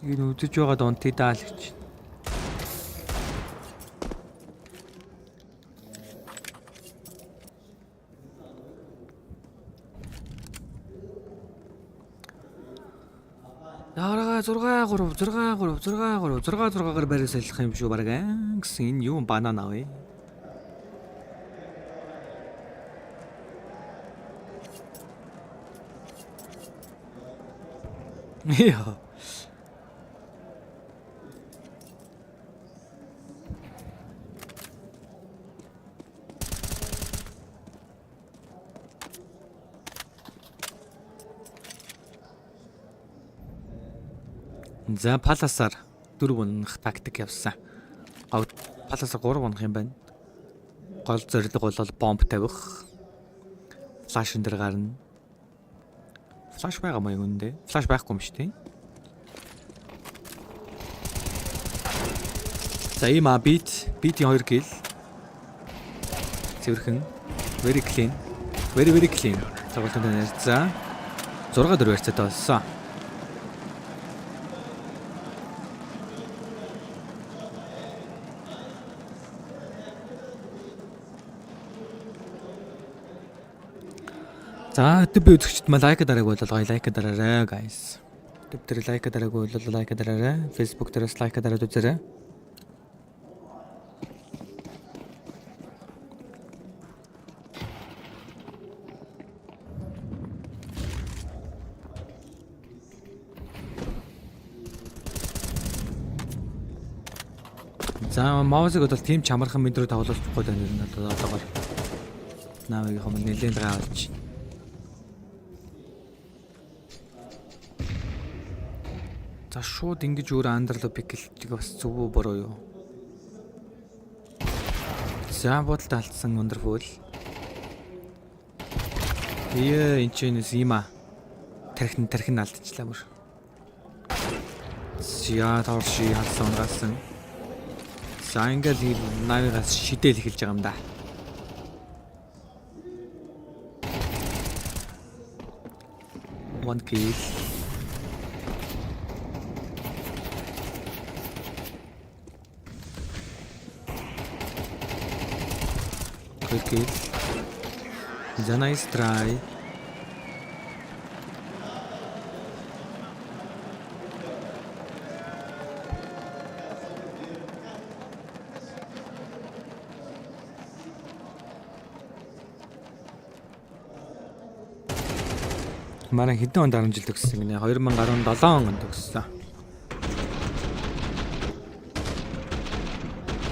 Энэ үдэж байгаа донтыг даалгч. Наараа 6-6-6-6-6-6-6-6-гаар барьж салах юм шүү баг гэсэн энэ юу банана вэ? Яа. За паласаар 4 унах тактик явсан. Паласаар 3 унах юм байна. Гол зорилго бол бомб тавих. Флаш энэ гарна. Флаш байгаа маяг үндэ. Флаш байхгүй юм шүү дээ. За ийм битийн 2 kill. Цэвэрхэн. Very clean. Very clean. Цагаалтанд нэр. За 6-4 ярьцаатай болсон. За төв үзэгчд маа лайк дараагүй бол лайк дараарай guys. Төв дээр лайк дараагүй бол лайк дараарай. Facebook дээрээс лайк дараад үзээрэй. За MOUZ-ыг бол тийм чамархан мэд рүү тоглуулахгүй байна нэр нь одоогоор. Наавыг юм нэлээд гаалж. За шууд ингэж өөр андерло пиклдэг бас зөв үү буруу юу? За бодолтой алдсан wonderful. Энд чинь има. Тархин алдчихлаа бүр. Яа тавши харсан гасан. За ингээл навигаас шидэл эхэлж байгаа юм да. One kill. Good kill. It's a nice try. MaaRaa хэдэн онд 10 жил төгссөн гинэ 2017 онд төгссөн.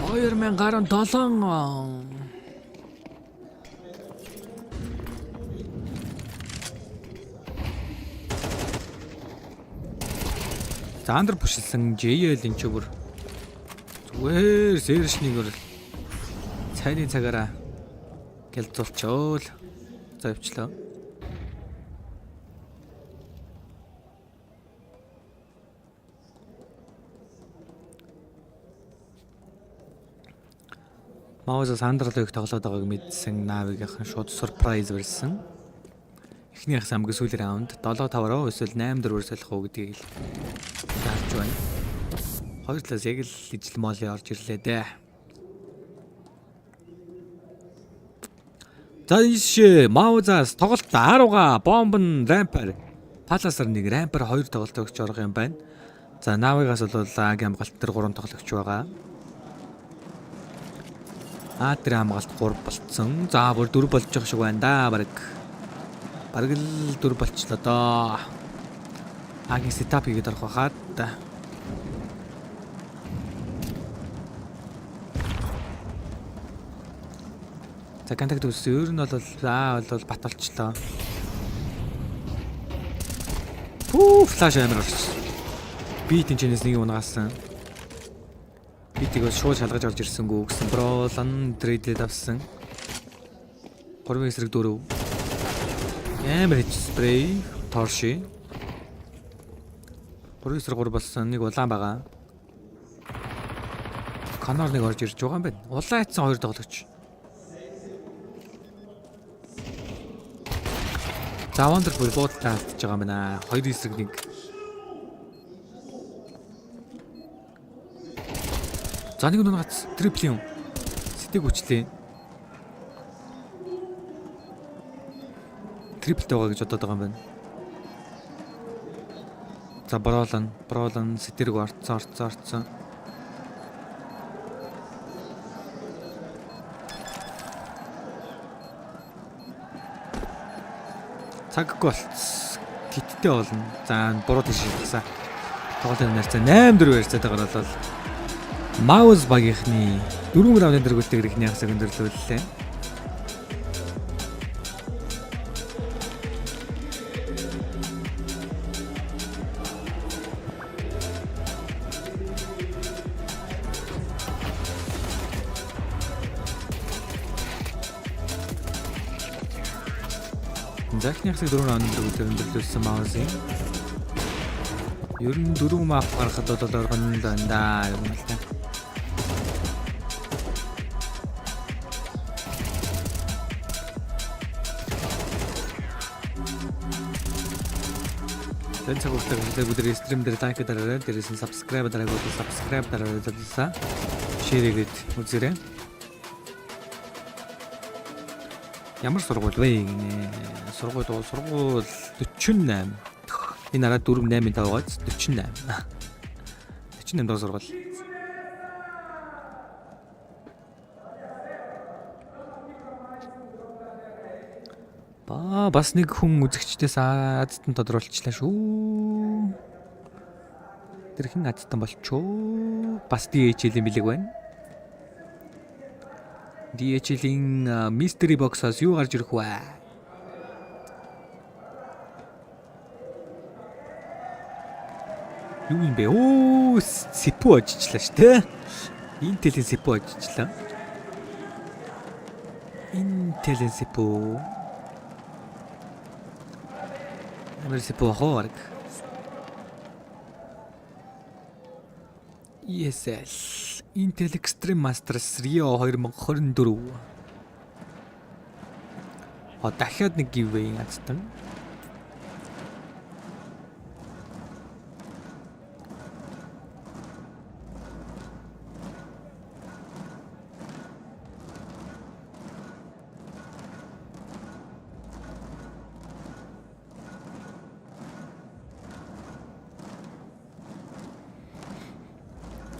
2017 он. За андер бушилсан JL энэ ч бүр зүгээр сэршнийгээр цайны цагаараа гэлзуулчоол завчлаа. MOUZ андерлыг тоглоод байгааг мэдсэн Navi-ийнхэн шууд surprise барьсан. Эхний хамгийн сүүлийн раунд 7-5-роо эсвэл 8-4-оор солих уу гэдгийг харж байна. Хоёр талаас яг л ижил моли орж ирлээ дээ. За ийш MOUZ-аас тоглолт 10-га бомбн рампер паласар нэг рампер 2 тоглолт өгч орох юм байна. За Navi-гаас бол агийн хамгаалт дээр 3 тоглогч байгаа. Тэр хамгаалт 3 болцсон. За бүр 4 болж байгаа шиг байна да баг. Бараг л 4 болчлоо доо. Агийн сетап хийгээд орох байхад. За контакт үссэн. Өөр нь бол бат болчлоо. Флаш амар орсон. Би тэнчнээс нэг унагаасан. Битийг шууд шалгаж орж ирсэнгүү гэсэн бролан трейдэд авсан. 3 эсрэг 4. Амар хич спрей торши. 3 эсрэг 3 болсон нэг улаан байгаа. Канар нэг орж ирж байгаа юм байна. Улаан хайцсан 2 тоглогч. За wonderful буудлаа алдчихж байгаа юм байна. 2 эсрэг 1. За нэг нь гац трипл юм. Сэтиг хүчлээ. Трипл байгаа гэж бодоод байгаа юм байна. За Бролан сэтэрэг орцсон. Цаггүй болц. Гиттэй болно. За буруу тийш хийсэн. Тоглолтын нарцаа 8-4 ярьцаатайгаар бол MOUZ багийнхны 4 раундын дэргүүлтэйг ихний хасаг өндөрлүүллээ. Захны хасаг 4 раундын дэргүүлтэйг өндөрлүүлсэн MOUZ-ийн ер нь 4 мап гаргахад бол оргон л байна да юм л та. Dan цаг хугацааг бүгд стрим дээр лайк дараарай. Дээрээс нь subscribe дараагүй subscribe дараарай гэдээ share хийгээд үзээрэй. Ямар сургууль вэ гинэ? Сургууль 48. Энэ араа 4-8-5 байгааз 48. 48 доо сургууль. Бас нэг хүн үзэгчдээс Азтан тодруулчлаа шүү. Тэр хэн Азтан болчоо? Бас DHL-ийн билег байна. DHL-ийн mystery box-аас юу гарч ирэх вэ? Юу юм бэ? Оо, сипо ажиглаа шүү дээ. Intel-ийн сипо ажиглаа. Intel-ийн сипо. Merci pour Horg. ESL Intel Extreme Masters Rio 2024. Дахиад нэг giveaway яцсан.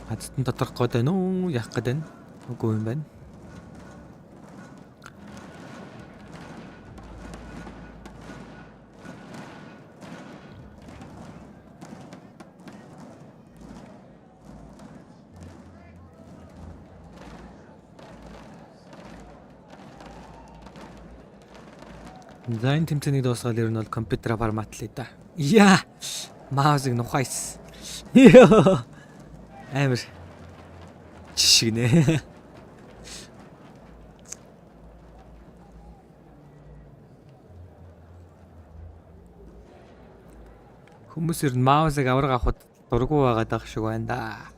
Азтан доторх гээд байна уу? Яах гээд байна? Үгүй юм байна. Зайн тэмцээний дуусгаад ер нь бол компьютер форматлаа да. Яа! Маузыг нухайс. Яа! Амар чишгнэ. Хүмүүс ер нь маузыг авраг авахд дургу байгаад байх шиг байна да.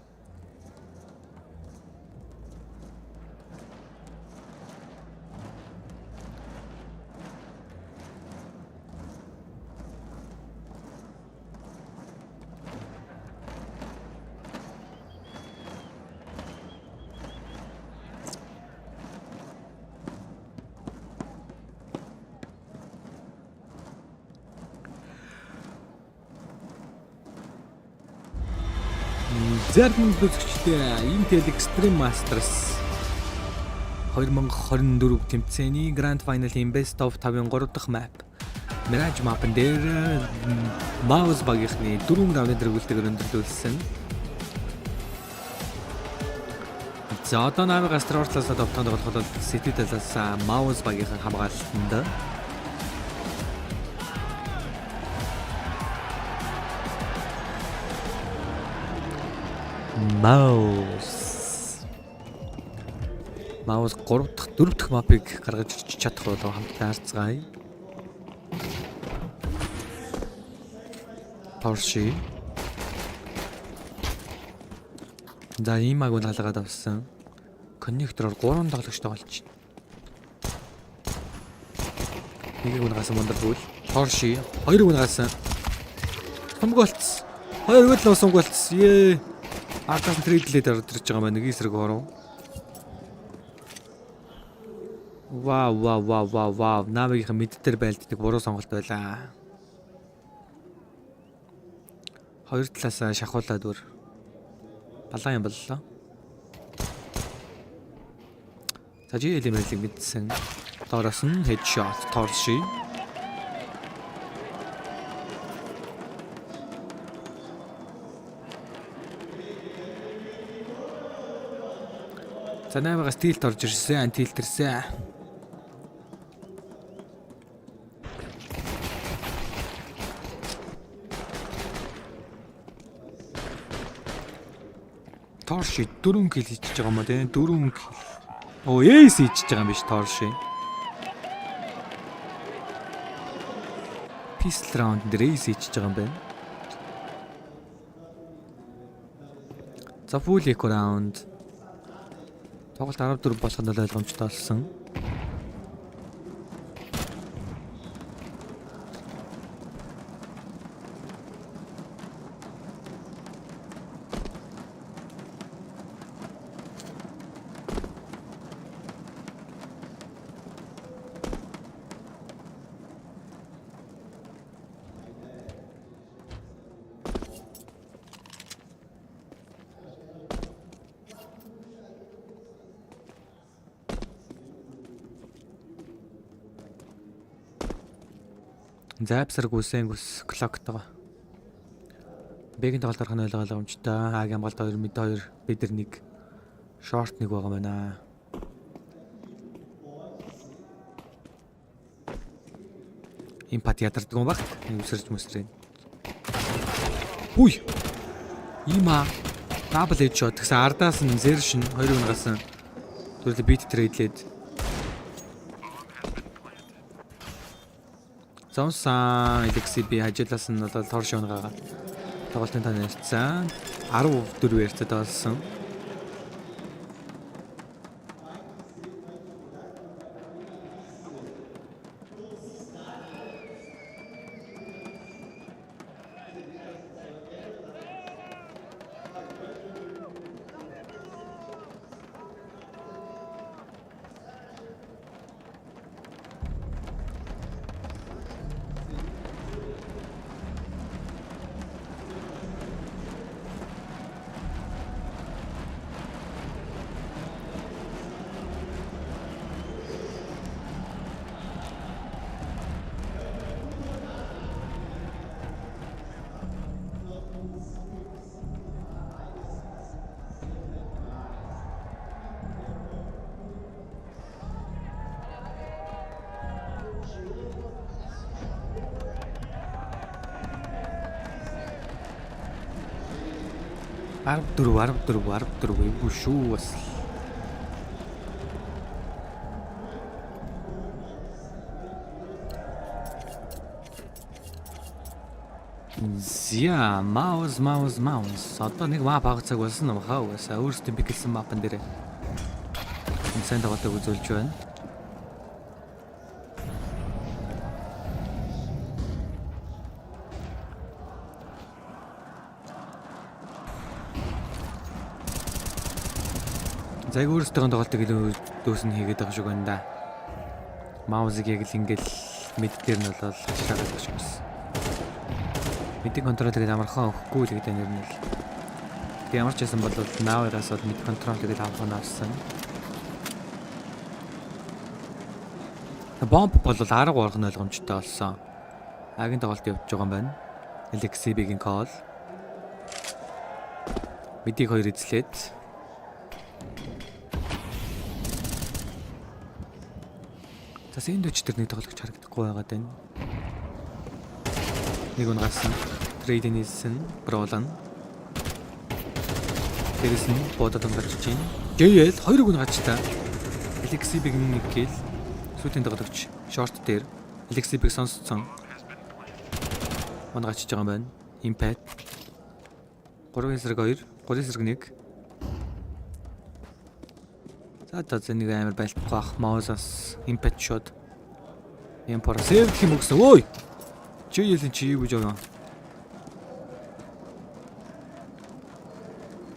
Зарим үзэгчдээ Intel Extreme Masters 2024 тэмцээний Grand Final-ийн Best of 5-ын 3 дахь map Mirage map-ын дээр MOUZ багийнхны 4 раундын дэргүүлтэйгээр өндөрлүүлсэн. За одоо намайг Астрортлаас товтоонд болохоор City талаас MOUZ багийнхан хамгаалтанд MOUZ 3 дахь 4 дахь мапыг гаргаж чадах болов хамтдаа харцгаая. Porsche. За ийм агуул халгаад авсан. Коннектороор 3 тоглогчтой болж байна. Нэг нь гасан Wonderful. Торши 2 унгаас сумгуулц. 2 гол сумгуулц. Ее. Артаас трейдлээд орж байгаа маань нэг эсрэг оров. Вау. Навигийн мэд дээр байлддаг буруу сонголт байлаа. Хоёр талаас шахуулаад дөр. Балаа юм боллоо. Тажи элементийг мэдсэн. Доороос нь headshot Торши. За навига стилт орж ирсэн, антилтэрсэн. Торши 4 кил хийж байгаа юм аа тийм 4 кил. Оо эйс хийж байгаа юм биш Торши. Pistol round дээр эйс хийж байгаа юм байна. За full eco round. Тоглолт 14 болох нь ойлгомжтой болсон. Запсар гүсэн гүс клоктоо. Бэгийн тоглолт гарах нь ойлгомжтой. Агийн амгалт 2 мэд 2 бид нар нэг шорт нэг байгаа байна. Импат ядардаг юм баг. Үсэрч мүсрэн. Үй. Има дабл headshot гэсэн ардаас нь зершин 2 унгаас нь түрлэ бит трейдлээд Зонсан LXB хажуулаас нь бол Торши унгаага тоглолтын тань ярьсан 14 ярьцад болсон. Арб юу шүү бас. Зя MOUZ. Одоо нэг мап хагацаг болсон юм хаа угаасаа өөрсдөө бигэлсэн мапан дээр. Сайн тоглолтыг үзүүлж байна. Зайг өөрсдөө тоглолтыг дөөсөн хийгээд байгаа шиг байна да. MOUZ-ыг яг л ингээл мэд дээр нь бол ашиглаад байгаа шиг байна. Мэдээ контролыг амархан өгөхгүй л гэдэг нэр нь л. Тэг ямар ч байсан бол MaaRaa-аас бол мэд контролыг авах нь авсан. Бомб бол 10 гарах нь ойлгомжтой болсон. Агийн тоглолт явж байгаа юм байна. LXB-ийн call. Мэдийг хоёр эзлээд За сэндвич төр нэг тоглогч харагдахгүй байгаад байна. Нэг унгасан трейд нээсэн бролан. Тэрэс нь бодод амгарч чинь. Гэвэл 2 унгачтай. LXB-ийн нэг гэл сүүлийн тоглогч шорт дээр LXB-ийг сонсцсон. Унгачж байгаа юм байна. Impact 3 эсрэг 2, 3 эсрэг 1. За нэг амар байлтах MOUZ-аас impact shot. Импор сэвдэх юм өгсөн. Ой! Чийлэн чи юу гэж байгаа юм?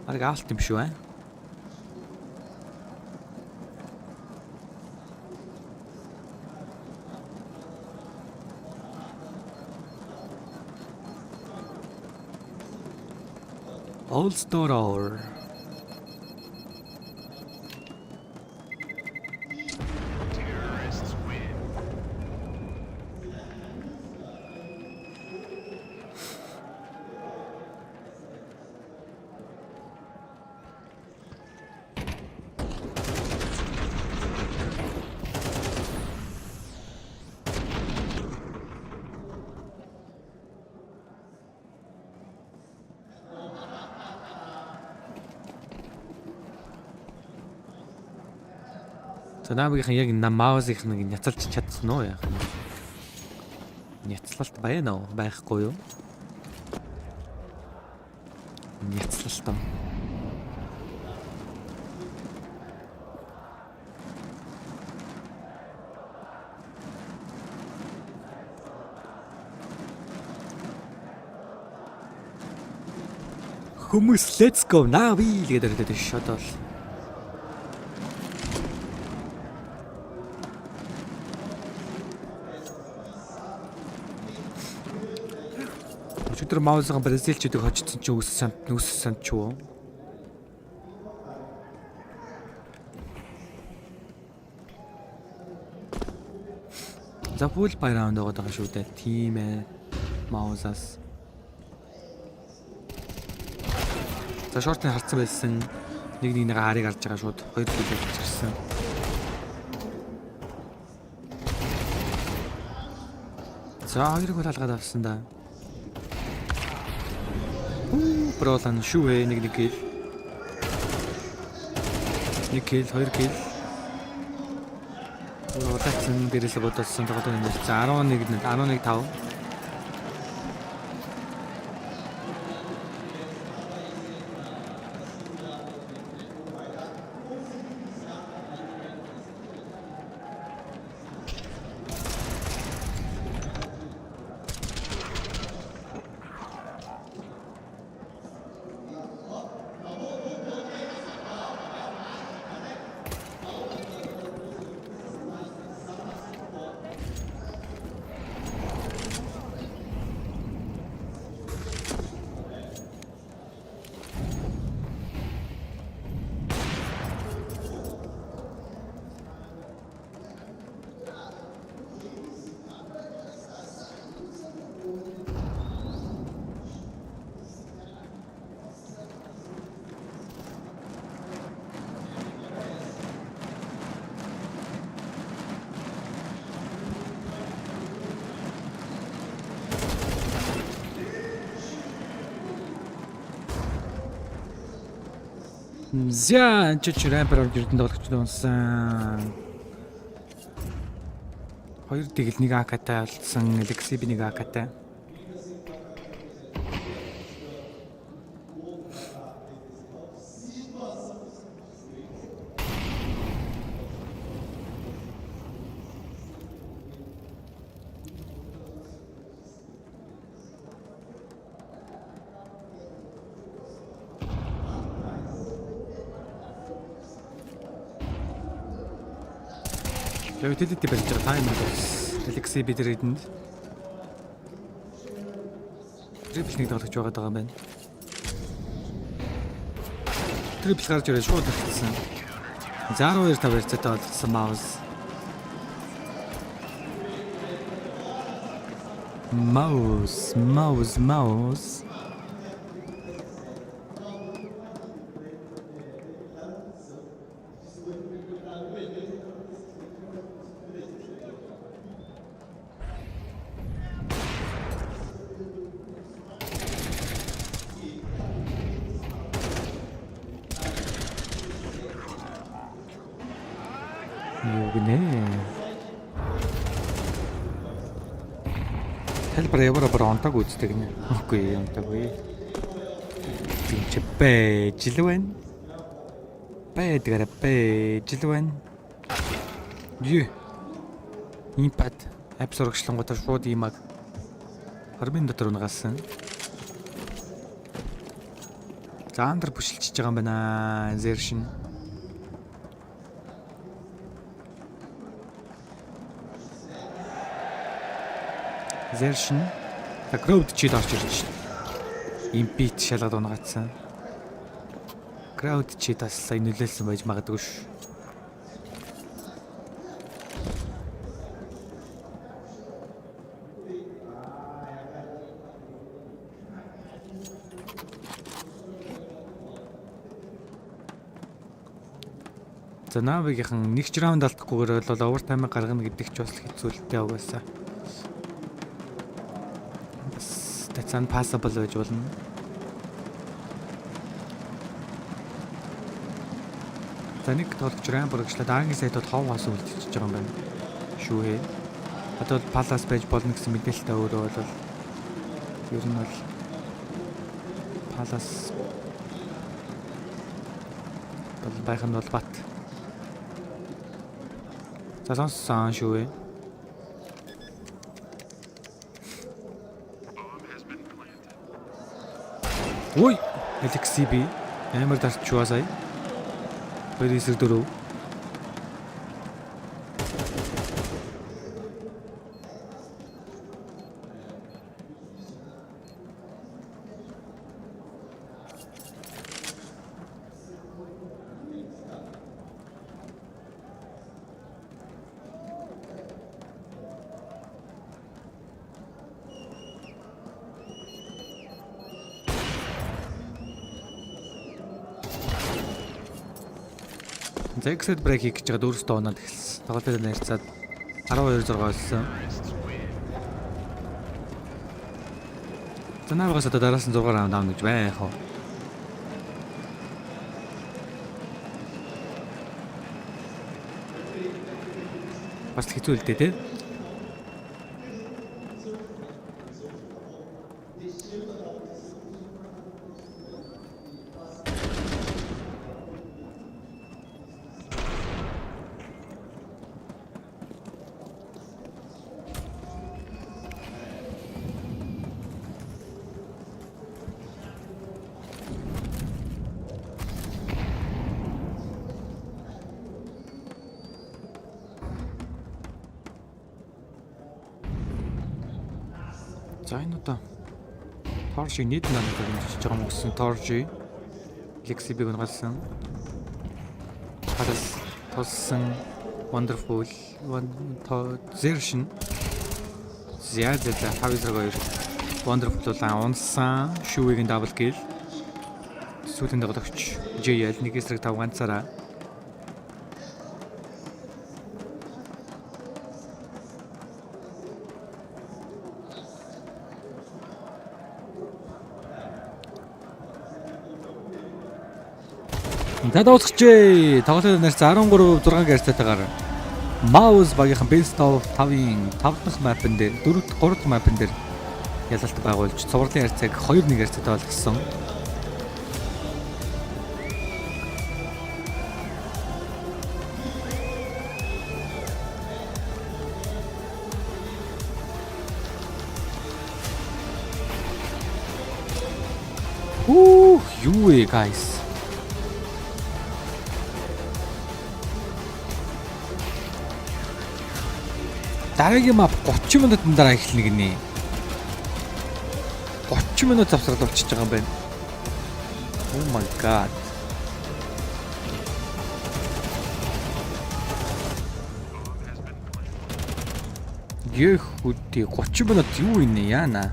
Арга алт юм шүү аа. All store hour. За наавынхан яг MOUZ-ийнх нэг няцалж чадсан уу яах вэ? Няцлалт байна уу? Байхгүй юу? Няцлалт. Хүмүүс let's go Navi гэдэг шатал. Тэр MOUZ-ын бразилчуудыг хожсон чи үс санд ч юу? За full buy round байгаа шүү дээ. Team MOUZ-аас. За short-ыг харцсан байсан. Нэг харыг харж байгаа шууд 2 кг гарсан. За хоёрыг халгаад авсан да. Бролан шүүе нэг кил. 1 кил, 2 кил. Урагтсан дээрээс бодсон тоглоод байна. За 11 5. За чичрэн парад юрдэн тоглож дууссан. 2 тэгэл 1 АК-тай болсон. Лексиби 1 АК-тай. Utility барьж байгаа тайм бас Lexi бид рэдэнд трипл нэг тоглож байгаа юм байна. Трипл гарч ирээ шууд татсан. 12-5 ярцаатай болсон MOUZ. MOUZ. Хэлбэр онтаг үздэг нэ. Үгүй онтаггүй. Чи бэжлвэн. Бэжлвэн. Юу? Импакт апс урагшлангуудаа шууд имаг 20 дотор унагаасан. За андер бүшилчиж байгаа юм байна. Зершин. Зершин. Крауд чид орж ирж байна. Импит шалгаад унагаацсан. Крауд чид бас сайн нөлөөлсөн байж магадгүй ш. За Навигийнхан нэг ч раунд алдахгүйгээр бол овертайм гаргана гэдэг ч бас хэцүүлтэй угаасаа. Бас that's unpassable байж болно. За нэг тоглогч рам бүрэгчлээ дараагийн сайтууд хов хос үлдчихэж байгаа юм байна. Шүүхээ. Одоо бол палас байж болно гэсэн мэдээлэлтэй өөрөө бол ер нь бол палас бол байх нь бол бат. За сонсон шүү. Ой, LXB амар дарчваа сая. 2-4. За exit break хийж байгаа дөрөвдөө оноод эхэлсэн. Тоглолтын нэрцаад 12-6 болсон. За Навигаас одоо дараас нь 6 раунд авна гэж байна яах вэ? Бас хэцүү л дээ тий. За энэ одоо Торжи нийт намайг хэмжиж байгаа юм гэсэн Торжи Lexi-г унгаасан. Хадас тоссон wonderful Zertion зяа 5-2 wonderful унсан шүүгийн дабл кил. Сүүлийн тоглогч JL 1-5 ганцаараа Надад тоглолтын нэрс 13-6 гэрцэтээр MOUZ багийнхан best of 5-ын 5 дахь мапн дээр 3 дахь мапн дээр ялалт байгуулж цувралын харьцааг 2-1 гэрцэтэй болгосон. Юу вэ guys? Дараагийн мап 30 минутын дараа эхэлнэ гинэ. 30 минут завсрал болчихж байгаа юм байна. Oh my god. Гэх үгүй 30 минут юу инэ яана.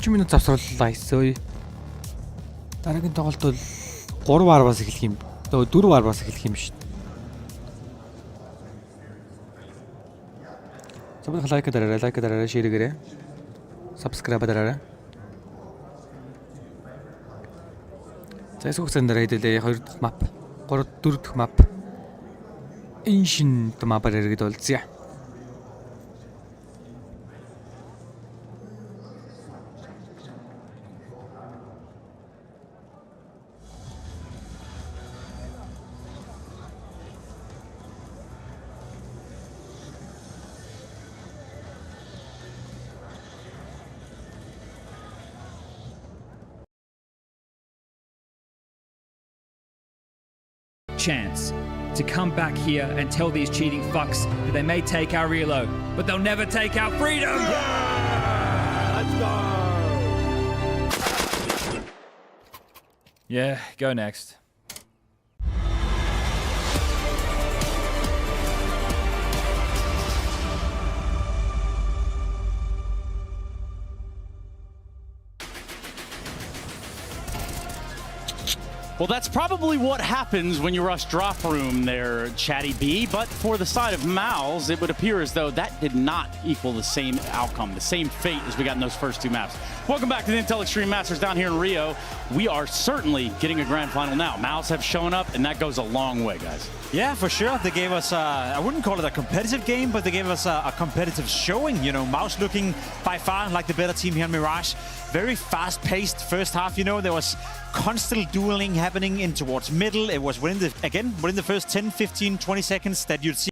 Минут завсрууллаа эсвэл дараагийн тоглолт бол 3-аар бас эхлэх юм. 4-аар бас эхлэх юм шүү дээ. Зөвхөн лайк дараарай, шеэр хийгээрэй. Subscribe дараарай. За эсвэл дараа хэдүүлээ 2 дахь map, 3 4 дахь map. Ancient map-аар иргэд болзъя. chance to come back here and tell these cheating fucks that they may take our reload, but they'll never take our freedom! Let's go! Yeah, go next. Well, that's probably what happens when you rush drop room there, Chatty B. But for the side of MOUZ, it would appear as though that did not equal the same outcome, the same fate as we got in those first two maps. Welcome back to the Intel Extreme Masters down here in Rio. We are certainly getting a grand final now. MOUZ have shown up, and that goes a long way, guys. Yeah, for sure. They gave us, I wouldn't call it a competitive game, but they gave us a competitive showing. You know, MOUZ looking by far like the better team here in Mirage. Very fast-paced first half, you know. There was constant dueling happening in towards middle. It was within the first 10, 15, 20 seconds that you'd see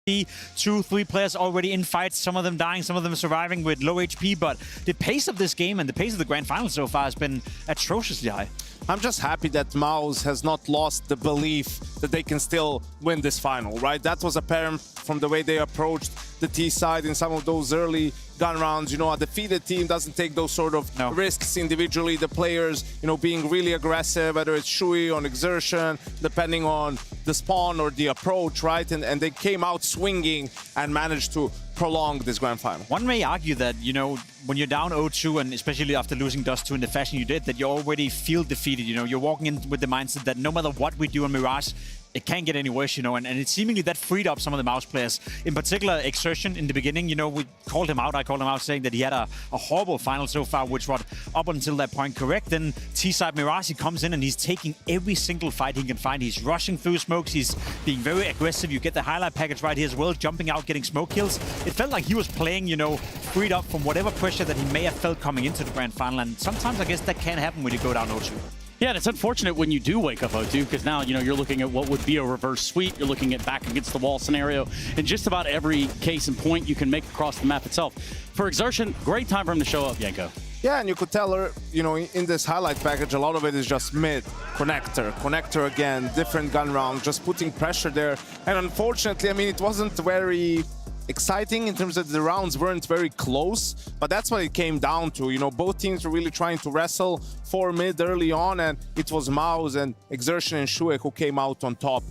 2-3 players already in fights, some of them dying, some of them surviving with low HP, but the pace of this game and the pace of the grand final so far has been atrociously high. I'm just happy that MOUZ has not lost the belief that they can still win this final, right? That was apparent from the way they approached the T side in some of those early gun rounds. You know, a defeated team doesn't take those sort of risks individually. The players, you know, being really aggressive, whether it's Shui on exertion, depending on the spawn or the approach, right? And they came out swinging and managed to prolong this grand final. One may argue that, you know, when you're down 0-2, and especially after losing Dust 2 in the fashion you did, that you already feel defeated. You know, you're walking in with the mindset that no matter what we do in Mirage, it can't get any worse, you know, and it seemingly that freed up some of the MOUZ players. In particular, Exertion in the beginning, you know, we called him out. I called him out saying that he had a horrible final so far, which was up until that point correct. Then T-side Mirage, he comes in and he's taking every single fight he can find. He's rushing through smokes. He's being very aggressive. You get the highlight package right here as well, jumping out, getting smoke kills. It felt like he was playing, you know, freed up from whatever pressure that he may have felt coming into the grand final. And sometimes I guess that can happen when you go down 0-2. Yeah, and it's unfortunate when you do wake up 0-2 because now, you know, you're looking at what would be a reverse sweep. You're looking at back against the wall scenario. And just about every case and point you can make across the map itself. For Exertion, great time for him to show up, Yanko. Yeah, and you could tell her, you know, in this highlight package, a lot of it is just mid, connector again, different gun round, just putting pressure there. And unfortunately, I mean, it wasn't very exciting in terms of the rounds weren't very close, but that's what it came down to. You know, both teams were really trying to wrestle for mid early on, and it was MOUZ and Exertion and Shui who came out on top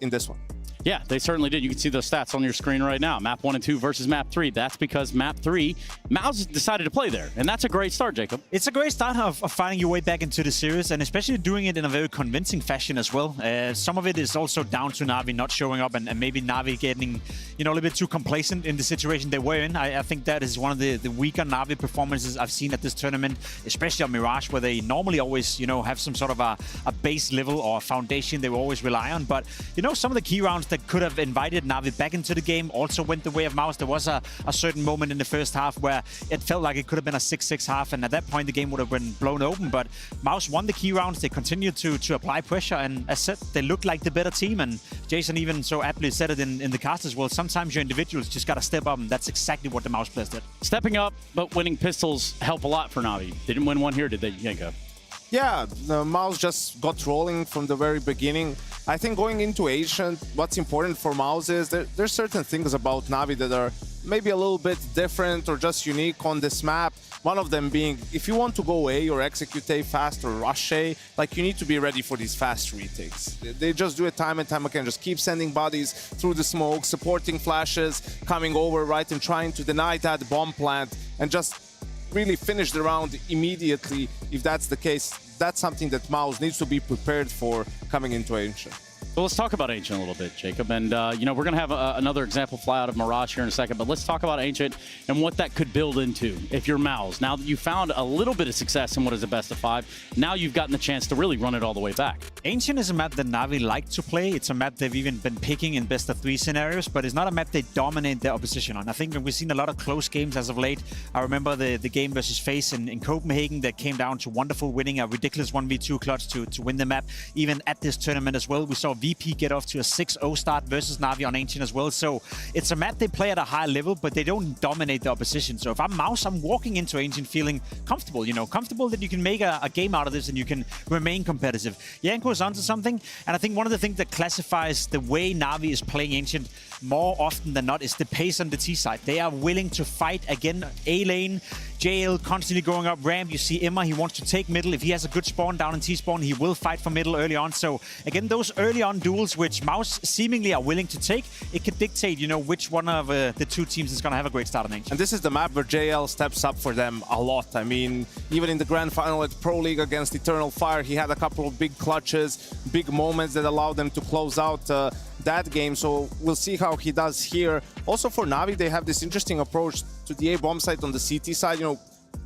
in this one. Yeah, they certainly did. You can see those stats on your screen right now. Map 1 and 2 versus Map 3. That's because Map 3, MOUZ decided to play there. And that's a great start, Jacob. It's a great start of finding your way back into the series, and especially doing it in a very convincing fashion as well. Some of it is also down to Na'Vi not showing up and maybe Na'Vi getting, you know, a little bit too complacent in the situation they were in. I think that is one of the weaker Na'Vi performances I've seen at this tournament, especially on Mirage, where they normally always, you know, have some sort of a base level or a foundation they will always rely on. But, you know, some of the key rounds that could have invited Na'Vi back into the game also went the way of MOUZ. There was a certain moment in the first half where it felt like it could have been a 6-6 half, and at that point the game would have been blown open. But MOUZ won the key rounds. They continued to apply pressure, and as said, they looked like the better team. And Jason even so aptly said it in the cast as well. Sometimes your individuals just got to step up, and that's exactly what the MOUZ players did. Stepping up, but winning pistols help a lot for Na'Vi. They didn't win one here, did they, Yanko? Yeah, the MOUZ just got rolling from the very beginning. I think going into Ancient, what's important for MOUZ is there's certain things about Na'Vi that are maybe a little bit different or just unique on this map. One of them being, if you want to go A or execute A fast or rush A, like, you need to be ready for these fast retakes. They just do it time and time again, just keep sending bodies through the smoke, supporting flashes, coming over, right, and trying to deny that bomb plant and just really finish the round immediately. If that's the case, that's something that MOUZ needs to be prepared for coming into Ancient. Well, let's talk about Ancient a little bit, Jacob. And, you know, we're going to have another example fly out of Mirage here in a second, but let's talk about Ancient and what that could build into if you're MOUZ. Now that you found a little bit of success in what is a best of 5, now you've gotten the chance to really run it all the way back. Ancient is a map that Na'Vi like to play. It's a map they've even been picking in best of 3 scenarios, but it's not a map they dominate their opposition on. I think we've seen a lot of close games as of late. I remember the game versus FaZe in Copenhagen that came down to Wonderful winning a ridiculous 1v2 clutch to win the map. Even at this tournament as well, we saw VP get off to a 6-0 start versus Na'Vi on Ancient as well. So it's a map they play at a high level, but they don't dominate the opposition. So if I'm MOUZ, I'm walking into Ancient feeling comfortable, comfortable that you can make a game out of this and you can remain competitive. Yanko's onto something, and I think one of the things that classifies the way Na'Vi is playing Ancient more often than not is the pace on the T side. They are willing to fight again. A lane, JL constantly going up ramp. You see Emma, he wants to take middle. If he has a good spawn down in T-spawn, he will fight for middle early on. So again, those early on duels, which MOUZ seemingly are willing to take, it could dictate, which one of the two teams is going to have a great start on Ancient. And this is the map where JL steps up for them a lot. I mean, even in the grand final at Pro League against Eternal Fire, he had a couple of big clutches, big moments that allowed them to close out that game. So we'll see how he does here. Also for Na'Vi, they have this interesting approach to the A bomb site on the CT side.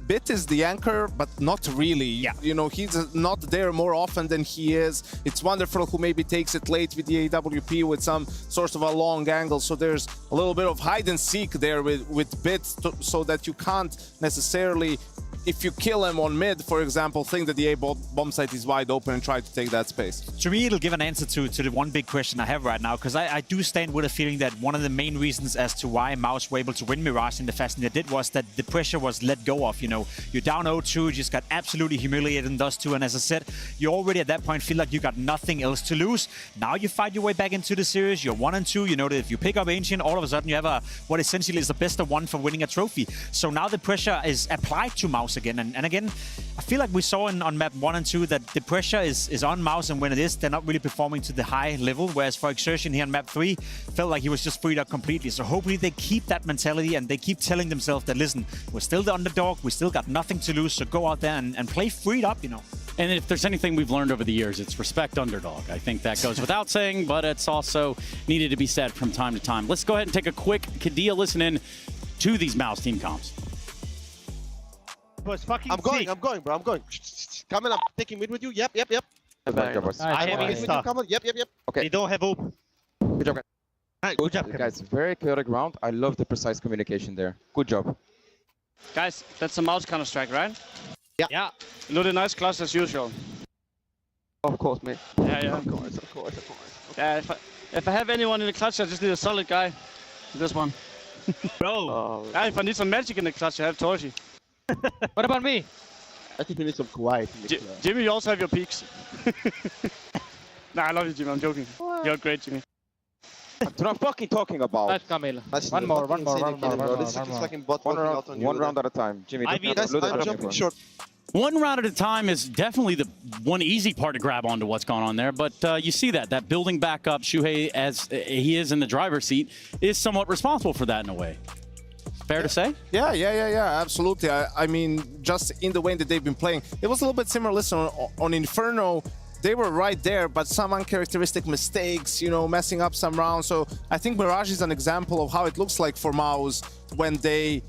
Bit is the anchor, but not really. Yeah. He's not there more often than he is. It's Wonderful who maybe takes it late with the AWP with some sort of a long angle. So there's a little bit of hide and seek there with Bit, so that you can't necessarily, if you kill him on mid, for example, think that the A bomb site is wide open and try to take that space. To me, it'll give an answer to the one big question I have right now, because I do stand with a feeling that one of the main reasons as to why MOUZ were able to win Mirage in the fashion they did was that the pressure was let go of. You're down 0-2, you just got absolutely humiliated in Dust 2, and as I said, you already at that point feel like you got nothing else to lose. Now you fight your way back into the series, you're 1-2, you know that if you pick up Ancient, all of a sudden you have what essentially is the best of one for winning a trophy. So now the pressure is applied to MOUZ again, and again, I feel like we saw on map 1 and 2 that the pressure is on MOUZ, and when it is, they're not really performing to the high level, whereas for Exertion here on map 3, felt like he was just freed up completely. So hopefully they keep that mentality and they keep telling themselves that, listen, we're still the underdog, we still got nothing to lose, so go out there and play freed up, And if there's anything we've learned over the years, it's respect underdog. I think that goes without saying, but it's also needed to be said from time to time. Let's go ahead and take a quick Kadia listen in to these MOUZ team comps. I'm going, bro. I'm going. Come in, I'm taking mid with you. Yep. I have a star. Come on. Yep. Okay. They don't have hope. Good job, guys. Good job, guys. Very chaotic round. I love the precise communication there. Good job. Guys, that's a MOUZ Counter-Strike, right? Yeah. Loaded nice clutch as usual. Of course, mate. Yeah. Of course. Yeah, if I have anyone in the clutch, I just need a solid guy. This one. Bro. If I need some magic in the clutch, I have Torchi. What about me? I think we need some quiet. Jimmy, you also have your peaks. Nah, I love you, Jimmy. I'm joking. You're great, Jimmy. That's what I'm fucking talking about. Nice, Camille. One more. One round at a time. Jimmy, guys, I'm jumping short. One round at a time is definitely the one easy part to grab onto what's going on there, but you see that building back up. Shuhei, as he is in the driver's seat, is somewhat responsible for that in a way. Fair to say? Yeah, absolutely. I mean, just in the way that they've been playing, it was a little bit similar. Listen, on Inferno, they were right there, but some uncharacteristic mistakes, messing up some rounds. So I think Mirage is an example of how it looks like for MOUZ when they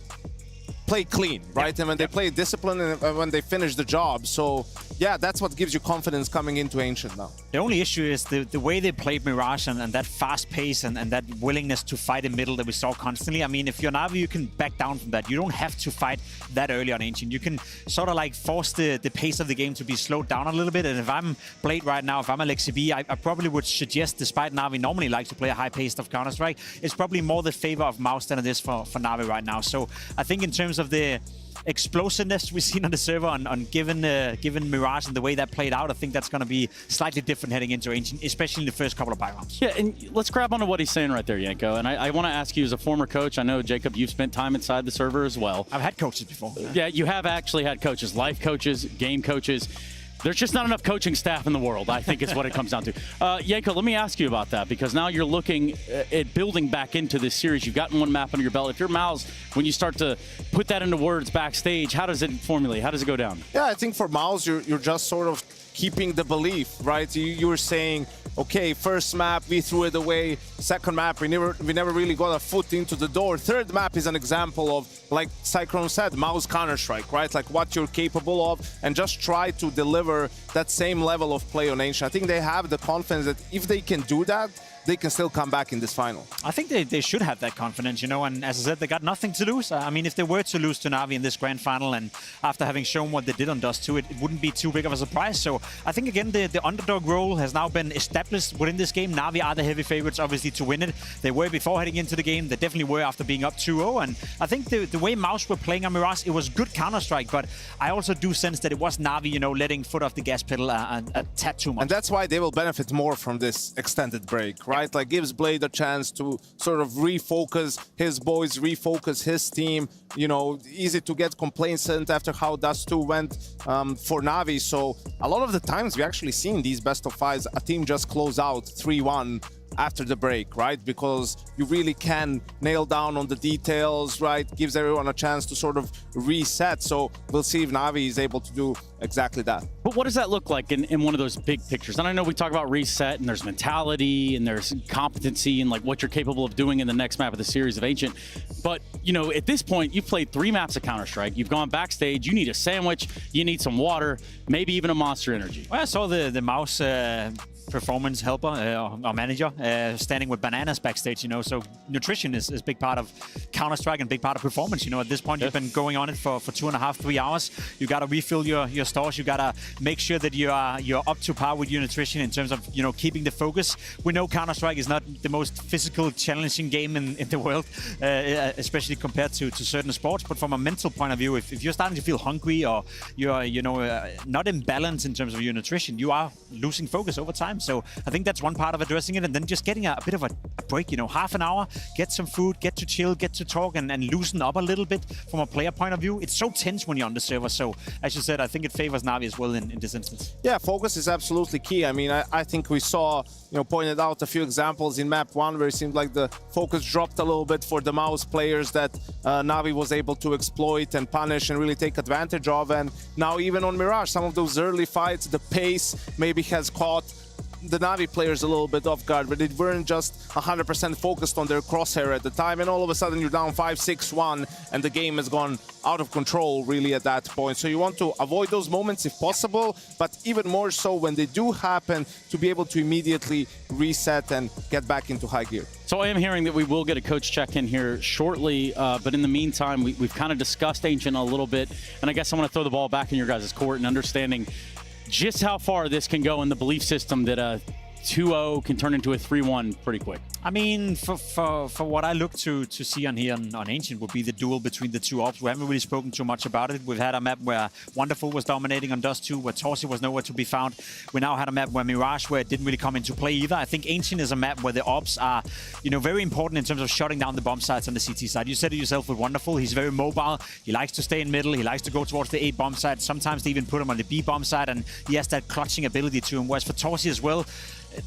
play clean, right? And when they play discipline and when they finish the job. So yeah, that's what gives you confidence coming into Ancient now. The only issue is the way they played Mirage and that fast pace and that willingness to fight in middle that we saw constantly. I mean, if you're Na'Vi, you can back down from that. You don't have to fight that early on Ancient. You can sort of like force the pace of the game to be slowed down a little bit. And if I'm Blade right now, if I'm Alexi B, I probably would suggest, despite Na'Vi normally like to play a high pace of Counter-Strike, it's probably more the favor of MOUZ than it is for Na'Vi right now. So I think in terms of the explosiveness we've seen on the server on given Mirage and the way that played out, I think that's going to be slightly different heading into Ancient, especially in the first couple of buy rounds. Yeah, and let's grab onto what he's saying right there, Yanko. And I want to ask you, as a former coach, I know, Jacob, you've spent time inside the server as well. I've had coaches before. Yeah, you have actually had coaches, life coaches, game coaches. There's just not enough coaching staff in the world, I think is what it comes down to. Yanko, let me ask you about that, because now you're looking at building back into this series. You've gotten one map under your belt. If you're MOUZ, when you start to put that into words backstage, how does it formulate? How does it go down? Yeah, I think for MOUZ, you're just sort of keeping the belief, right? You were saying, okay, first map, we threw it away. Second map, we never really got a foot into the door. Third map is an example of, like Cyclone said, MOUZ Counter-Strike, right? Like what you're capable of, and just try to deliver that same level of play on Ancient. I think they have the confidence that if they can do that, they can still come back in this final. I think they should have that confidence, you know, and as I said, they got nothing to lose. I mean, if they were to lose to Na'Vi in this grand final, and after having shown what they did on Dust 2, it wouldn't be too big of a surprise. So I think, again, the underdog role has now been established within this game. Na'Vi are the heavy favorites, obviously, to win it. They were before heading into the game. They definitely were after being up 2-0. And I think the way MOUZ were playing on MiRASH, it was good Counter-Strike, but I also do sense that it was Na'Vi, you know, letting foot off the gas pedal a tad too much. And that's why they will benefit more from this extended break, right? Like, gives Blade a chance to sort of refocus his boys, refocus his team. You know, easy to get complacent after how Dust 2 went for Na'Vi. So a lot of the times we actually seen these best of fives, a team just close out 3-1 after the break, right? Because you really can nail down on the details, right? Gives everyone a chance to sort of reset. So we'll see if Na'Vi is able to do exactly that. But what does that look like in one of those big pictures? And I know we talk about reset, and there's mentality, and there's competency, and like what you're capable of doing in the next map of the series of Ancient. But, you know, at this point, you've played 3 maps of Counter-Strike. You've gone backstage. You need a sandwich. You need some water, maybe even a Monster Energy. Well, I saw the MOUZ performance helper or manager standing with bananas backstage, you know, so nutrition is a big part of Counter-Strike and a big part of performance. You know, at this point, you've been going on it for 2.5, 3 hours. You got to refill your stores. You got to make sure that you're up to par with your nutrition in terms of, you know, keeping the focus. We know Counter-Strike is not the most physical, challenging game in the world, especially compared to certain sports. But from a mental point of view, if you're starting to feel hungry or you're, you know, not in balance in terms of your nutrition, you are losing focus over time. So I think that's one part of addressing it, and then just getting a bit of a break, you know, half an hour, get some food, get to chill, get to talk, and loosen up a little bit from a player point of view. It's so tense when you're on the server. So as you said, I think it favors Na'Vi as well in this instance. Yeah, focus is absolutely key. I mean, I think we saw, you know, pointed out a few examples in map 1 where it seemed like the focus dropped a little bit for the MOUZ players that Na'Vi was able to exploit and punish and really take advantage of. And now even on MiRASH, some of those early fights, the pace maybe has caught the Na'Vi players a little bit off guard, but they weren't just 100% focused on their crosshair at the time, and all of a sudden you're down 5-6-1 and the game has gone out of control really at that point. So you want to avoid those moments if possible, but even more so when they do happen, to be able to immediately reset and get back into high gear. So I am hearing that we will get a coach check-in here shortly, but in the meantime, we've kind of discussed Ancient a little bit, and I guess I want to throw the ball back in your guys' court and understanding just how far this can go in the belief system that a 2-0 can turn into a 3-1 pretty quick. I mean, for what I look to see on here on Ancient would be the duel between the two ops. We haven't really spoken too much about it. We've had a map where Wonderful was dominating on Dust 2, where Torsi was nowhere to be found. We now had a map where MiRASH, where it didn't really come into play either. I think Ancient is a map where the ops are, you know, very important in terms of shutting down the bomb sites on the CT side. You said it yourself with Wonderful. He's very mobile. He likes to stay in middle. He likes to go towards the A bomb site. Sometimes they even put him on the B bomb site, and he has that clutching ability to him. Whereas for Torsi as well,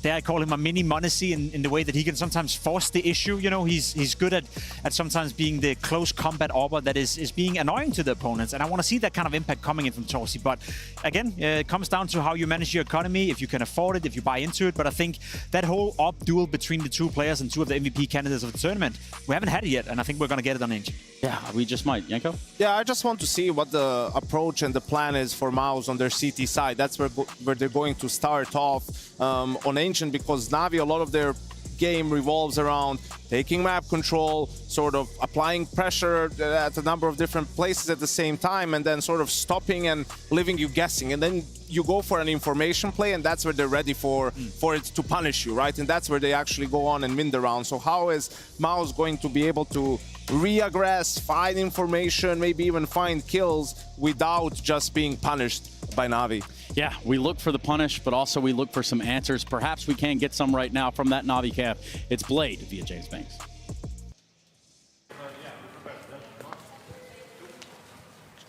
there I call him a mini Monacy in the way that he can sometimes force the issue. You know, he's good at sometimes being the close combat AWPer that is being annoying to the opponents, and I want to see that kind of impact coming in from Torsi. But again, it comes down to how you manage your economy, if you can afford it, if you buy into it. But I think that whole op duel between the two players and two of the MVP candidates of the tournament, we haven't had it yet, and I think we're going to get it on Ancient. Yeah, we just might. Yanko? Yeah, I just want to see what the approach and the plan is for MOUZ on their CT side. That's where they're going to start off on Ancient, because Na'Vi, a lot of their game revolves around taking map control, sort of applying pressure at a number of different places at the same time, and then sort of stopping and leaving you guessing. And then you go for an information play, and that's where they're ready for it to punish you, right? And that's where they actually go on and win the round. So how is MOUZ going to be able to re-aggress, find information, maybe even find kills without just being punished by Na'Vi? Yeah, we look for the punish, but also we look for some answers. Perhaps we can get some right now from that Na'Vi camp. It's Blade via James Banks.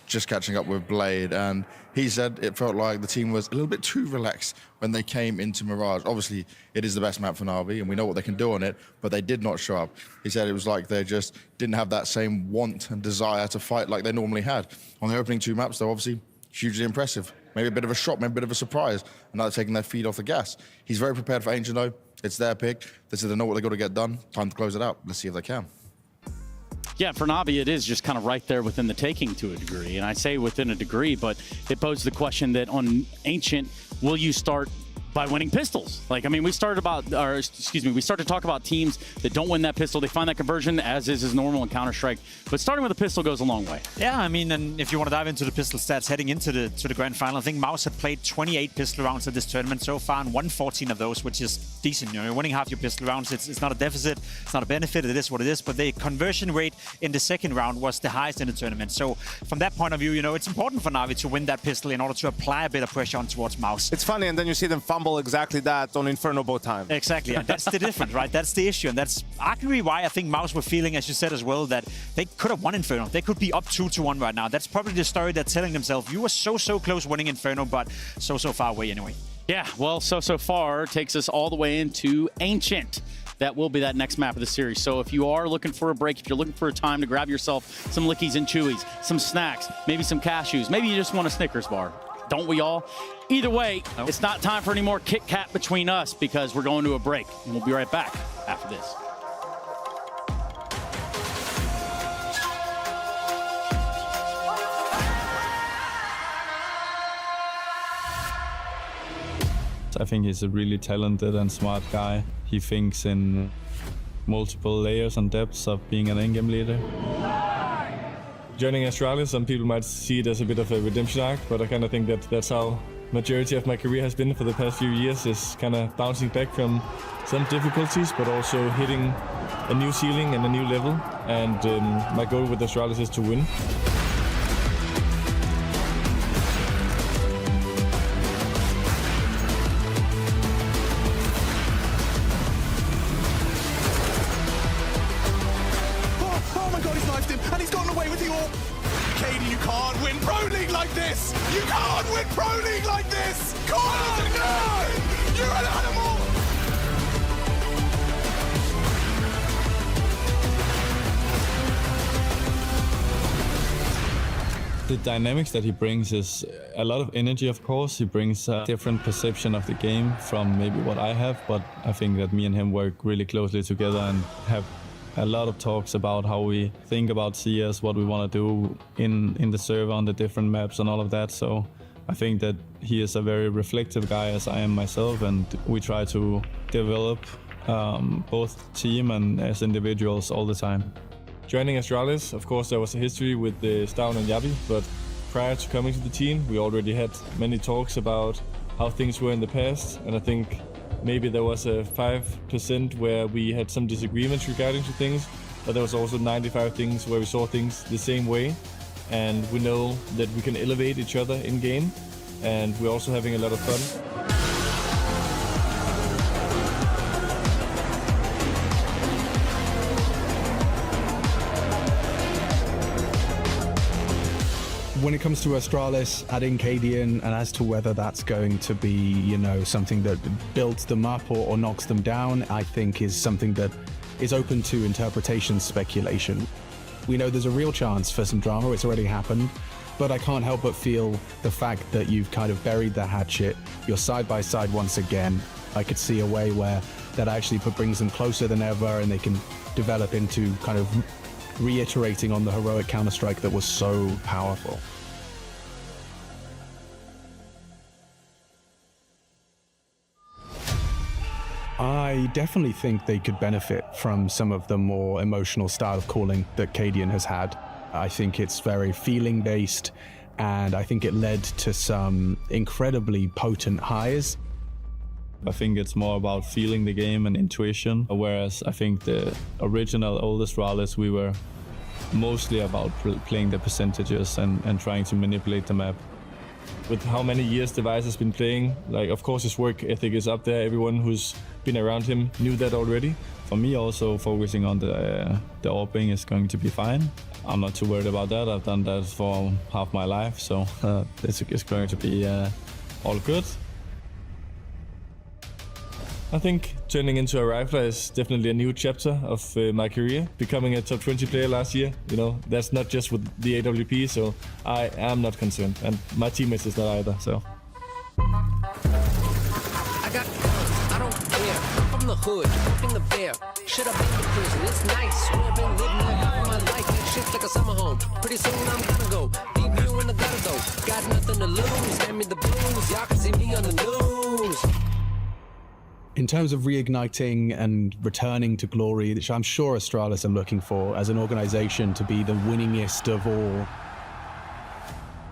Just catching up with Blade, and he said it felt like the team was a little bit too relaxed when they came into Mirage. Obviously, it is the best map for Na'Vi, and we know what they can do on it, but they did not show up. He said it was like they just didn't have that same want and desire to fight like they normally had. On the opening 2 maps, they're obviously hugely impressive. Maybe a bit of a shock, maybe a bit of a surprise, and now they're taking their feet off the gas. He's very prepared for Ancient, though. It's their pick. They said they know what they've got to get done. Time to close it out. Let's see if they can. Yeah, for Na'Vi, it is just kind of right there within the taking to a degree. And I say within a degree, but it poses the question that on Ancient, will you start By winning pistols. Like, I mean, we started to talk about teams that don't win that pistol. They find that conversion, as is normal in Counter-Strike. But starting with a pistol goes a long way. Yeah, I mean, and if you want to dive into the pistol stats heading into the grand final, I think MOUZ had played 28 pistol rounds at this tournament so far, and won 14 of those, which is decent. You know, you're winning half your pistol rounds. It's not a deficit. It's not a benefit. It is what it is. But the conversion rate in the second round was the highest in the tournament. So from that point of view, you know, it's important for Na'Vi to win that pistol in order to apply a bit of pressure on towards MOUZ. It's funny, and then you see them fumble exactly that on Inferno both times. Exactly, and that's the difference, right? That's the issue, and that's arguably why I think MOUZ were feeling, as you said as well, that they could have won Inferno. They could be up 2-1 right now. That's probably the story they're telling themselves. You were so close winning Inferno, but so far away anyway. Yeah, well, so far takes us all the way into Ancient. That will be that next map of the series. So if you are looking for a break, if you're looking for a time to grab yourself some lickies and chewies, some snacks, maybe some cashews, maybe you just want a Snickers bar. Don't we all? Either way, It's not time for any more Kit Kat between us because we're going to a break. And we'll be right back after this. I think he's a really talented and smart guy. He thinks in multiple layers and depths of being an in-game leader. Joining Astralis, some people might see it as a bit of a redemption arc, but I kind of think that's how majority of my career has been for the past few years, is kind of bouncing back from some difficulties, but also hitting a new ceiling and a new level. And my goal with Astralis is to win. You can't win Pro League like this! Oh, no! You're an animal! The dynamics that he brings is a lot of energy, of course. He brings a different perception of the game from maybe what I have, but I think that me and him work really closely together and have a lot of talks about how we think about CS, what we want to do in the server on the different maps and all of that. So I think that he is a very reflective guy, as I am myself, and we try to develop both team and as individuals all the time. Joining Astralis, of course, there was a history with Stavn and Yabi, but prior to coming to the team, we already had many talks about how things were in the past, and I think maybe there was a 5% where we had some disagreements regarding to things, but there was also 95 things where we saw things the same way, and we know that we can elevate each other in game, and we're also having a lot of fun. When it comes to Astralis, adding Cadian, and as to whether that's going to be, you know, something that builds them up or knocks them down, I think is something that is open to interpretation, speculation. We know there's a real chance for some drama, it's already happened, but I can't help but feel the fact that you've kind of buried the hatchet, you're side by side once again. I could see a way where that actually brings them closer than ever, and they can develop into kind of reiterating on the heroic Counter-Strike that was so powerful. I definitely think they could benefit from some of the more emotional style of calling that Cadian has had. I think it's very feeling-based, and I think it led to some incredibly potent highs. I think it's more about feeling the game and intuition, whereas I think the original oldest Astralis, we were mostly about playing the percentages and trying to manipulate the map. With how many years Device has been playing, like, of course his work ethic is up there. Everyone who's been around him knew that already. For me, also focusing on the orbing is going to be fine. I'm not too worried about that. I've done that for half my life, so it's going to be all good. I think turning into a rifler is definitely a new chapter of my career. Becoming a top 20 player last year, you know, that's not just with the AWP, so I am not concerned, and my teammates is not either, so. I got guns, I don't care. I'm from the hood, in the bear. Should have been in prison, it's nice. Swear I've been living here half my life. That shit's like a summer home. Pretty soon I'm gonna go. Leave you in the gutter though. Got nothing to lose, hand me the blues. Y'all can see me on the news. In terms of reigniting and returning to glory, which I'm sure Astralis are looking for as an organization to be the winningest of all.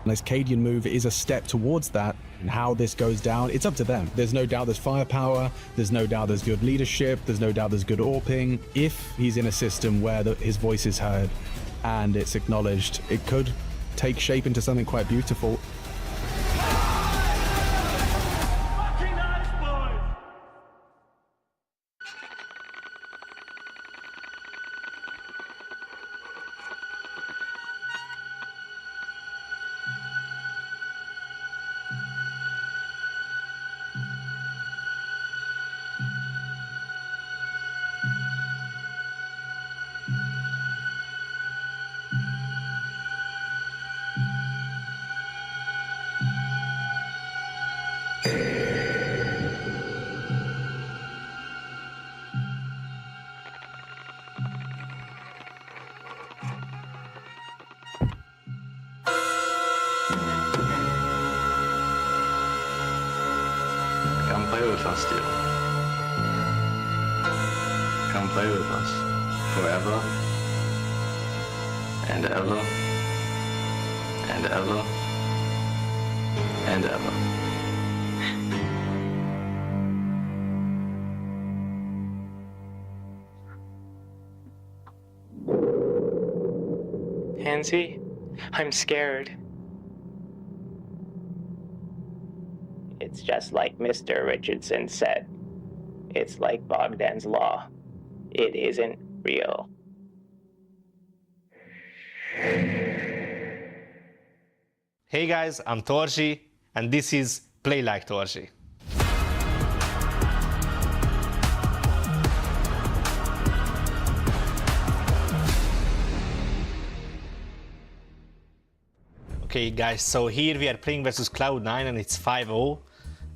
And this Cadian move is a step towards that, and how this goes down, it's up to them. There's no doubt there's firepower, there's no doubt there's good leadership, there's no doubt there's good AWPing. If he's in a system where his voice is heard and it's acknowledged, it could take shape into something quite beautiful. Come play with us, dear. Come play with us forever and ever and ever and ever. Hansi, I'm scared. It's just like Mr. Richardson said. It's like Bogdan's Law. It isn't real. Hey guys, I'm Torji, and this is Play Like Torji. Okay guys, so here we are playing versus Cloud9 and it's 5-0.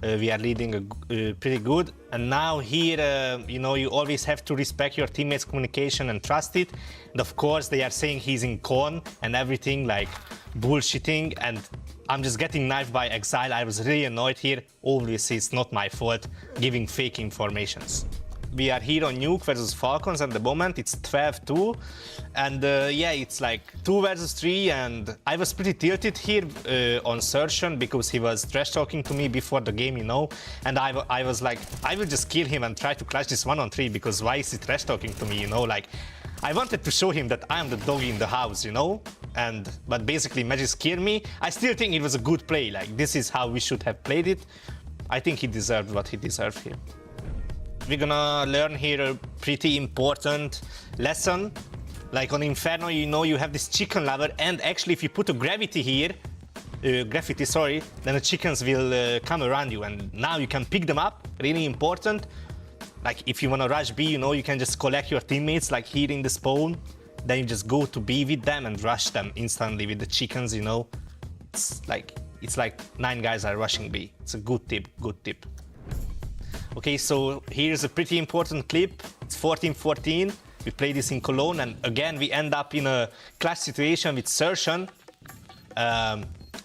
We are leading pretty good. And now here, you know, you always have to respect your teammates' communication and trust it. And of course, they are saying he's in con and everything, like bullshitting. And I'm just getting knifed by Exile. I was really annoyed here. Obviously, it's not my fault giving fake informations. We are here on Nuke versus Falcons at the moment. It's 12-2. And yeah, it's like 2 versus 3. And I was pretty tilted here on Surgeon because he was trash talking to me before the game, you know. And I was like, I will just kill him and try to clutch this 1-on-3 because why is he trash talking to me, you know? Like, I wanted to show him that I'm the dog in the house, you know. But basically, Magic scared me. I still think it was a good play. Like, this is how we should have played it. I think he deserved what he deserved here. We're gonna learn here a pretty important lesson. Like on Inferno, you know, you have this chicken lover, and actually if you put a gravity here, then the chickens will come around you, and now you can pick them up, really important. Like if you wanna rush B, you know, you can just collect your teammates like here in the spawn, then you just go to B with them and rush them instantly with the chickens, you know. It's like 9 guys are rushing B. It's a good tip, good tip. Okay, so here's a pretty important clip. It's 14-14. We play this in Cologne, and again, we end up in a clash situation with Surgeon.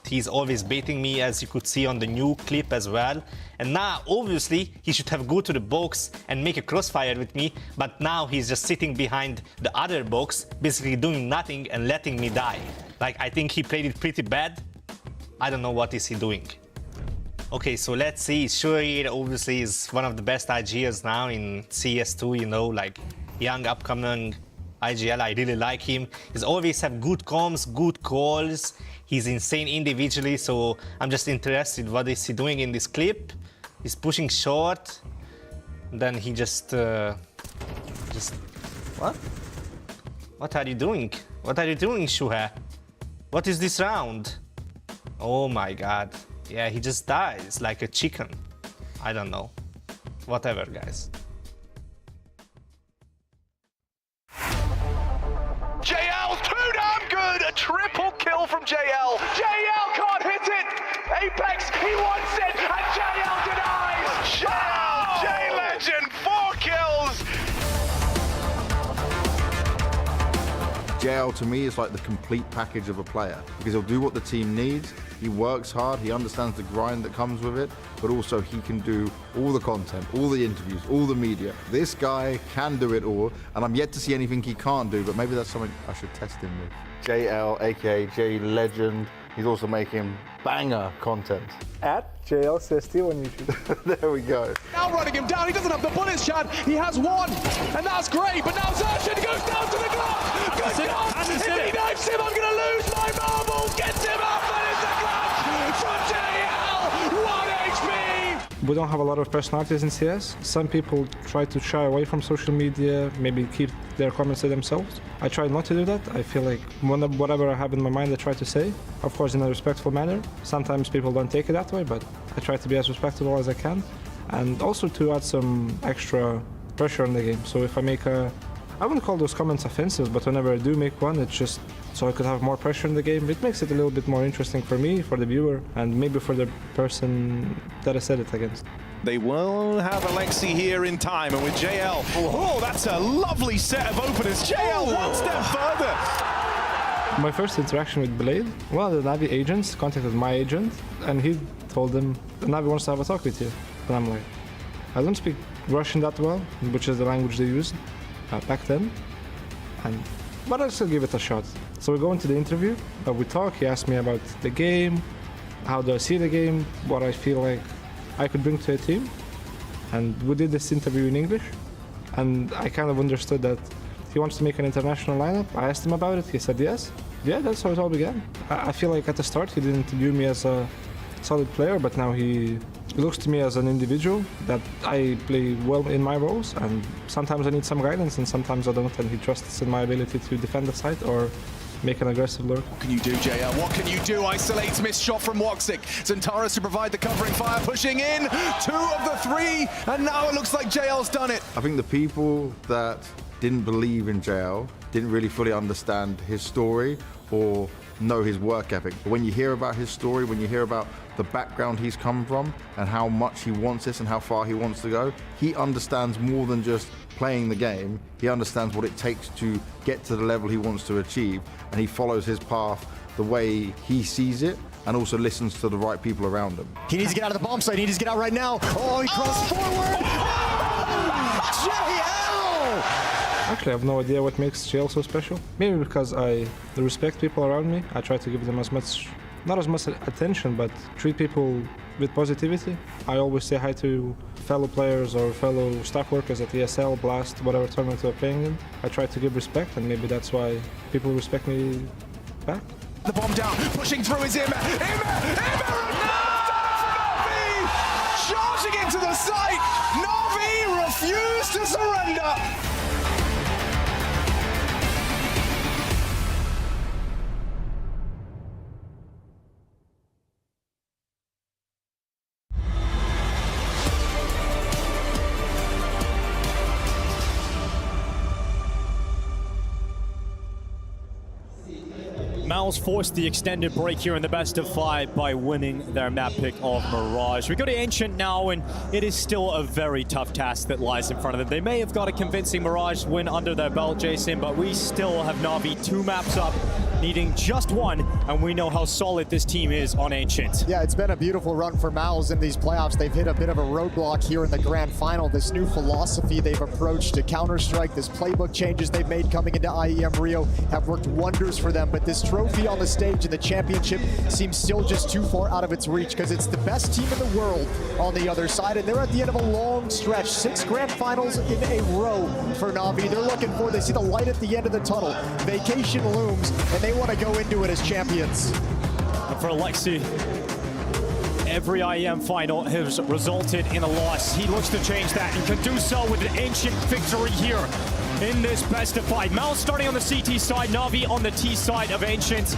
He's always baiting me, as you could see on the new clip as well. And now, obviously, he should have go to the box and make a crossfire with me, but now he's just sitting behind the other box, basically doing nothing and letting me die. Like, I think he played it pretty bad. I don't know what is he doing. Okay, so let's see. Shuir obviously is one of the best IGLs now in CS2, you know, like young upcoming IGL. I really like him. He's always have good comms, good calls. He's insane individually, so I'm just interested what is he doing in this clip. He's pushing short. Then he just what? What are you doing? What are you doing, Shuha? What is this round? Oh my god. Yeah, he just dies like a chicken. I don't know. Whatever, guys. JL's too damn good! A triple kill from JL. JL can't hit it! Apex, he wants it! And JL denies! JL, J-Legend, 4 kills! JL to me is like the complete package of a player because he'll do what the team needs. He works hard, he understands the grind that comes with it, but also he can do all the content, all the interviews, all the media. This guy can do it all, and I'm yet to see anything he can't do, but maybe that's something I should test him with. JL, aka J Legend, he's also making banger content. At JL60 on YouTube. There we go. Now running him down, he doesn't have the bullets, Chad. He has one, and that's great, but now Zerchin goes down to the Glock. Good God, if he knifes him, I'm gonna lose my marbles. Gets him up, and it's a clutch from JL. 1 HP. We don't have a lot of personalities in CS. Some people try to shy away from social media, maybe keep their comments to themselves. I try not to do that. I feel like whatever I have in my mind, I try to say, of course in a respectful manner. Sometimes people don't take it that way, but I try to be as respectable as I can. And also to add some extra pressure on the game. So if I make I wouldn't call those comments offensive, but whenever I do make one, it's just so I could have more pressure in the game. It makes it a little bit more interesting for me, for the viewer, and maybe for the person that I said it against. They will have Alexi here in time, and with JL, oh, that's a lovely set of openers. JL one step further. My first interaction with Blade, one of the Navi agents contacted my agent, and he told them, the Navi wants to have a talk with you. And I'm like, I don't speak Russian that well, which is the language they used back then, but I'll still give it a shot. So we go into the interview, we talk, he asked me about the game, how do I see the game, what I feel like I could bring to a team, and we did this interview in English, and I kind of understood that he wants to make an international lineup. I asked him about it, he said yes. Yeah, that's how it all began. I feel like at the start he didn't view me as a solid player, but now he looks to me as an individual that I play well in my roles, and sometimes I need some guidance and sometimes I don't, and he trusts in my ability to defend the site or make an aggressive lurk. What can you do, JL? What can you do? Isolates, missed shot from Woxic. Zentaris to provide the covering fire, pushing in. 2 of the 3, and now it looks like JL's done it. I think the people that didn't believe in JL didn't really fully understand his story or know his work ethic. But when you hear about his story, when you hear about the background he's come from and how much he wants this and how far he wants to go, he understands more than just playing the game. He understands what it takes to get to the level he wants to achieve, and he follows his path the way he sees it and also listens to the right people around him. He needs to get out of the bomb site. He needs to get out right now. Oh, he crossed forward. JL! Actually, I have no idea what makes JL so special. Maybe because I respect people around me. I try to give them not as much attention, but treat people with positivity. I always say hi to fellow players or fellow staff workers at ESL, Blast, whatever tournament we're playing in. I try to give respect, and maybe that's why people respect me back. The bomb down, pushing through is Immer. Charging into the site. Na'Vi refused to surrender. MOUZ forced the extended break here in the best of 5 by winning their map pick of Mirage. We go to Ancient now, and it is still a very tough task that lies in front of them. They may have got a convincing Mirage win under their belt, Jason, but we still have Na'Vi 2 maps up, needing just 1, and we know how solid this team is on Ancient. Yeah, it's been a beautiful run for MOUZ in these playoffs. They've hit a bit of a roadblock here in the grand final. This new philosophy they've approached to Counter-Strike, this playbook changes they've made coming into IEM Rio have worked wonders for them, but this trophy on the stage in the championship seems still just too far out of its reach because it's the best team in the world on the other side, and they're at the end of a long stretch. 6 grand finals in a row for Na'Vi. They're looking for, they see the light at the end of the tunnel. Vacation looms, and they want to go into it as champions. And for Alexi, every IEM final has resulted in a loss. He looks to change that and can do so with an Ancient victory here in this best of 5. MOUZ starting on the CT side, Na'Vi on the T side of Ancient.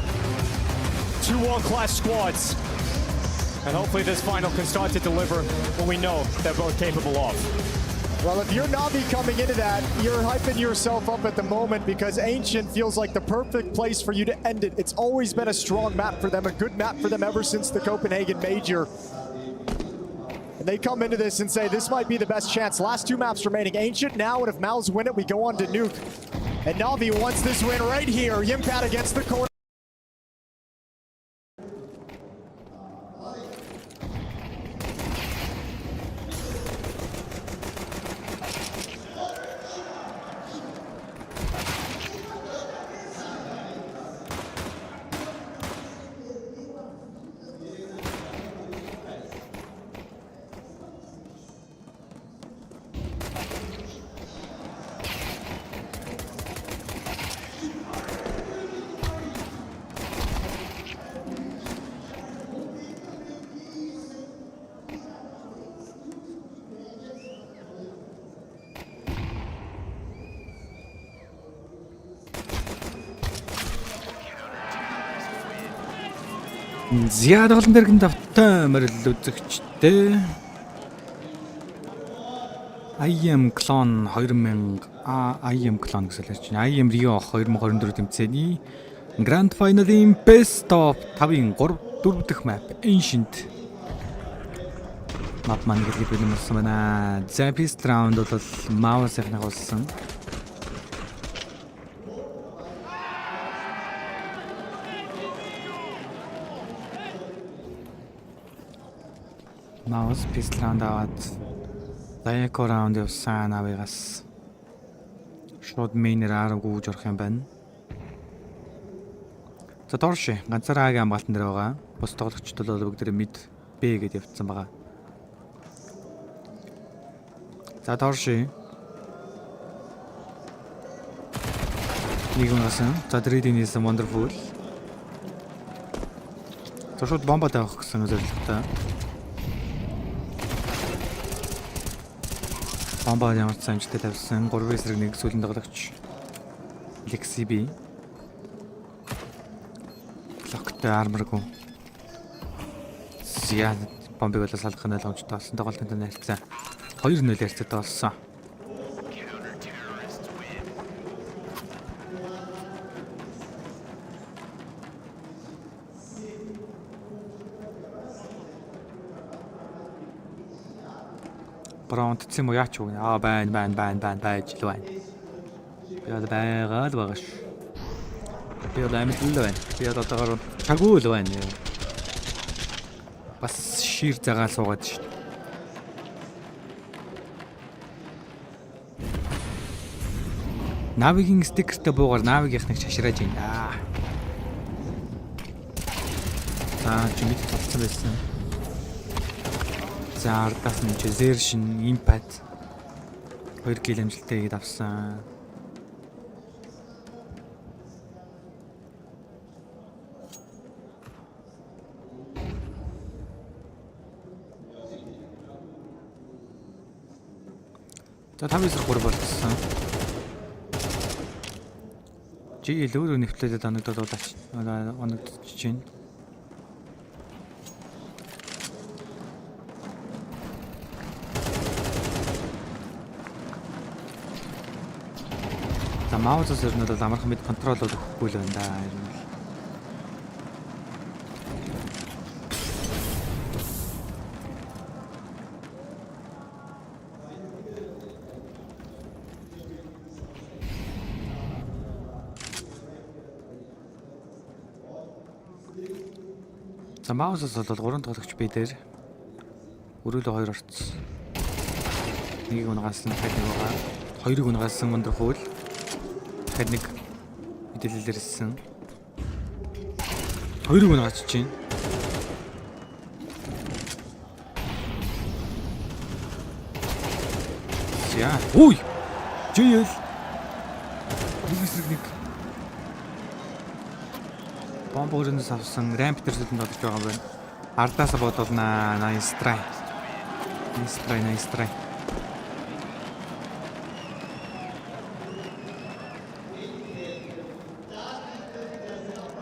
2 world-class squads. And hopefully this final can start to deliver what we know they're both capable of. Well, if you're Na'Vi coming into that, you're hyping yourself up at the moment because Ancient feels like the perfect place for you to end it. It's always been a strong map for them, a good map for them ever since the Copenhagen Major. And they come into this and say, this might be the best chance. Last 2 maps remaining. Ancient now, and if MOUZ win it, we go on to Nuke. And Navi wants this win right here. Yimpat against the corner. Зяад олон дэргэн давтай мөрөл үзэгчтэй IEM клон 2000 IEM клон гэсэн хэлж байна. IEM Rio 2024 тэмцээний Grand Final-ийн Best of 5-ын 4 дахь map Ancient map маань гэлээ бэлэмсэн байна. За first round бол MOUZ-ийн болсон. MOUZ pistol round аваад Dayako round явсан Navi-гаас шууд main-ээр гүйж орох юм байна. За дорш ганцаараа агийн амгаалтан дээр байгаа. Бус тоглогчд бол бүгд mid B гэдээ явцсан байгаа. За дорш нэг унасан. За дрэдийн хийсэн wonderful. Шууд бомба тавих гэсэн зорилготой. Бомба ямар ч амжилттай тавьсан 3 эсрэг 1 сүүлийн тоглогч Lexi Локтой арморгүй. Зя бомбыг болоо салах нь ойлгомжтой болсон. Тоглолтын харилцаа 2-0 харьцаатай болсон. Бронт цэм яач уу? Байна байж л байна. Яа байгаад байгаа ш. Би одоо амжилт л байна. Би одоо чагуул байна. Бас шир цагаан суугаад ш. Navi-гийн стикертэй буугаар Navi-гийнхныг шашрааж байна. чи мэд толцсон байсан. За ардаас нь Vincere шин impact 2 кил амжилттай хийгээд авсан. За 5-3 болсон. Чи илүү нэвтлээд оногдуулаач. Оногдож чинь. За MOUZ-аас ер нь бол амархан мэд контрол өгөхгүй л байна да. Ер нь. За MOUZ-аас бол 3 тоглогч бий дээр. Өрөөлөө 2 орцсон. Нэг унгаас нь дахиад нэг байгаа. Хоёрыг унгаасан wonderful. Дахиад нэг мэдээлэлээр ирсэн. Хоёрыг унгаач чинь. Яа. Ой. Жийл. Нэг бомб өрнөс авсан рамп төрсөнд бодож байгаа юм байна. Ардаас бодолнаа. Nice try. Nice try.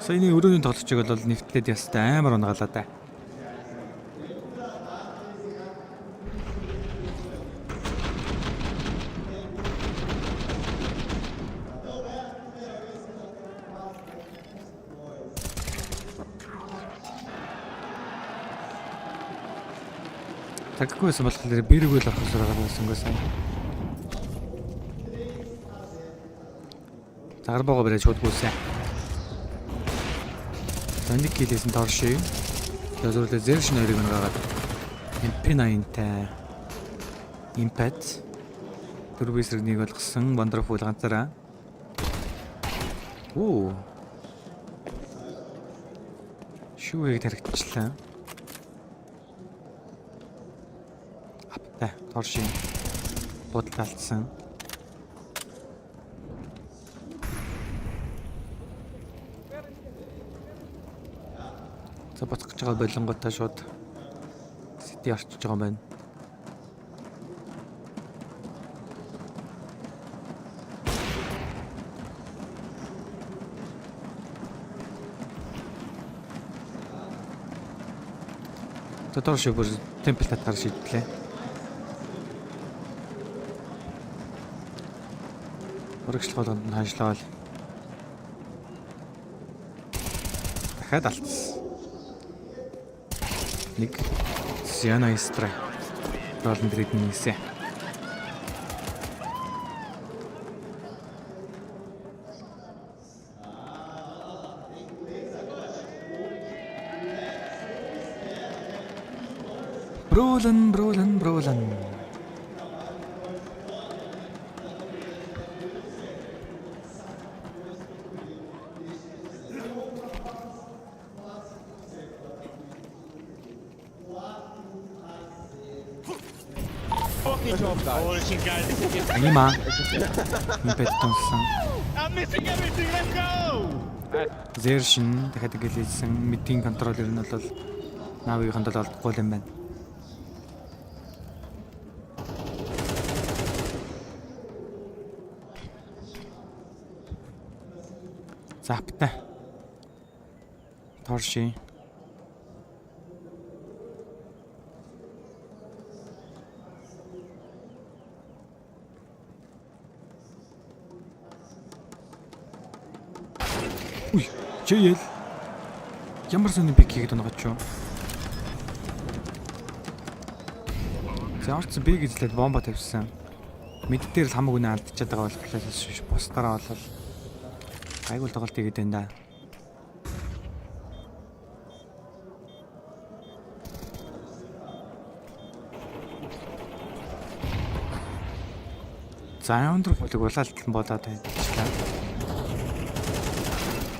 Саяны өрөөний тоглогчийг бол нэвтлээд ястай амар унгаалаа да. Таггүй байсан болохоор бэрэггүй л авах хэрэгтэй байсан гэсэн. Тарбого барьж шуудгүйсэн. Нэг килээсэн Торши. Зөвлөлөө Зерш нэрийг нэгээд MP9-тай Impact дөрвөөс нэг болгосон wonderful ганцаараа. Оо. Шүүгийг тархичлаа. Апта Торши бодлалцсан. За боцгож байгаа болонготой шууд Сити орчиж байгаа юм байна. Торши бүр темпл татгаар шийдлээ. Урагшлах болгонд нь ханшлал. Дахиад алдсан. Нэг Сиана Истра. Ролн дрит нээсэн. Бролен. Анима. Импеттонсан. I'm missing everything. Let's go. Зершин дахиад гэлээсэн мэдийн контроллер нь бол Наавыг хандал олдохгүй юм байна. Запта. Торши. Уй, чийл. Ямар сони пик хийгээд байгаа ч юм. За орц би гэжлээд бомба тавьсан. Мэд дээр л хамаагүй нэ алдчихад байгаа бол шиш бусдаараа бол айгуул тоглолт хийгээд байна да. За өндөр бүлэг улаалтан болоод байдлаа.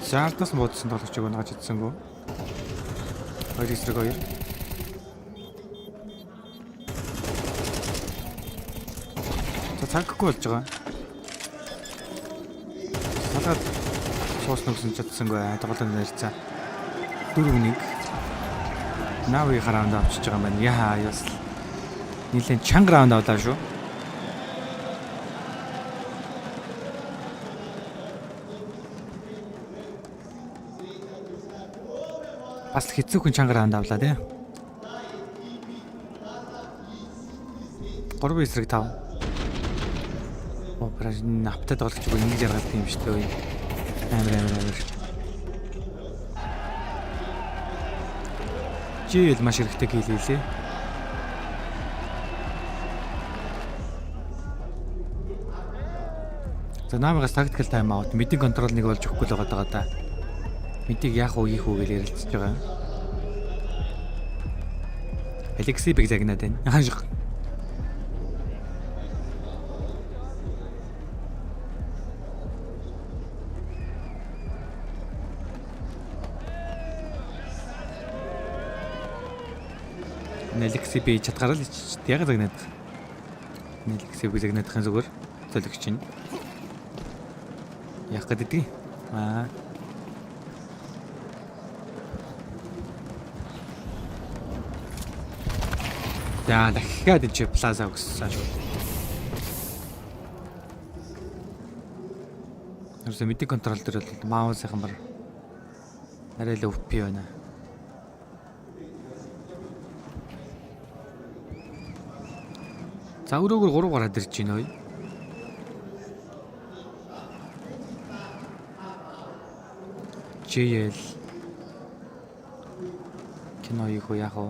Шаардас модсон тоглогчийг нагаж идсэнгүү. 2-2. За цаггүй болж байгаа. Салгаад суус нүгсэн чадсангүй тоглолтод нэрцээ. 4-1. Нави хараунд авчиж байгаа юм байна. Яа яс. Нилэн чанга раунд авлаа шүү. Бас хэцүүхэн чанга раунд авлаа тий. 3 эсрэг 5. Операшн наптад тоглож байгаа нэг жаргалт юм шүү дээ. Амар. Жийл маш хэрэгтэй хийлээ. За намагаас tactical time out мэдийн контрол нэг болж өгөхгүй л байгаа даа. Мэдийг яах уу ийх үү гэж ярилцж байгаа. Алекси биг загнаад байна. Ханшиг. Алекси би чадгараа л яг загнаад. Алекси биг загнаадахын зүгээр төлөгч чинь. Яах гэдэг. За дахиад энэ плаза өгсөн шүү. Тэрс мэдээ контрол дээр бол MOUZ-ийн бар арай л өвп байна. За өрөөгөр 3 гараад ирж байна ой. JL кино юу яах вэ?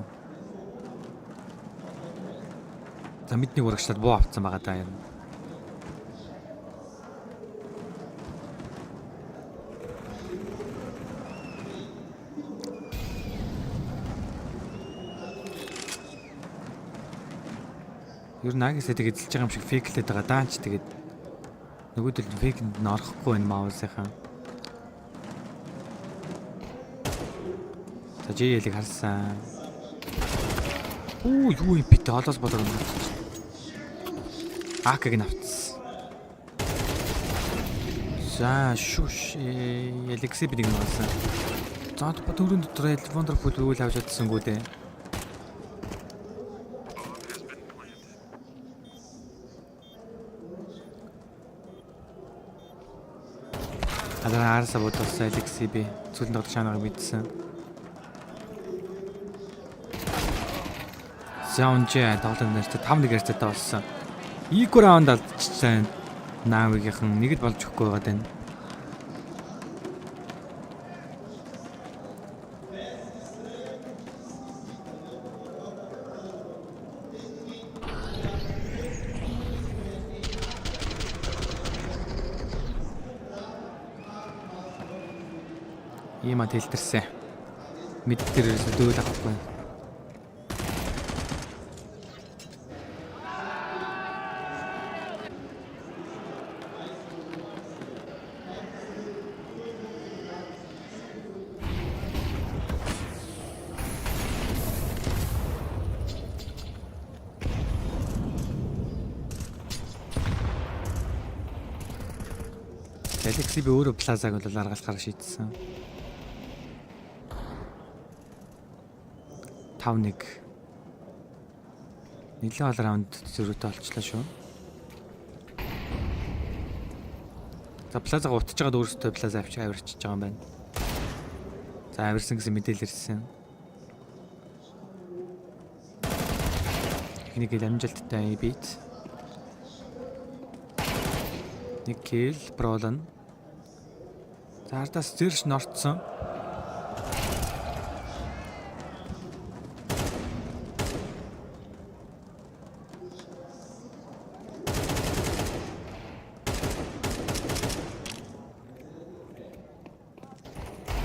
За мэдний урагшлаад буу авцсан байгаа даа юм. Ер нь Агисаа тэгээд эзэлж байгаа юм шиг фейклээд байгаа даанч тэгээд нөгөөдөл нь фейкэнд нь орохгүй байна MOUZ-ийнхан. За JL-ийг харсан. Юу юм бит олоос болоод авчихсан. АК-г нь авчихсан. За шүш Алексей бид нэг нуусан. За дөрөв дотор wonderful үйл авч чадсангүй дээ. Арса бодсон Алексей би цүлэн дот шанааг мэдсэн. Саунжээ тоглоом нэртэй 5-1 ярьцтай болсон. Equal round алдчихсан. Наавигийнхан нэг л болж өгөхгүй байгаа даа. Ийм тэлтэрсэн. Мэд дээр дөөл авахгүй. Алексей би өөрөө плазаг бол аргалахаар шийдсэн. 5-1. Нэлээд ол раунд зөрүүтэй олчлаа шүү. За плазаг утаж байгаад өөрөөсөө плаза авчиж авирчиж байгаа юм байна. За авирсан гэсэн мэдээлэл ирсэн. Эхнийг л амжилттай бит. Нэг кил пролон. За ардаас зэрш норцсон.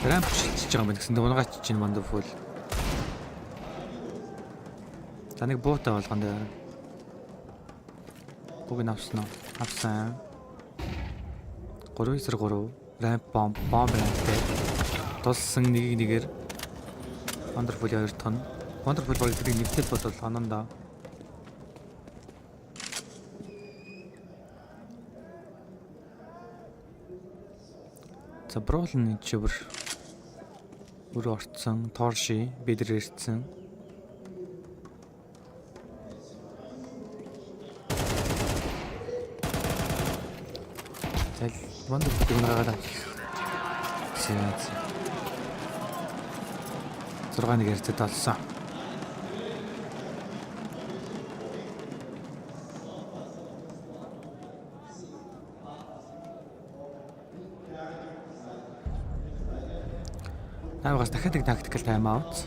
Рамп шилжиж байгаа юм гэсэн дунгаач чинь wonderful. За нэг буутай болгоно дээр. Бүгд авсан уу? Авсан. 3-3 рамп бомб рамптэй. Тулсан нэгээр wonderful 2 тон. Wonderful болгодог нэгтэл бодвол онондоо. За бролны чивэр бүр орцсон торши бидэр ирсэн. Тэгэл wonderful гэнэгаа. Зяц. 6-1 ярьцад олсон. Навгаас дахиад нэг tactical time out.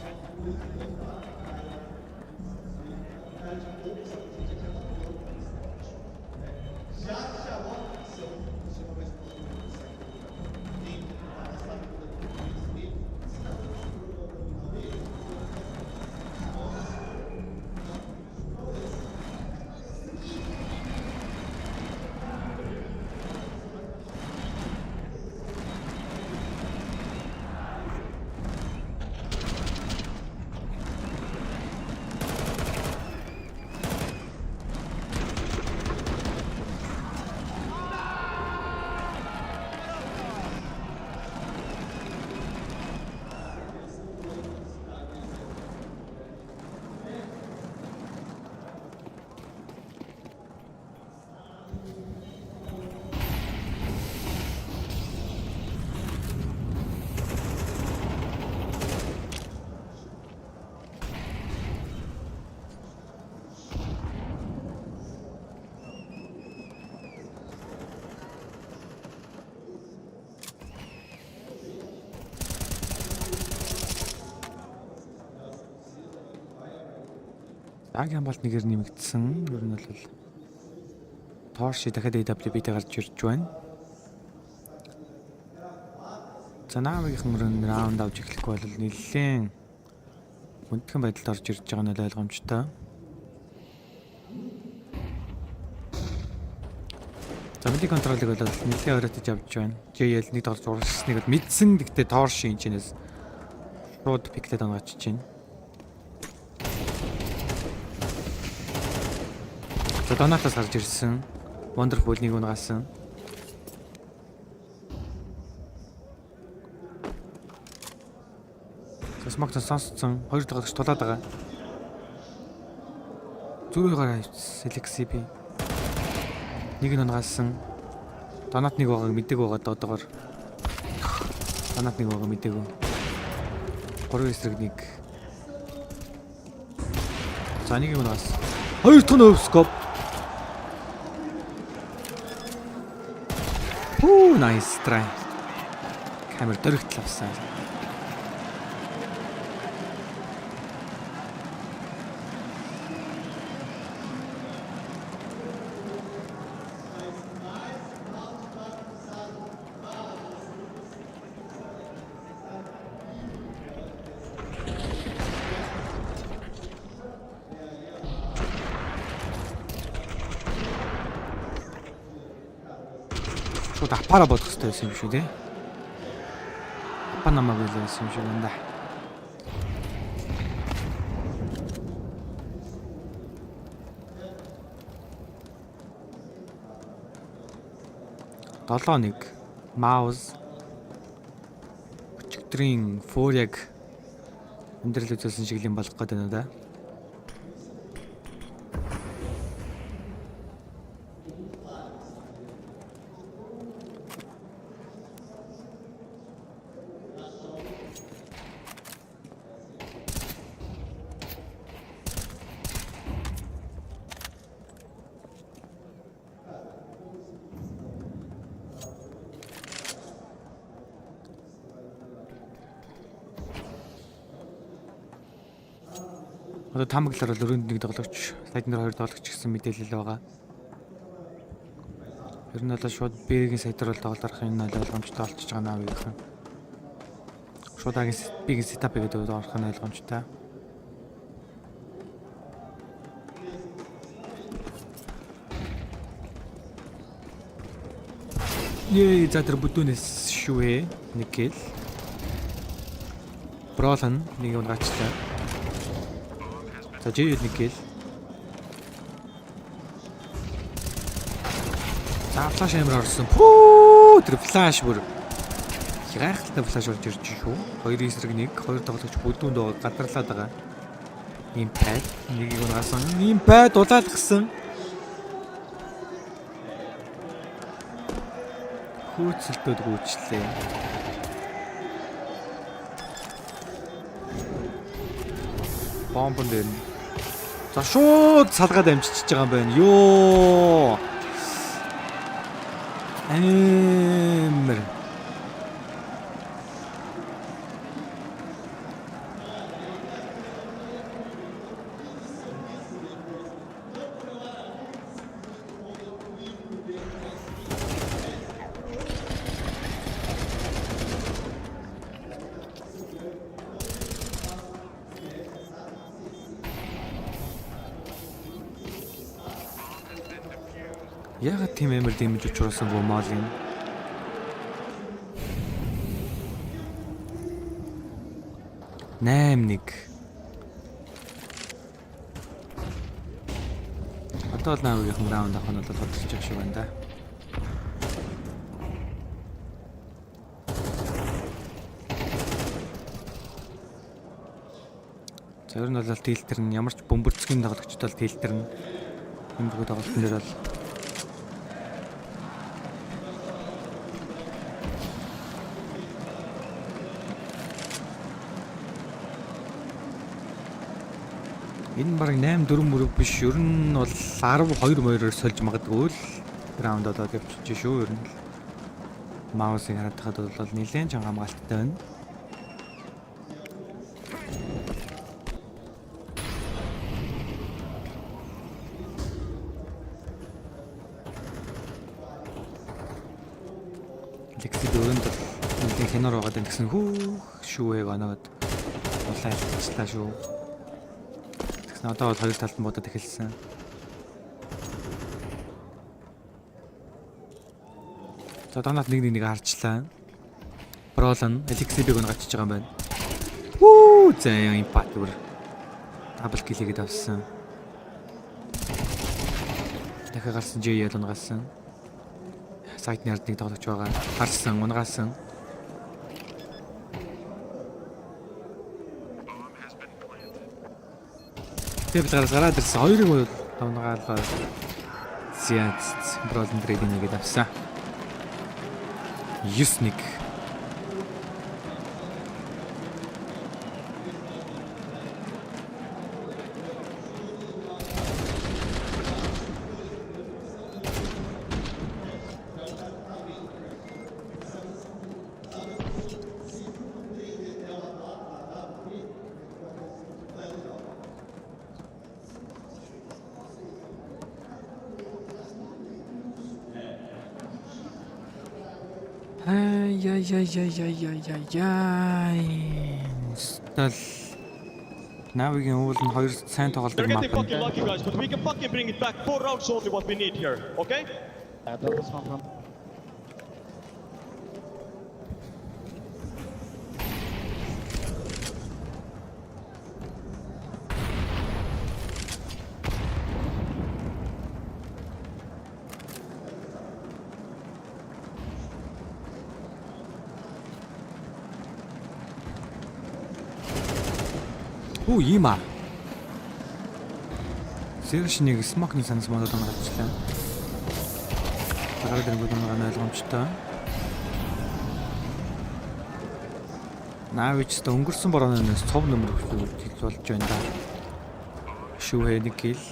Агийн болт нэгээр нэмэгдсэн. Ер нь бол Торши дахиад AWB-тэй гарч ирж байна. За наавынхан раунд авч эхлэхгүй бол нэлээд хүндхэн байдалд орж ирж байгаа нь ойлгомжтой. За бидний контролыг бол нэлээд оройтож авч байна. JL нэг дор зурсныг бол мэдсэн гэхдээ тоор шинжнээс шууд пиклээд онгачиж байна. За Донатас гарч ирсэн. Wonderful нэг унагаасан. Смогт сонсцсон 2 дахь тулаад байгаа. Зүрхээрээ Selexi. Нэг нь унагаасан. Донат нэг байгааг мэдээг байгаа доодогоор. Донат нэг байгааг мэдээгүй. 3 эсрэг нэг. За нэг нь унагаасан. 2 дахь нөвскоп. Nice try. Камер дөрөгт авсан. Шууд апара бодох хэрэгтэй байсан юм шүү дээ. Апа намайг хэлсэн юм шиг байна да. Долоо нэг MOUZ өчигдрийн фуряг өндөрлө үзүүлсэн шиг юм болох гэдэг нь да. Одоо тамглаар бол өрөөнд нэг тоглогч, сайд дээр 2 тоглогч гэсэн мэдээлэл байгаа. Ер нь бол шууд Б-ийн сайд дээр бол тоглох юм нь ойлгомжтой болчихж байгаа наа гэх юм. Шууд Б-ийн сетапыг гэдэг орох нь ойлгомжтой. За тэр бүдүүнээс шүү нэг гэл. Бролан нэг унгаачлаа. За JL нэг гэл. За флаш амир орсон. Пүү тэр флаш бүр гайхалтай флаш орж ирж шүү. 2 эсрэг 1, 2 тоглогч бүдүүнд гадарлаад байгаа. Импад нэг унгаасан. Импад улаалгсан. Хөөцөлтөд гүйчлээ. Бомбон дээр. За шууд салгаад амжиж байгаа юм байна. Йоо. Амир. Яагаад тийм амар дэмэж учруулсан бо Молин? Нэг. Одоо л навыгийнхан раунд авах нь бол бодож байгаа шиг байна да. За ер нь бол тэлтэр нь ямар ч бөмбөрцгийн тоглогчд бол тэлтэр нь энэ бүгд тоглолтын дээр бол энэ баг 8-4 мөрөв биш. Ер нь бол 12-2-оор сольж магадгүй л раунд болоод явчих шүү. Ер нь MOUZ-ыг хараад хахад бол нэлээд чанга хамгаалттай байна. Lexi дөрөнд нэг хиноор байгаа гэсэн хүү шүүэг оноод улаалцлаа шүү. Одоо бол хоёр талд нь бодоод эхэлсэн. За донат нэг харчлаа. Бролон Эликсибиг унгачиж байгаа юм байна. Вүү заяа импакт бүр дабл кил хийгээд авсан. Дахиад гарсан JL унгасан. Сайтны ард нэг тоглож байгаа. Харсан, унгаасан. Тэвлэр гараад ирсэн. Хоёрыг бол унгаалгаа. Зяц бролон трейдинг хийгээд авсан. 9-1. Стал Навигийн уул нь хоёр сайн тоглолдог мап. Lucky guys, but we can fucking bring it back. 4 rounds only what we need here, okay? Оо иймаа. Сэршнийг смокны санс модод онгоцлаа. Гараад ирэнгүүт нэг ойлгомжтой. Навич та өнгөрсөн борооноос цов нөмөр хэл болж байна да. Шүүхэ нэг кил.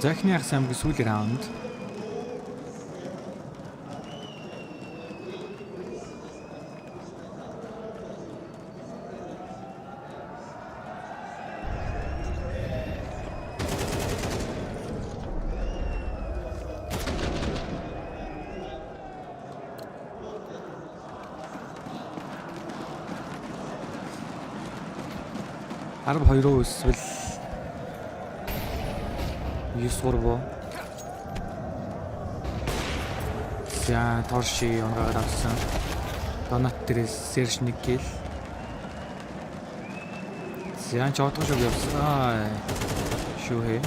Захны ах самгийн сүүлийн раунд. Арав 2-оо эсвэл 9-3. За торши онгаад авсан. Донат дээрээс Серж нэг гэл. За чотгош явсан. Шүүхэ.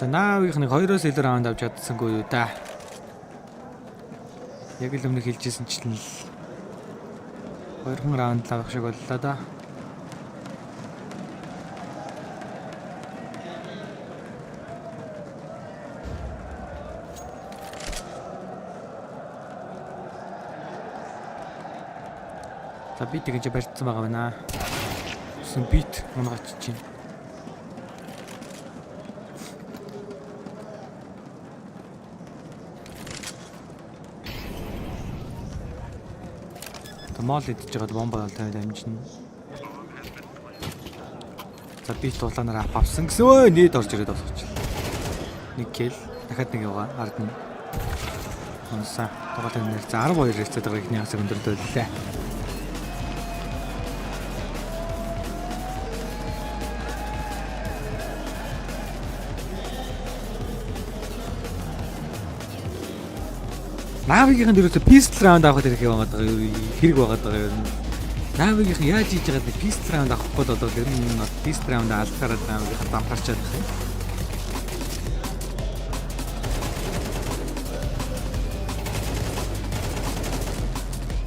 За наавих нэг 2-оос илүү раунд авч чадсангүй юу да. Яг л өмнө хэлжсэн чинь л 2 раунд л авах шиг боллоо да. За би тэгж барьцсан байгаа байна. Сүн бит унгаач чинь. Мол идэж байгаад бомба тавиад амжина. За би тулаанаар авсан гэсэн. Өө нийт орж ирээд болгоч. Нэг кил дахиад нэг яваа ард нь. Онсаа тоглолт нэр за 12 хэсэгт байгаа ихний хасаг өндөрдөлээ. Навигийн дөрөвдөө pistol round авах хэрэг яваад байгаа юу? Хэрэг байгаад байгаа юу? Навигийн яаж хийж байгаад pistol round авах гээд болоод ер нь pistol round алдахаараа навигийн дампарчаад байгаа юм.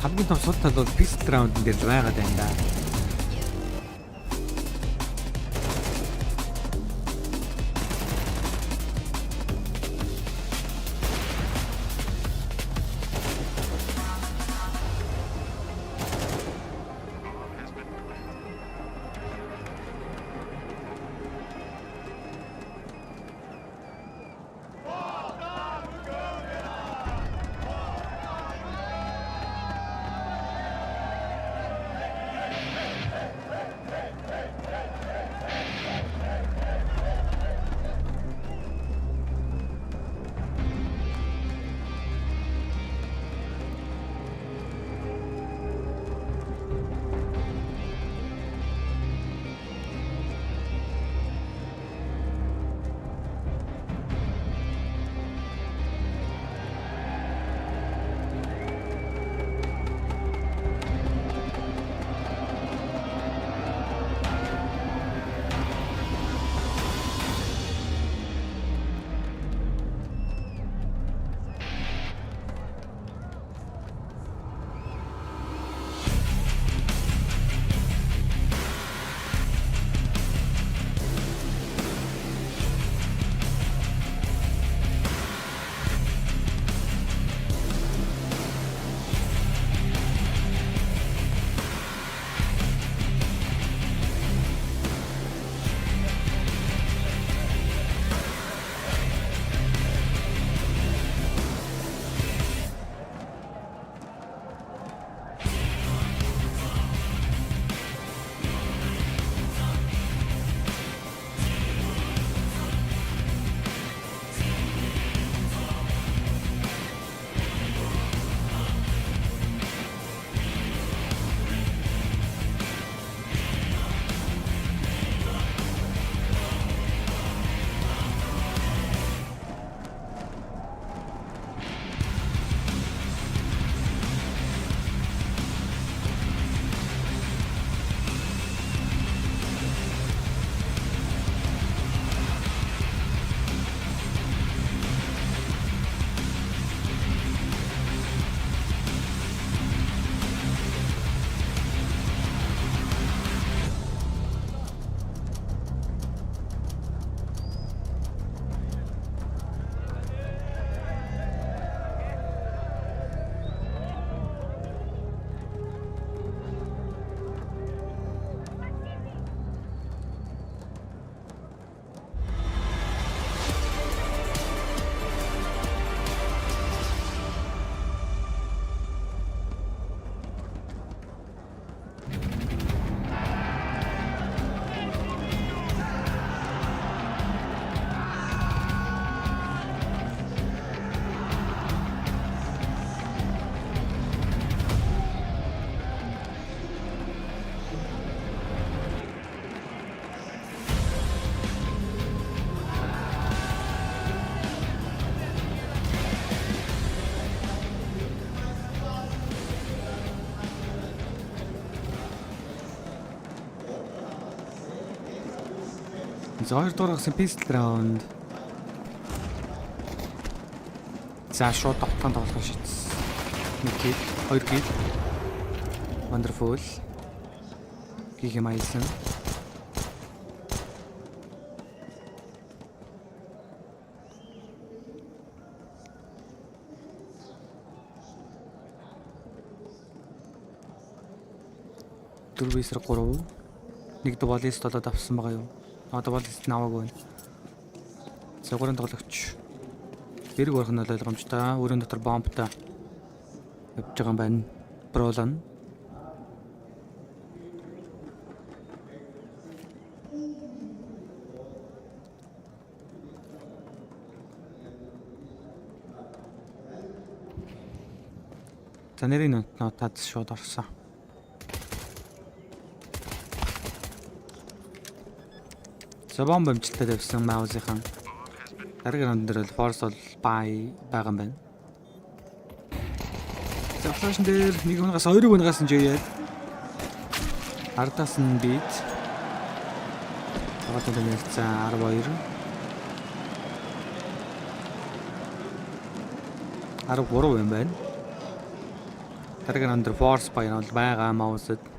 Хамгийн том сул тал бол pistol round дээр л байгаад байна да. За 2 дугаар гасан pistol round. За шууд тогтхон тоглох шийдсэн. 1 kill, 2 kill. Wonderful. Гих юм айлсан. Дөрвөөсөр 3. Нэг дублист болоод авсан байгаа юу? Дублист наваагүй байна. За 3 тоглогч. Бэрэг урах нь ойлгомжтой. Өөрийн дотор бомбтой явж байгаа юм байна. Бролон. За нэрийн нотад шууд орсон. За бомб амжилттай тавьсан MOUZ-ийн дараагийн раунд дээр форс бол бай байгаа юм байна. За флашн дээр нэг унагаас хоёрыг унагаасан ч яа. Ардаас нь бит. Tagad нь ярьсан 12. 13 юм байна. Дараагийн раунд дээр форс бай нь бол байгаа MOUZ-д.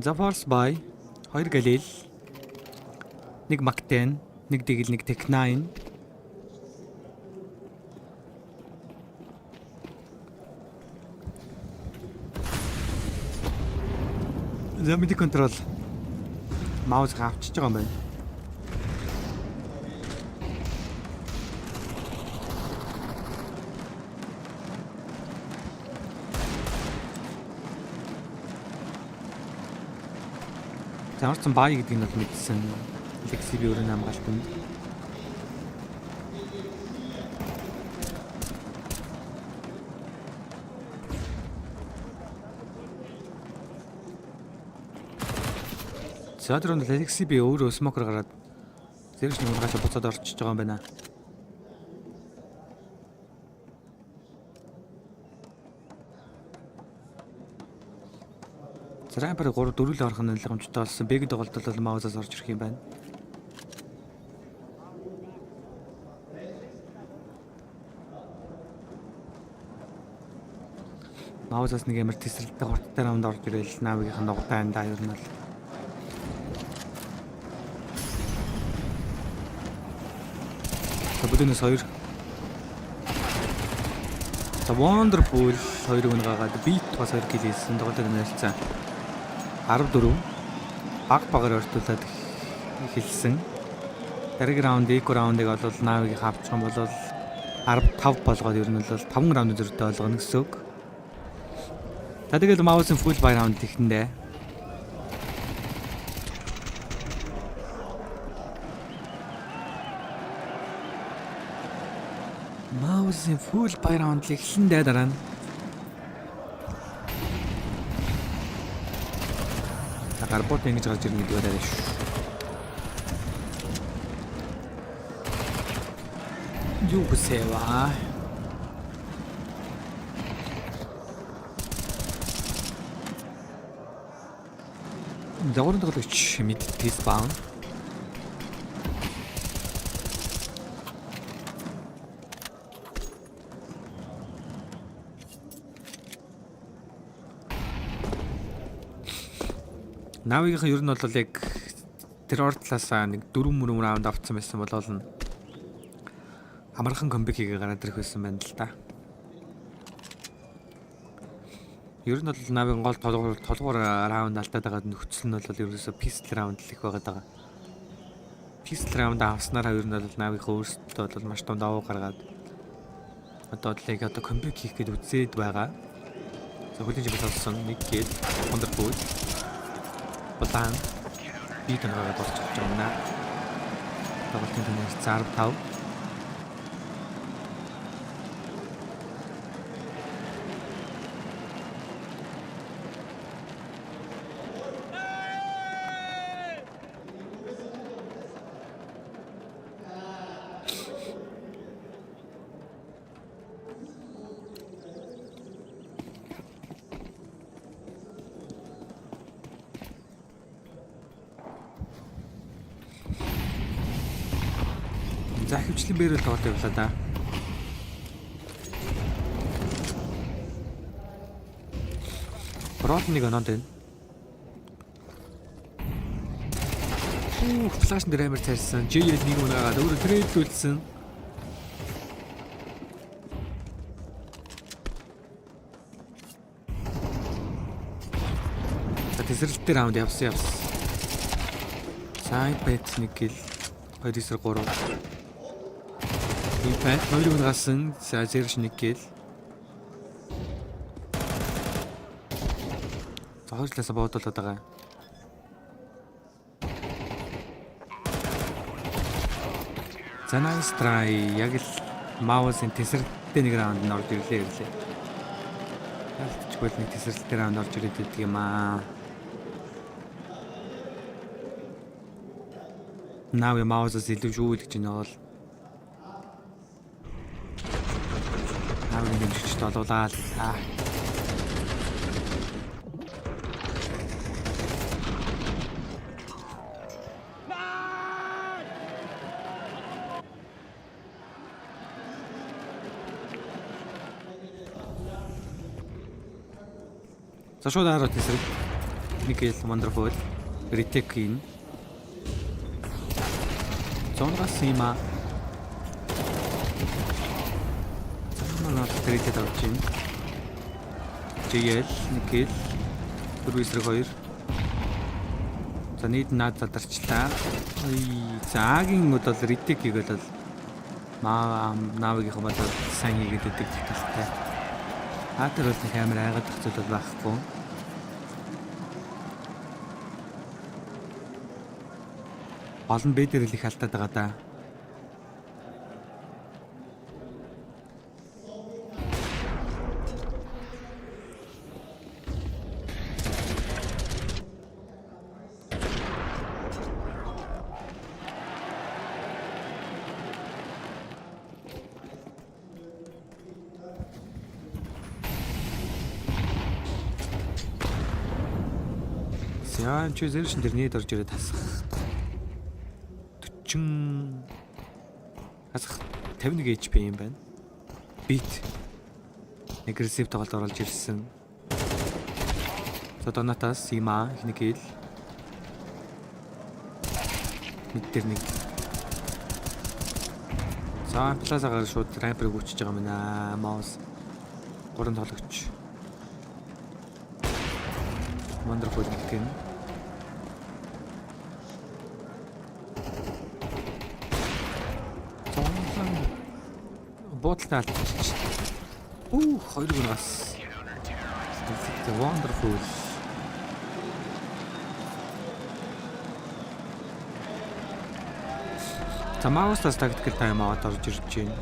За force by 2 галил 1 Mac-10 1 Digil 1 Tech-9 За midi control MOUZ авчиж байгаа юм байна. Замарсан бай гэдэг нь бол мэдсэн. Lexi би өөрөө хамгаалтанд. За тэр нь Lexi би өөрөө смокер гараад зэрэг нэг унгаач буцаад орчиж байгаа юм байна. Рампер 3 4 л орох нь ойлгомжтой болсон. Бэгд тоглолтол бол MOUZ-аас орж ирэх юм байна. MOUZ-аас нэг ямар тесрэлтэй хурдтай раунд орж ирэл Navi-ийн нугатаа энэ ер нь л Bëдэнэс 2. За Wonderful 2-ыг унгаагаад Beat бас 2 kill хийсэн. Тоглолтод нэлцэн 14 багаар ортуулаад эхэлсэн. Дараагийн раунд эко раундыг бол Navi-ийг авчих юм бол 15 болгоод ер нь бол 5 раунд зөрүүтэй болгоно гэсэн үг. За тэгэл MOUZ-ын full buy раунд ихэндээ MOUZ-ын full buy раунд ихэндээ дараа нь Гарбот ингэж гарч ирнэ гэдэг байна шүү. Юу гэсэва? Дагвар тоглогч мэд тест баун. Navi-ийн ер нь бол яг тэр ордлаасаа нэг 4 раунд авцсан байсан бол амархан комбек хийгээ гараад ирэх байсан байна л да. Ер нь бол Navi-ийн гол толгуур раунд алдаад байгаа нөхцөл нь бол ерөөсөө pistol раунд л их байгаад байгаа. Pistol раунд авснараа ер нь бол Navi-ийн өөрсдөө бол маш том давуу гаргаад одоо л яг одоо комбек хийх гээд үзээд байгаа. За хөлийн жимс олсон нэг гээд Wonderful Батан бит нэгээд болчих юм байна. Тоглолтын тэмээс 15. хөвчлэн бэрэл тоотой явлаа да. Брол нэг оноод байна. Флаш дээр амар цайсан. JL нэг унаагаад өөрөө трейдлүүлсэн. Тэсрэлттэй раунд явсан. Сайд бэт нэг гэл 2-3. Импакт 2 унгасан. Зэрш нэг гэл. Зохиолчлаас боодуулаад байгаа. За nice try. Яг л MOUZ-ын тэсрэлттэй нэг раунд нь орж ирлээ. Ялцчихгүй нэг тэсрэлттэй раунд орж ирээд байдаг юм аа. Now MOUZ-аас илүү шүү гэж байна бол. Now-ын дэмжигчд олуулаа л. За шууд хараад тэсрэг. Нэг ил wonderful. Retake in. Зонгас има. Манай третий тавьж байна. JL нэг ил. Бүрвэсрэг 2. За нийт наад задарчлаа. Заагийн бол retake хийгээд бол наавигийнх бол сайн хийгээд өгдөг талтай. Хатар бол камер айгаад зохицол бол байхгүй. Олон бэдэр их алдаад байгаа да. Яа, чи зэршин дээр нийт орж ирээд тасах. 40 хасах 51 HP юм байна. Beat. Aggressive тоглолт оруулж ирсэн. За Natus има нэг ил. Мид дээр нэг. За плазагаар шууд рампыг үүсэж байгаа юм аа. MOUZ 3 тоглогч. Wonderful гэх юм. Бодлоо алдчих. Хоёр гунаас. Wonderful. MOUZ-аас tactical time out орж ирж байна.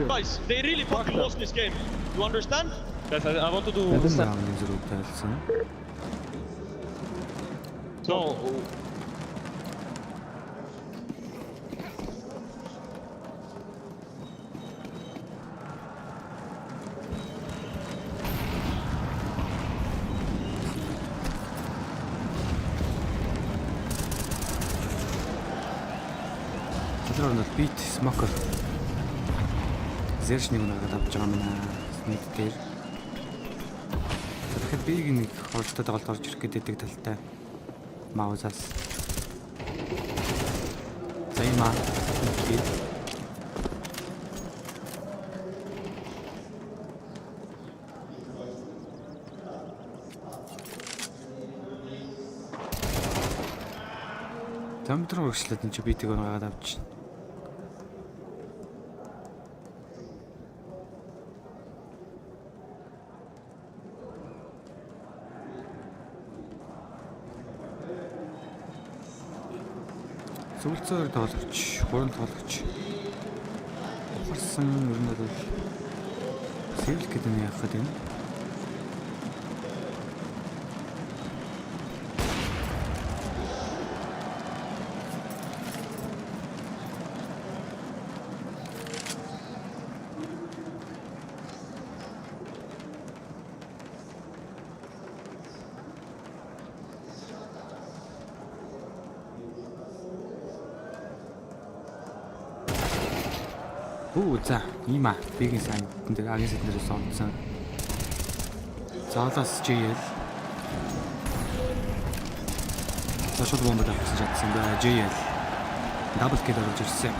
Guys, they really fucking lost this game. You understand? Guys, I want to do. No. Beat smoker. Зэрш нэг нагаад авч байгаа юм аа. Нэг дээр. Тэгэхээр биг нэг хурдтай тоглолт орж ирэх гэдэг талтай. MOUZ-аас. За юм аа. Тамдрын өргөслөд энэ чи битийг нагаад авч. Зөвлөцөөр тоглогч, гурван тоглогч. Ухарсан ер нь бол сэвлэх гэдэг нь яах гэдэг юм. За, ийм бигийн сайн дээр агийн сэднэрээс онцсон. Заалаас JL. Сошиал бомбод авсан чадсан бай JL. Дабл кил орж ирсэн.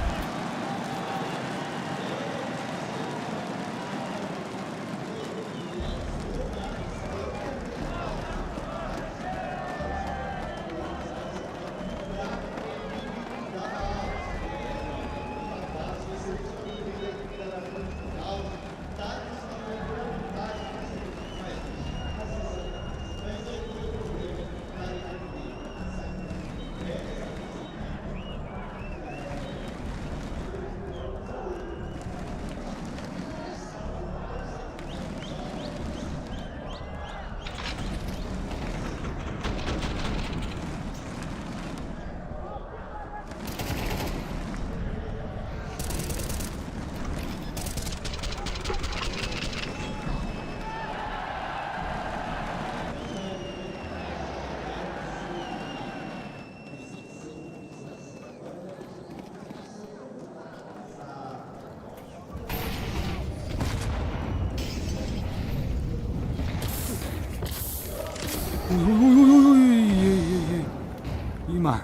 Има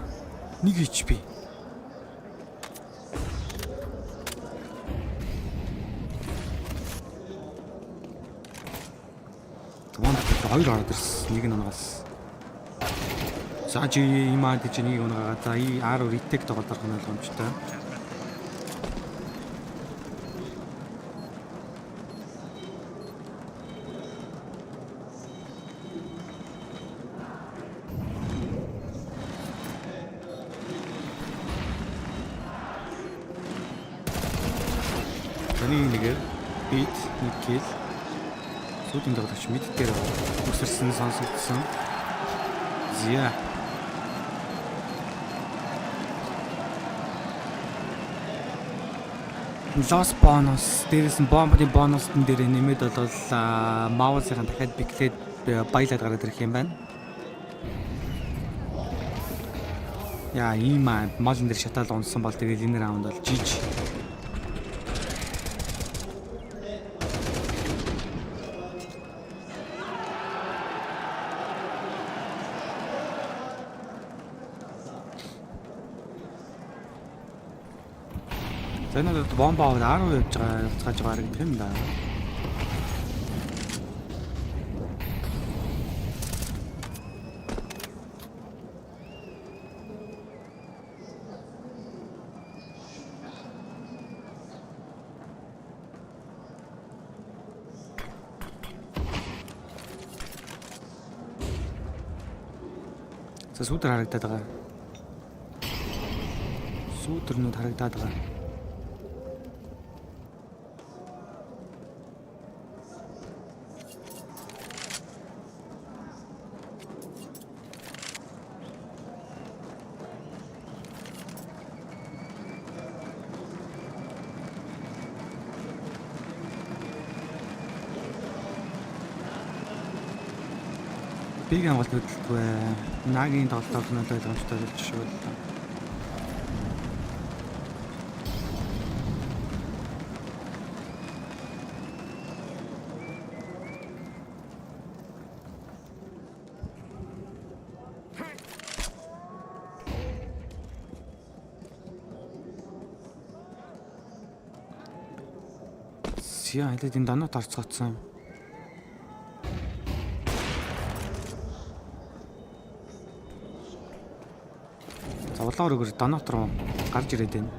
нэг HP. Таван хоёр ороод ирсэн. Нэг нь унагаас. За чи има гэж нэг унагаа. За и R retake тоглох нь ойлгомжтой. Нэг кил. Сүүлийн тоглогч мэд дээр өсөрсөн сонсогдсон. Зя. Лос бонус, дээрээс нь бомбын бонустын дээр нэмээд бол MOUZ-ийн дахиад биклээд баялаад гараад ирэх юм байна. Яа, ийм малын дээр шатаал унсан бол тэгээд энэ раунд бол жиж. Тэнд бомба аваад 10 явж байгаа явцгааж байгаа гэх юм да. Сүүдэр харагдаад байгаа. Сүүдэрнүүд харагдаад байгаа. Биг амгалт хөдөлгөө нагийн тоглолтод нь ойлгомжтой болж шүү л. Сия хэлээд энэ данууд орцгоцсон. Улаан өрөөр донот руу гарч ирээд байна.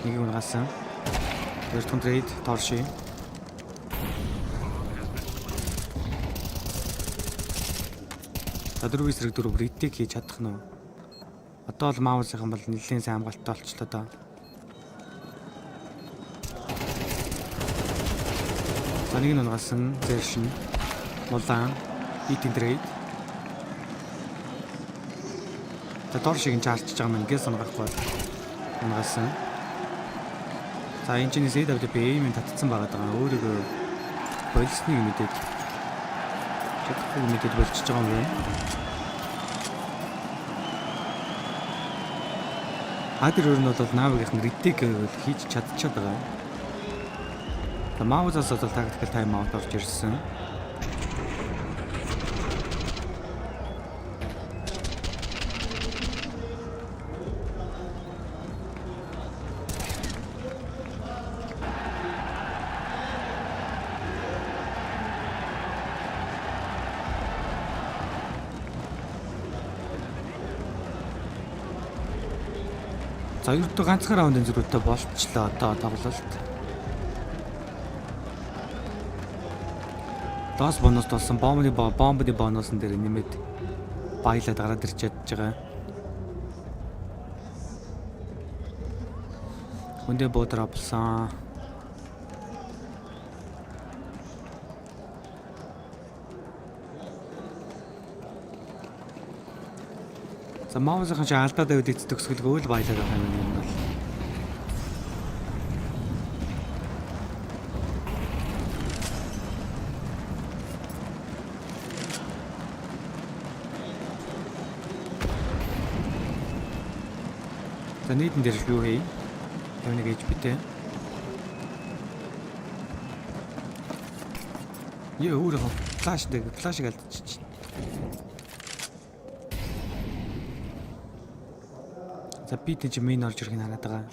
Нэг нь гасан. Вертун трейд торши. Дөрвис зэрэг дөрөв ретик хийж чадах нь. Одоо л MOUZ-ийн бол нэлээд сайн хамгаалалттай болчихлоо доо. Санийг нь унгасан зэшин Улаан eating trade. За дор шиг нь чарчж байгаа мэн гээ сонгохгүй унгасан. За энэ чинь CWP-ийн татцсан байгаа даа. Өөрийгөө болсныг мэдээд чадахгүй мэдээд болчихж байгаа юм байна. Адэр өөр нь бол Navi-ийн ретик хийж чадчихад байгаа. MOUZ-аас бол tactical time out орж ирсэн. За ердөө ганцхан раундын зүрхтэй болчихлоо одоо тоглолт. Дос бонус толсон бомбны бонусын дээр нэмээд баялаад гараад ирж чадж байгаа. Хүндээ бодор авсан. За MOUZ-ын чи алдаад байвал эц төгсгөлгөө л баялаад байгаа юм бол. За нийтэн дээр юу хий? Түүнийг ээж битээ. Яа өөрөө флашыг алдчих. За би тийч мэн орж ирэх нь хараад байгаа.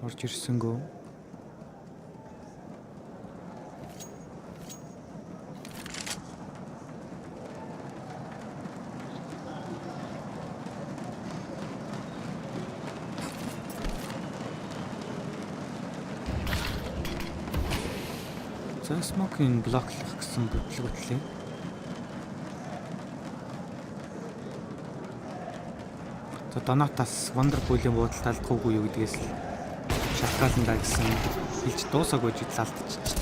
Орж ирсэнгөө. За smoking блоклох гэсэн бүтлээ. Natus Wonderful-ийн буудалд алдахгүй юу гэдгээс шалтгаална гэсэн хэлж дуусаагүй ч алдчих.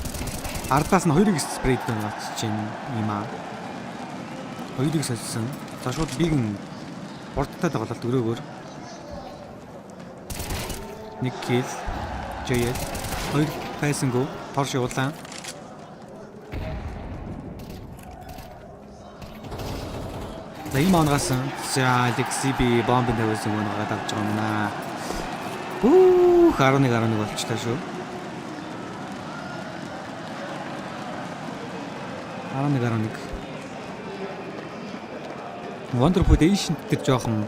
Ардаас нь 2x спрейд гооч чинь юм аа. 2x солисон. За шууд бигэн бордтой тоглолт өрөөгөр. 1 kill. JL 2 байсангүй тор шуулаа. За ийм онгасан за LXB бомбын тавьсан өнөөгөө давж байгаа юм аа. 11 болчихлоо шүү. 11. Wonderful Asian гэдэг жоохон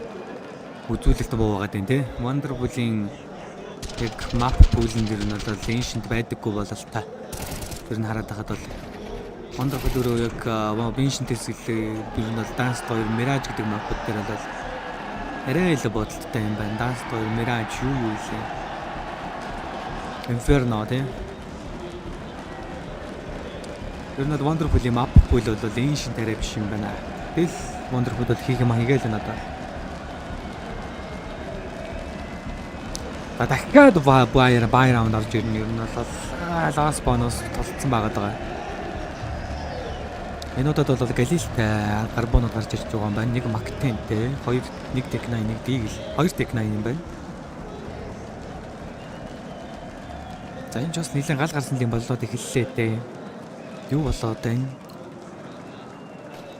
үзүүлэлт буу байгаа дээ, тэ. Wonderful-ийн яг map pool-ын дэр нь бол Ancient байдаггүй болол та. Тэр нь хараад байхад бол Wonderful өөрөө яг Ancient хэсгэлээ би нь бол Dance 2 Mirage гэдэг map-ууд дээр бол арай л бодолттой юм байна. Dance 2 Mirage юу вэ? Inferno тэ. Тэр нь Wonderful-ийн map pool бол Ancient арай биш юм байна. Тэгэл Wonderful бол хийх юм хийгээл надад. Дахиад buy round орж ирнэ. Ер нь бол last bonus толцсон байгаа. Энэ удаад бол Галилтай гарбонод гарч ирж байгаа юм байна. Нэг Мактентэй, 2 1 Tech 9, 1 Deagle, 2 Tech 9 юм байна. За энэ ч бас нэлээд гал гарсан юм болоод эхэллээ дээ. Юу болоод байна?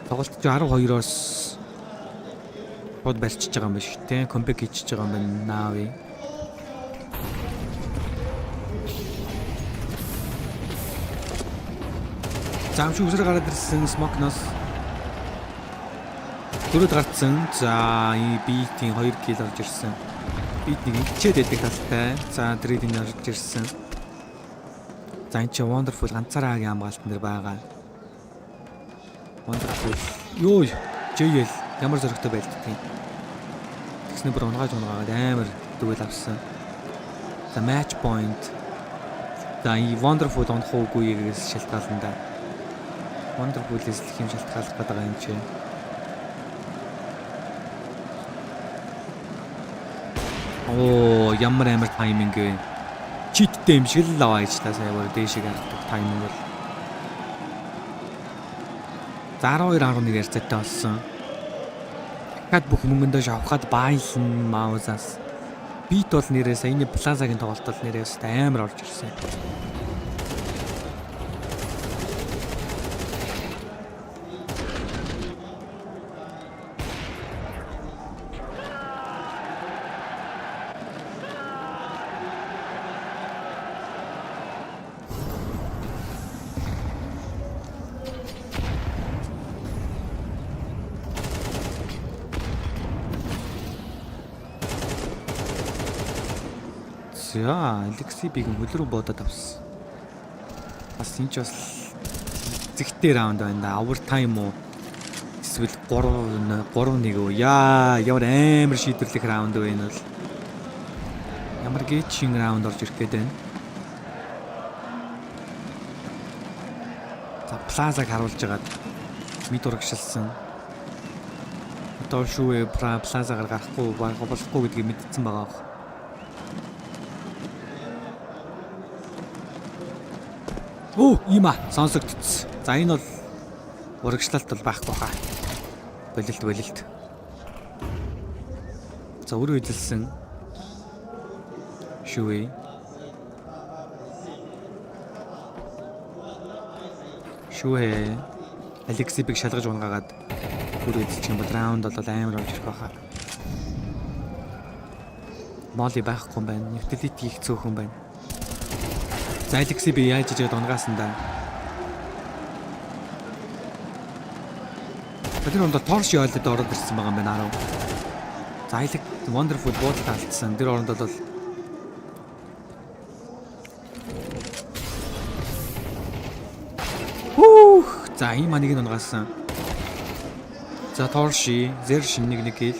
Тоглолт ч 12-оос бод барьчихж байгаа юм байна шүү дээ. Комбек хийчихэж байгаа юм байна Navi. Замш үсрэг гараад ирсэн Smoke-ноос дөрөд гарцсан. За ಈ битийн 2 kill орж ирсэн. Бит нэг ичээд байдаг талтай. За трейдинг орж ирсэн. За энэ ч Wonderful ганцаараагийн хамгаалтан дээр байгаа. Wonderful. Йоо, JL ямар зөрөгтэй байлддаг. Тэгснэ бүр унгааж амар дүүл авсан. За match point. За ಈ Wonderful унахуугүй гээс шалтгаална. Wonderful-с л хэм шалтгаалах гэдэг юм чи. Оо, ямар амар тайминг вэ? Читтэй юм шиг л аваа гэж та сая бүр дээшээ гаргадаг тайминг бол. За 12-11 ярцаатай болсон. Дахиад бүх мөнгөндөө шавхад байлан MOUZ-аас. Бит бол нэрээ саяны Плазагийн тоглолт бол нэрээ амар орж ирсэн. За, Алексибиг хөл рүү бодоод авсан. Бас энэ ч бас зэгтэй раунд байна да. Овертайм уу? Эсвэл 3-1 үү? Яа, ямар амар шийдвэрлэх раунд вэ энэ бол. Ямар гейчин раунд орж ирэх гээд байна. За, Плазаг харуулж агаад мид урагшилсан. Одоо шүүе Плазагаар гарахгүй болохгүй гэдгийг мэдсэн байгаа. Оо, има сонсогдсон. За энэ бол урагшлалт бол байхгүй хаа. Болилт. За өөрөө эзэлсэн. Шүүе. Алексибиг шалгаж унгаагаад өөрөө эзэлчих юм бол раунд бол амар орж ирэх байхаа. Моли байхгүй юм байна. Нефтелит их цөөхөн байна. За Алексей би яаж ижээд унгаасан да. Тэр онд торш яалд ороод ирсэн байгаа юм байна 10. За Алекс wonderful буудалд алдсан. Тэр оронд бол за ийм маныг нь унгаасан. За торши зершин нэг хэл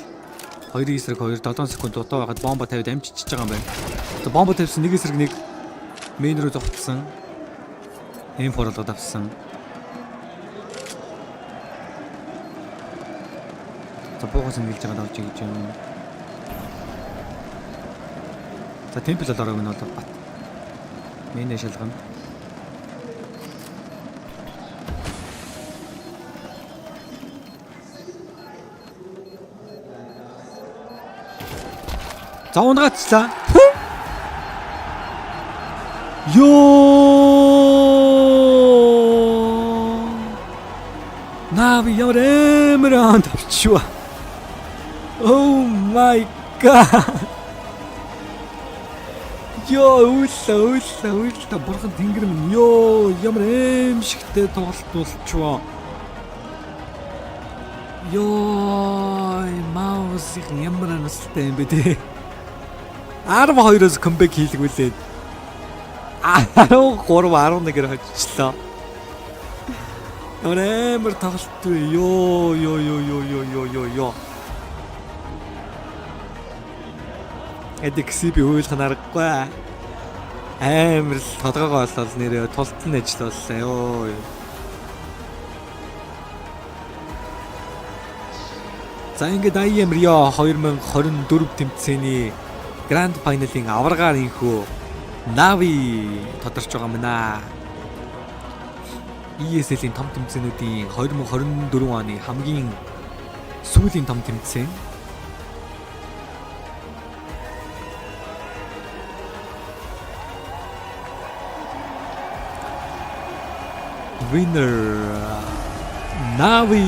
2 эсрэг 2 7 секунд дутаа байхад бомба тавьд амжиж байгаа юм байна. За бомба тавьсан нэг эсрэг нэг мейн рүү зогтсон. Эм форлоод авсан. За боогоос нь гэлж байгаа орж гэж юм. За темпл бол ороогүй нь бол бат. Мейн шалгана. За унгаачлаа. Ёо! Нави ямар амар анд авчваа. Oh my god. Ёо, уулла бурхан тэнгэр минь. Ёо, ямар аимшигтэй тоглолт болчихвоо. Ёо, MOUZ ямар анастай юм бэ те. 12-оос камбэк хийлгүүлээд 13-11-ээр хоцчлоо. Амар тоглолт вэ. Ёо. Эдикси би уйлах нарахгүй. Амар л толгоогоо олол нэрээ тултан ажил боллоо. За ингээд IEM Rio 2024 тэмцээний Grand Final-ийн аваргаар инхүү Navi тодорч байгаа мэнаа. ESL-ийн том тэмцээнүүдийн 2024 оны хамгийн сүүлийн том тэмцээн. Winner Navi.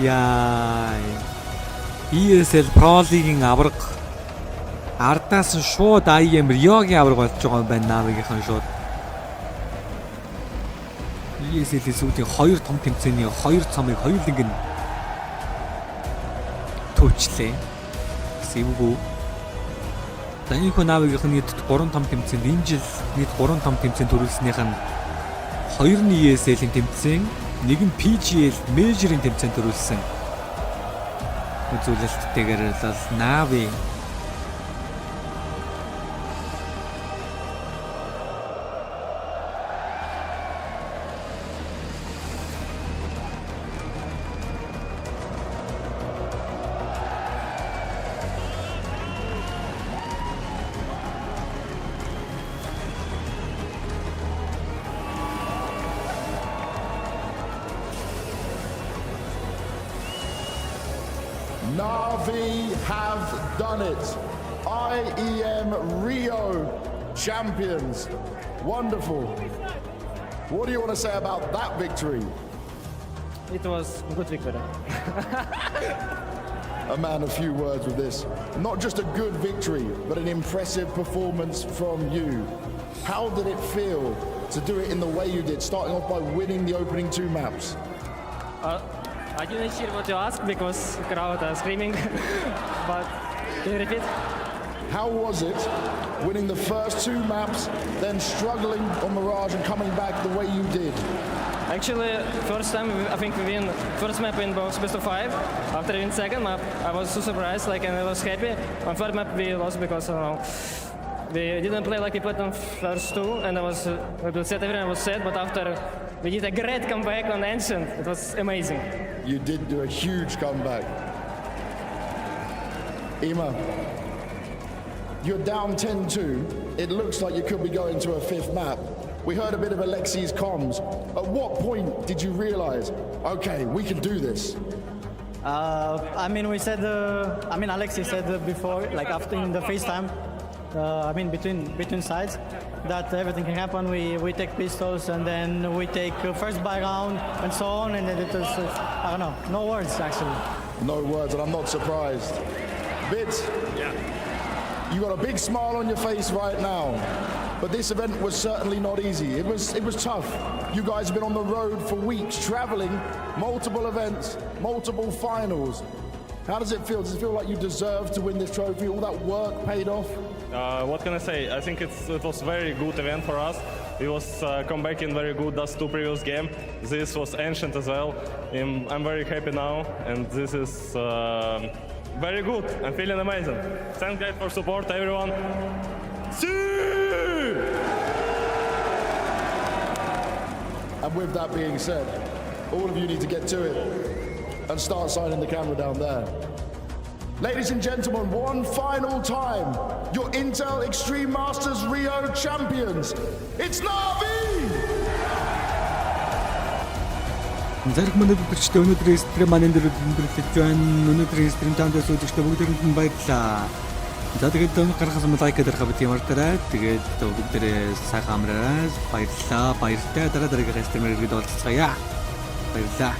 Яа. ESL Pro League-ийн аварга ардаас нь шууд IEM Rio-гийн аварга болж байгаа юм байна Navi-гийн шууд. ESL-ийн сүүлийн 2 том тэмцээний 2 цомыг хоёуланг нь төвчлээ. Сэвгүү. Данийхөө Navi-гийн нийт 3 том тэмцээнд энэ жил нийт 3 том тэмцээнд төрүүлснийх нь 2 нь ESL-ийн тэмцээн, нэг нь PGL Major-ийн тэмцээнд төрүүлсэн. үзүүлэлттэйгээр бол Navi Navi have done it. IEM Rio champions. Wonderful. What do you want to say about that victory? It was a good victory. A man of few words with this. Not just a good victory, but an impressive performance from you. How did it feel to do it in the way you did, starting off by winning the opening 2 maps? I didn't hear what you asked because the crowd are screaming. But can you repeat? How was it winning the first 2 maps, then struggling on Mirage and coming back the way you did? Actually, first time I think we win first map in box best of 5. After we win second map, I was so surprised, and I was happy. On third map we lost because we didn't play like we played on first 2, and I was sad. Everyone was sad, but after we did a great comeback on Ancient. It was amazing. You did do a huge comeback. Ima, you're down 10-2. It looks like you could be going to a 5th map. We heard a bit of Alexi's comms. At what point did you realize, okay, we can do this? We said, Alexi said before, like after in the FaceTime, between sides, that everything can happen. We take pistols and then we take first buy round and so on, and then it was, I don't know, no words actually. No words, and I'm not surprised. Bit, you got a big smile on your face right now, but this event was certainly not easy. It was tough. You guys have been on the road for weeks, traveling, multiple events, multiple finals. How does it feel? Does it feel like you deserve to win this trophy? All that work paid off? What can I say? I think it was a very good event for us. It was comebacking very good those 2 previous games. This was Ancient as well. I'm very happy now, and this is very good. I'm feeling amazing. Thanks guys for support, everyone. See! And with that being said, all of you need to get to it and start signing the camera down there. Ladies and gentlemen, one final time, your Intel Extreme Masters Rio champions, it's Navi! Зарих манай бүлэгчтэй өнөөдрийн стрим маань энэ өндөрлөж байна. Өнөөдрийн стрим тандаас үзэгчтэй бүгдээрэнд нь баярлалаа. За тэгээд гаргасан лайк дээр хавт юм артай. Тэгээд бүгдээрээ сайхан амраарай. Баярлалаа. Баяртай. Дараа дараагийн стримээр иргэд уулзцгаая. Баярлалаа.